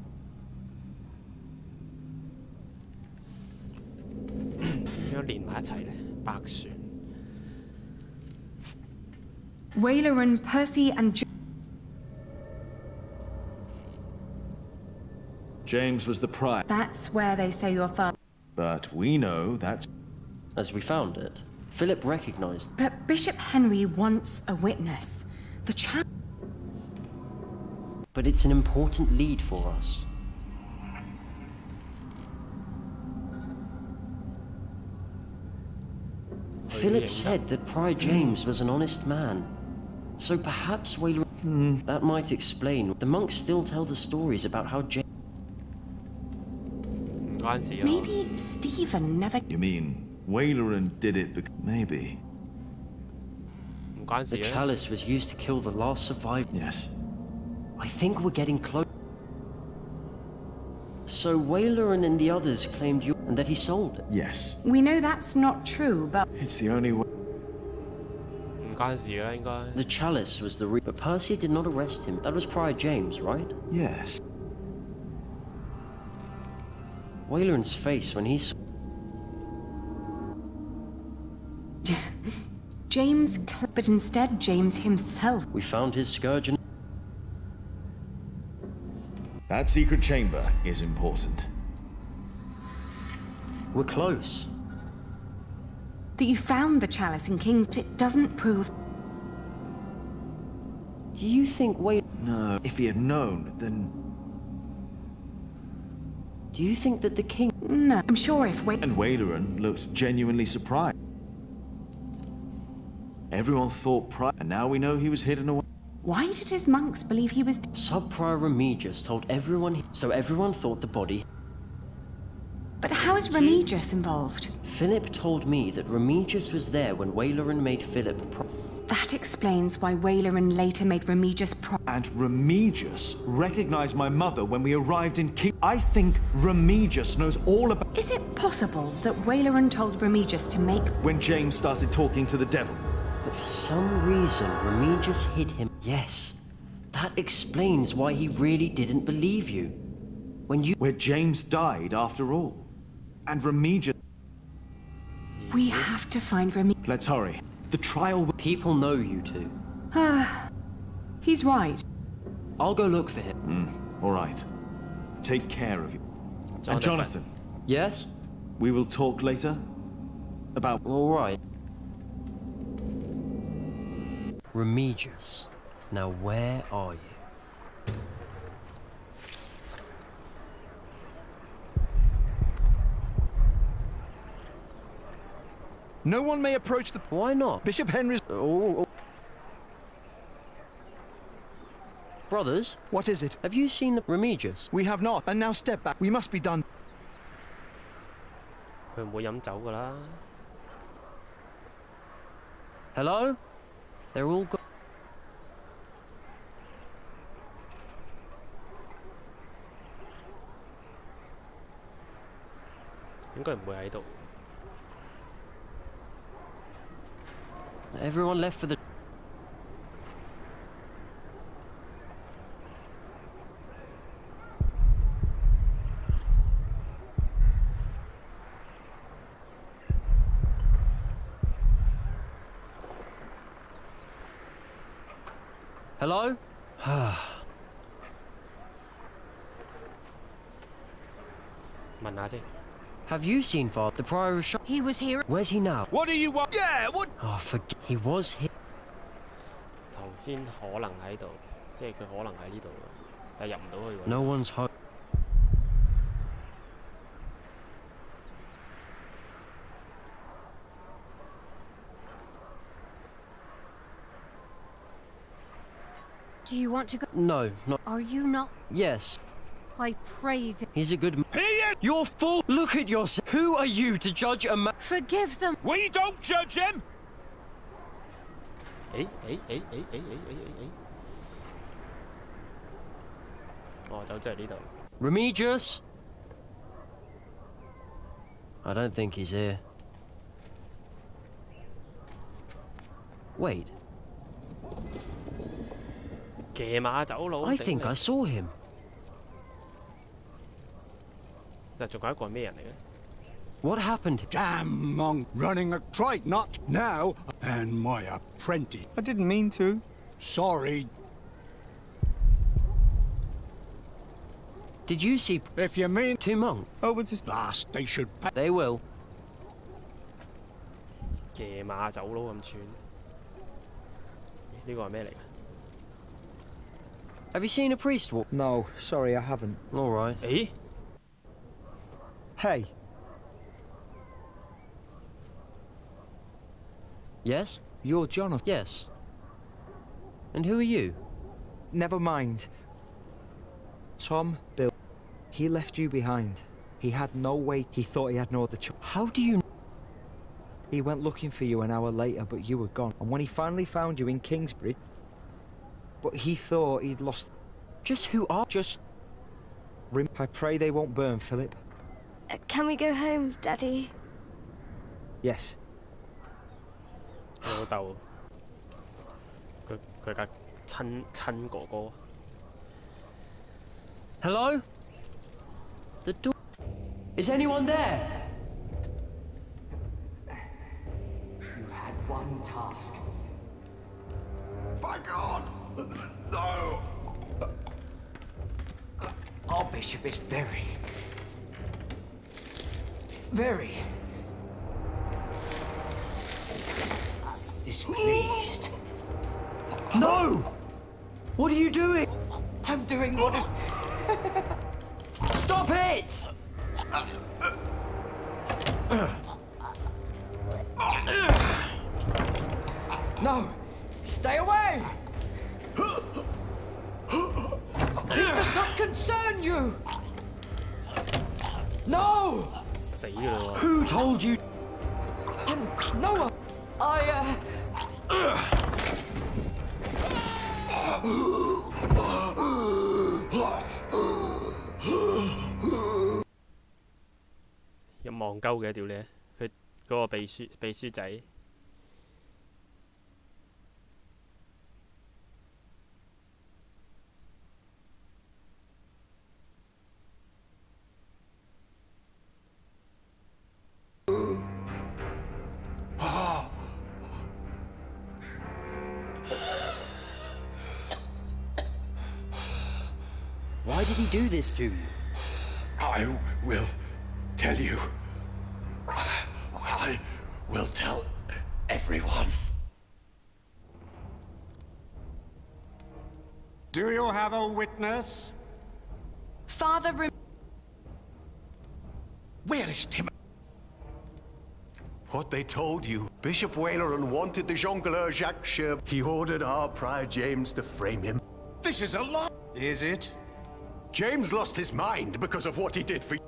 Waleran, Percy and... James was the prior. That's where they say your father... But we know that... As we found it, Philip recognized... But Bishop Henry wants a witness. The child... But it's an important lead for us. Philip said that Prior James was an honest man. So perhaps Wailer... That might explain. The monks still tell the stories about how James... Maybe Stephen never... You mean Waileran did it because... Maybe. The chalice was used to kill the last survivor. Yes. I think we're getting close. So Waileran and the others claimed you... and that he sold it? Yes. We know that's not true, but... It's the only way... The chalice was the but Percy did not arrest him. That was Prior James, right? Yes. Waileran's face when he saw... James... But instead, James himself... We found his scourge and... That secret chamber is important. We're close. That you found the chalice in King's... But it doesn't prove... Do you think No. If he had known, then... Do you think that the king... No, I'm sure if And Waileran looked genuinely surprised. Everyone thought and now we know he was hidden away. Why did his monks believe he was... Sub-Prior Remigius told everyone... So everyone thought the body... But how is Remigius involved? Philip told me that Remigius was there when Waileran made Philip That explains why Waileran later made Remigius And Remigius recognized my mother when we arrived in King... I think Remigius knows all about... Is it possible that Waileran told Remigius to make... When James started talking to the devil? But for some reason, Remigius hid him. Yes. That explains why he really didn't believe you. When you... Where James died, after all. And Remigius... We have to find Remigius. Let's hurry. The trial... People know you two. He's right. I'll go look for him. All right. Take care of you. And Jonathan. Yes? We will talk later about... All right. Remigius. Now where are you? No one may approach the... Why not? Bishop Henry's... Brothers? What is it? Have you seen the Remigius? We have not, and now step back. We must be done. Hello? They're all gone. Everyone left for the... Hello? Have you seen Father the Prior of Shire? He was here. Where's he now? What do you want? Yeah, what? Oh, forget. He was here. No one's home. Do you want to go? No, not... Are you not? Yes. I pray that... He's a good man. You're fool! Look at yourself! Who are you to judge a man? Forgive them! We don't judge him! Hey. Remigius? I don't think he's here. Wait. I think I saw him. What happened? Damn monk running a trike, not now. And my apprentice. I didn't mean to. Sorry. Did you see... If you mean... Two monks? Over to... Last they should... They will. Have you seen a priest walk? No, sorry, I haven't. All right. Hey. Yes? You're Jonathan. Yes. And who are you? Never mind. Tom, Bill, he left you behind. He had no way. He thought he had no other choice. How do you... He went looking for you an hour later, but you were gone. And when he finally found you in Kingsbridge... But he thought he'd lost... Just who are... Just... I pray they won't burn, Philip. Can we go home, Daddy? Yes. 老豆，佢嘅親哥哥。Hello? The door... Is anyone there? You had one task. By God! No! Our bishop is very displeased. No! What are you doing? I'm doing what is... Stop it! No! Stay away! This does not concern you! No! Who told you? No one!有望鳩嘅屌你！佢嗰個秘書仔。Why did he do this to you? I will tell you. I will tell everyone. Do you have a witness? Father... Where is Tim? What they told you. Bishop Waleran wanted the jongleur Jacques Sherb. He ordered our Prior James to frame him. This is a lie. Is it? James lost his mind because of what he did for you.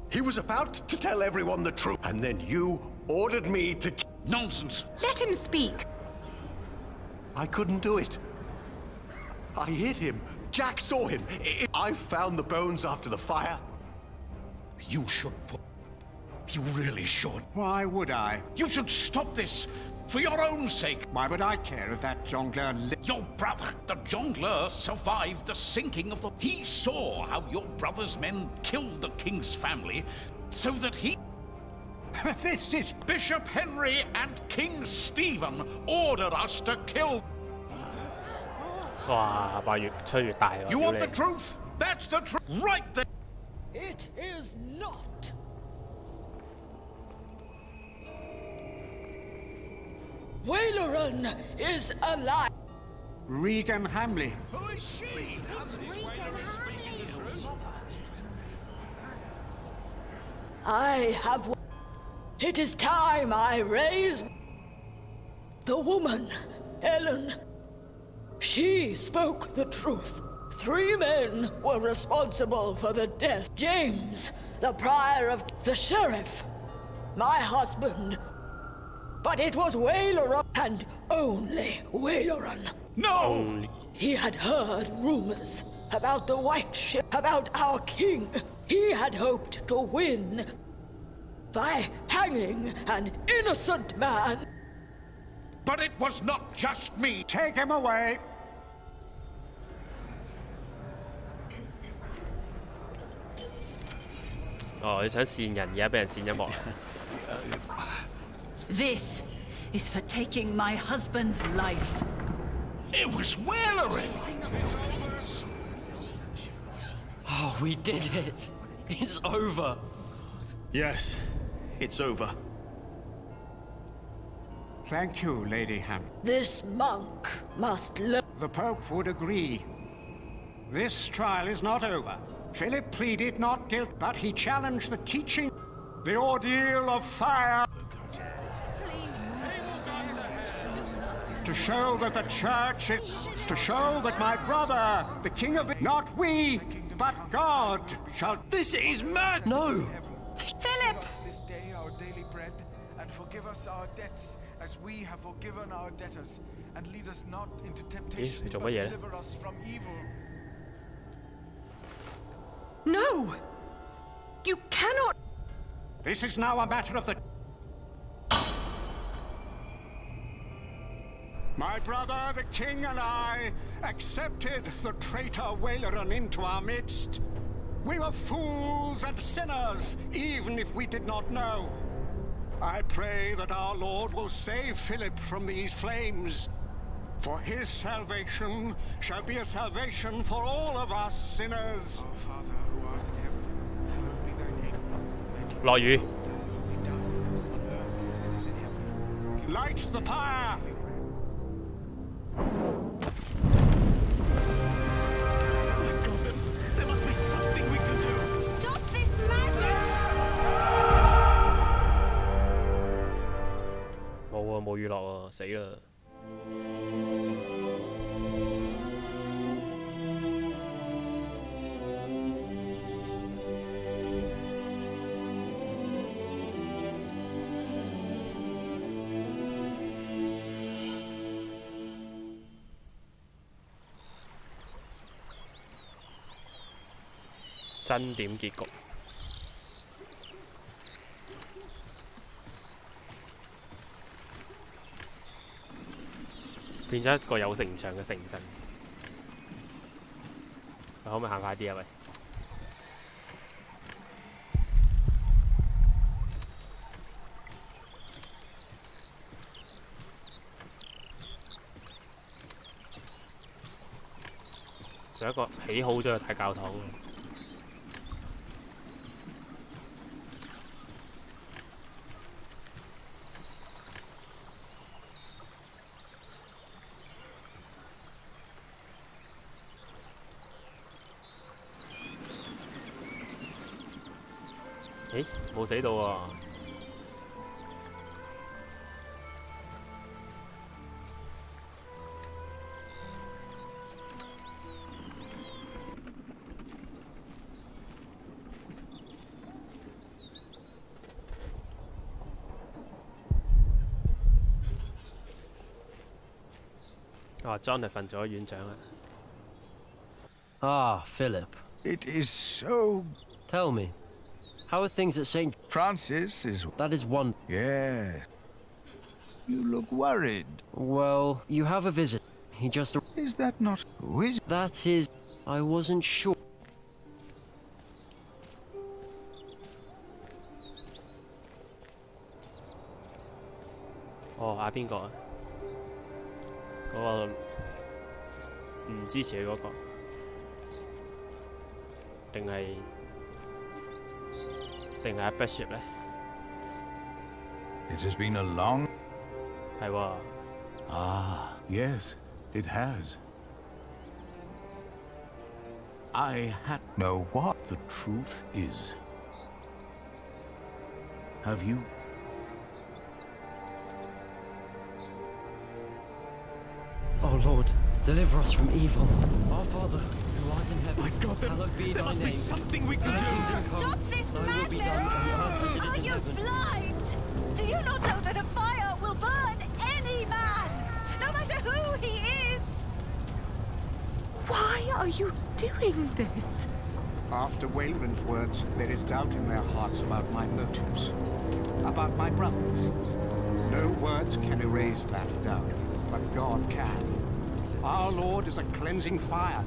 He was about to tell everyone the truth, and then you ordered me to... Nonsense! Let him speak! I couldn't do it. I hit him. Jack saw him. I found the bones after the fire. You should put... You really should. Why would I? You should stop this. For your own sake. Why would I care if that jongleur Your brother, the jongleur, survived the sinking of the... He saw how your brother's men killed the king's family, so that he... This is... Bishop Henry and King Stephen ordered us to kill... 哇！越吹越大喎！ You want the truth? That's the truth, right there! It is not. Waleran is alive. Regan Hamley. Who is she? I have... It is time I raise... The woman, Ellen. She spoke the truth. 3 men were responsible for the death. James, the prior of... The sheriff. My husband. But it was Waleran, and only Waleran. No! He had heard rumors about the White Ship, about our king. He had hoped to win by hanging an innocent man. But it was not just me. Take him away. Oh, 你想扇人，而家俾人扇一幕。This is for taking my husband's life. It was Waleran! Oh, we did it. It's over. Yes, it's over. Thank you, Lady Ham. This monk must learn. The Pope would agree. This trial is not over. Philip pleaded not guilty, but he challenged the teaching, the ordeal of fire. To show that the church is... To show that my brother, the king of... Not we, but God shall... This is mad! No! Philip! This day our daily bread, and forgive us our debts, as we have forgiven our debtors, and lead us not into temptation, but deliver us from evil. No! You cannot... This is now a matter of the... My brother, the king, and I accepted the traitor Waleran into our midst. We were fools and sinners, even if we did not know. I pray that our Lord will save Philip from these flames, for his salvation shall be a salvation for all of us sinners. Our Father who art in heaven, hallowed be thy name. 落雨。 On earth as it is in heaven. Light the pyre! There must be something we can do. Stop this madness! 冇喎，冇雨落喎，死啦！真點結局？變咗一個有城牆嘅城鎮。可唔可以行快啲啊？喂！仲有一個起好咗嘅大教堂。咦，冇死到喎！啊 ，John 係瞓咗院長啊！ Ah, Philip. It is so... Tell me, how are things at St. Francis is... That is one... Yeah. You look worried. Well, you have a visit. He just... Is that not... Who is... That is... I wasn't sure. Oh, 邊個啊？嗰個唔支持佢嗰個，定係 Bishop 咧？ It has been a long... 係喎。 Ah, yes, it has. I had... No, what? The truth is... Have you... Oh Lord, deliver us from evil. Our Father, who art in heaven, My God, hallowed be there thy must name. be something we can Thy do. kingdom come, Stop this thy will be done on earth as it is Are in you heaven. blind? Do you not know that a fire will burn any man, no matter who he is? Why are you doing this? After Waleran's words, there is doubt in their hearts about my motives, about my brothers. No words can erase that doubt, but God can. Our Lord is a cleansing fire.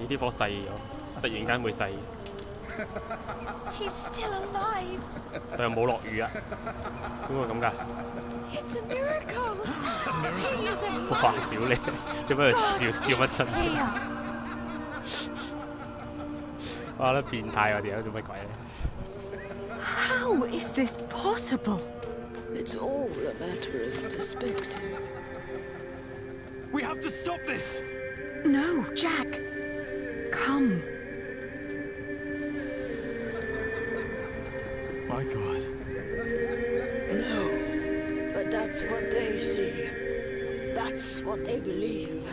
This火細咗，突然間會細。 He's still alive. 佢又冇落雨啊？點會咁㗎？ It's a miracle. He is alive. 哇！屌你，點解佢笑乜春？哇！得變態我哋做乜鬼咧？ How is this possible? It's all a matter of perspective. We have to stop this. No, Jack. Come. My God. No, but that's what they see. That's what they believe.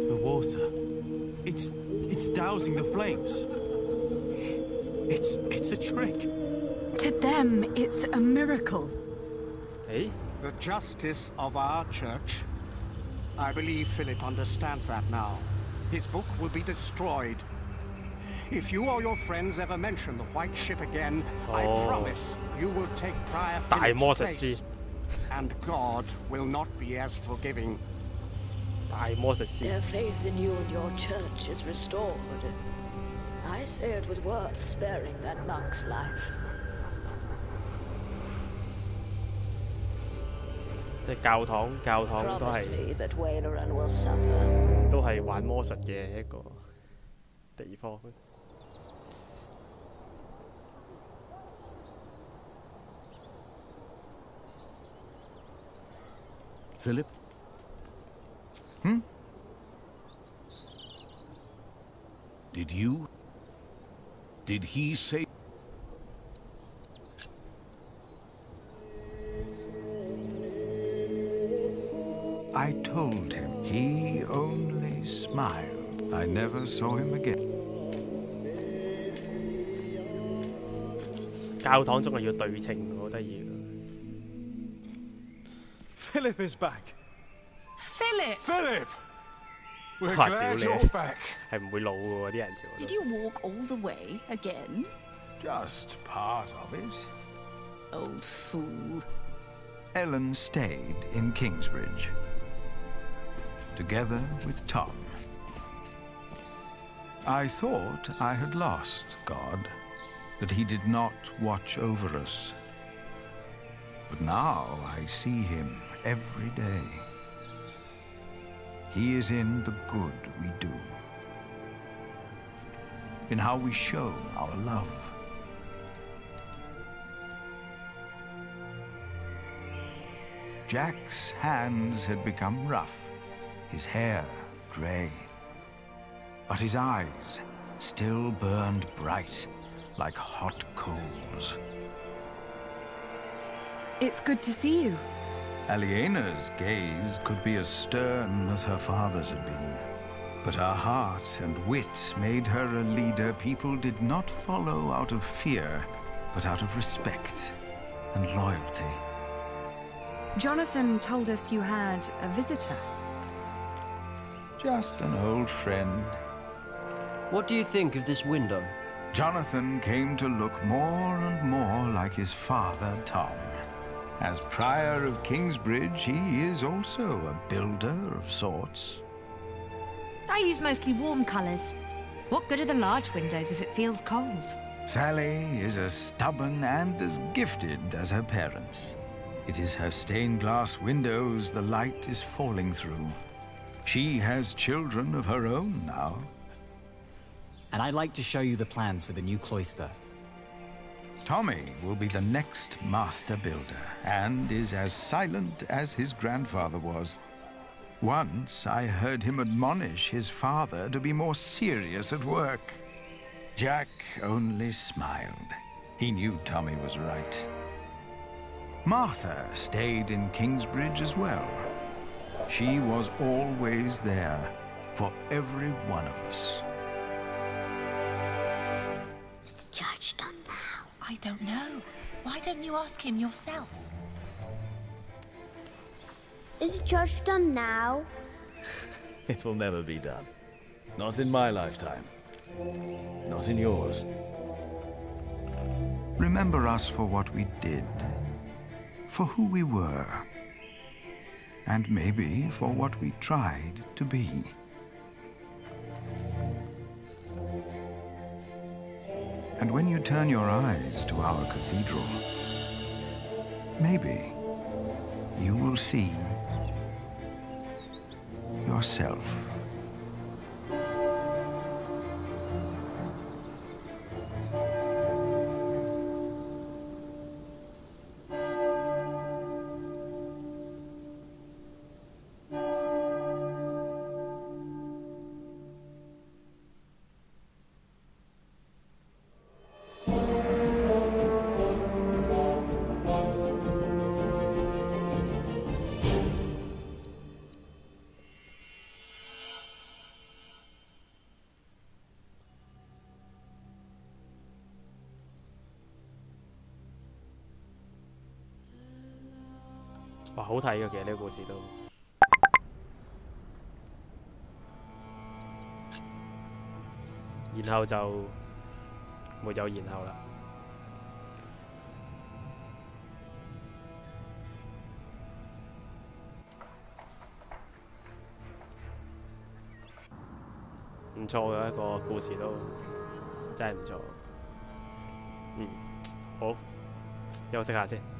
The water. It's dousing the flames. It's a trick. To them, it's a miracle. Hey? The justice of our church. I believe Philip understands that now. His book will be destroyed. If you or your friends ever mention the White Ship again, I promise you will take Prior Philip's place. And God will not be as forgiving. Their faith in you and your church is restored. I say it was worth sparing that monk's life. 即係教堂都 Promise 係 me that Waylaran will suffer. 都係玩魔術嘅一個地方。Philip? Hmm? Did he say? I told him. He only smiled. I never saw him again. 教堂仲係要對稱，好得意。Philip is back. Philip! Philip! We're 哇！ glad 屌 you're 你， back. 係唔會老嘅喎啲人就。 Did you walk all the way again? Just part of it. Old fool. Ellen stayed in Kingsbridge, together with Tom. I thought I had lost God, that he did not watch over us. But now I see him every day. He is in the good we do, in how we show our love. Jack's hands had become rough, his hair grey, but his eyes still burned bright like hot coals. It's good to see you. Aliena's gaze could be as stern as her father's had been, but her heart and wit made her a leader people did not follow out of fear, but out of respect and loyalty. Jonathan told us you had a visitor. Just an old friend. What do you think of this window? Jonathan came to look more and more like his father, Tom. As Prior of Kingsbridge, he is also a builder of sorts. I use mostly warm colours. What good are the large windows if it feels cold? Sally is as stubborn and as gifted as her parents. It is her stained glass windows the light is falling through. She has children of her own now. And I'd like to show you the plans for the new cloister. Tommy will be the next master builder, and is as silent as his grandfather was. Once I heard him admonish his father to be more serious at work. Jack only smiled. He knew Tommy was right. Martha stayed in Kingsbridge as well. She was always there for every one of us. Is the judge done now? I don't know. Why don't you ask him yourself? Is the judge done now? It will never be done. Not in my lifetime. Not in yours. Remember us for what we did, for who we were, and maybe for what we tried to be. And when you turn your eyes to our cathedral, maybe you will see yourself. 哇，好睇嘅，其實呢個故事都。然後就沒有然後啦。唔錯嘅一個故事都真係唔錯。好，休息下先。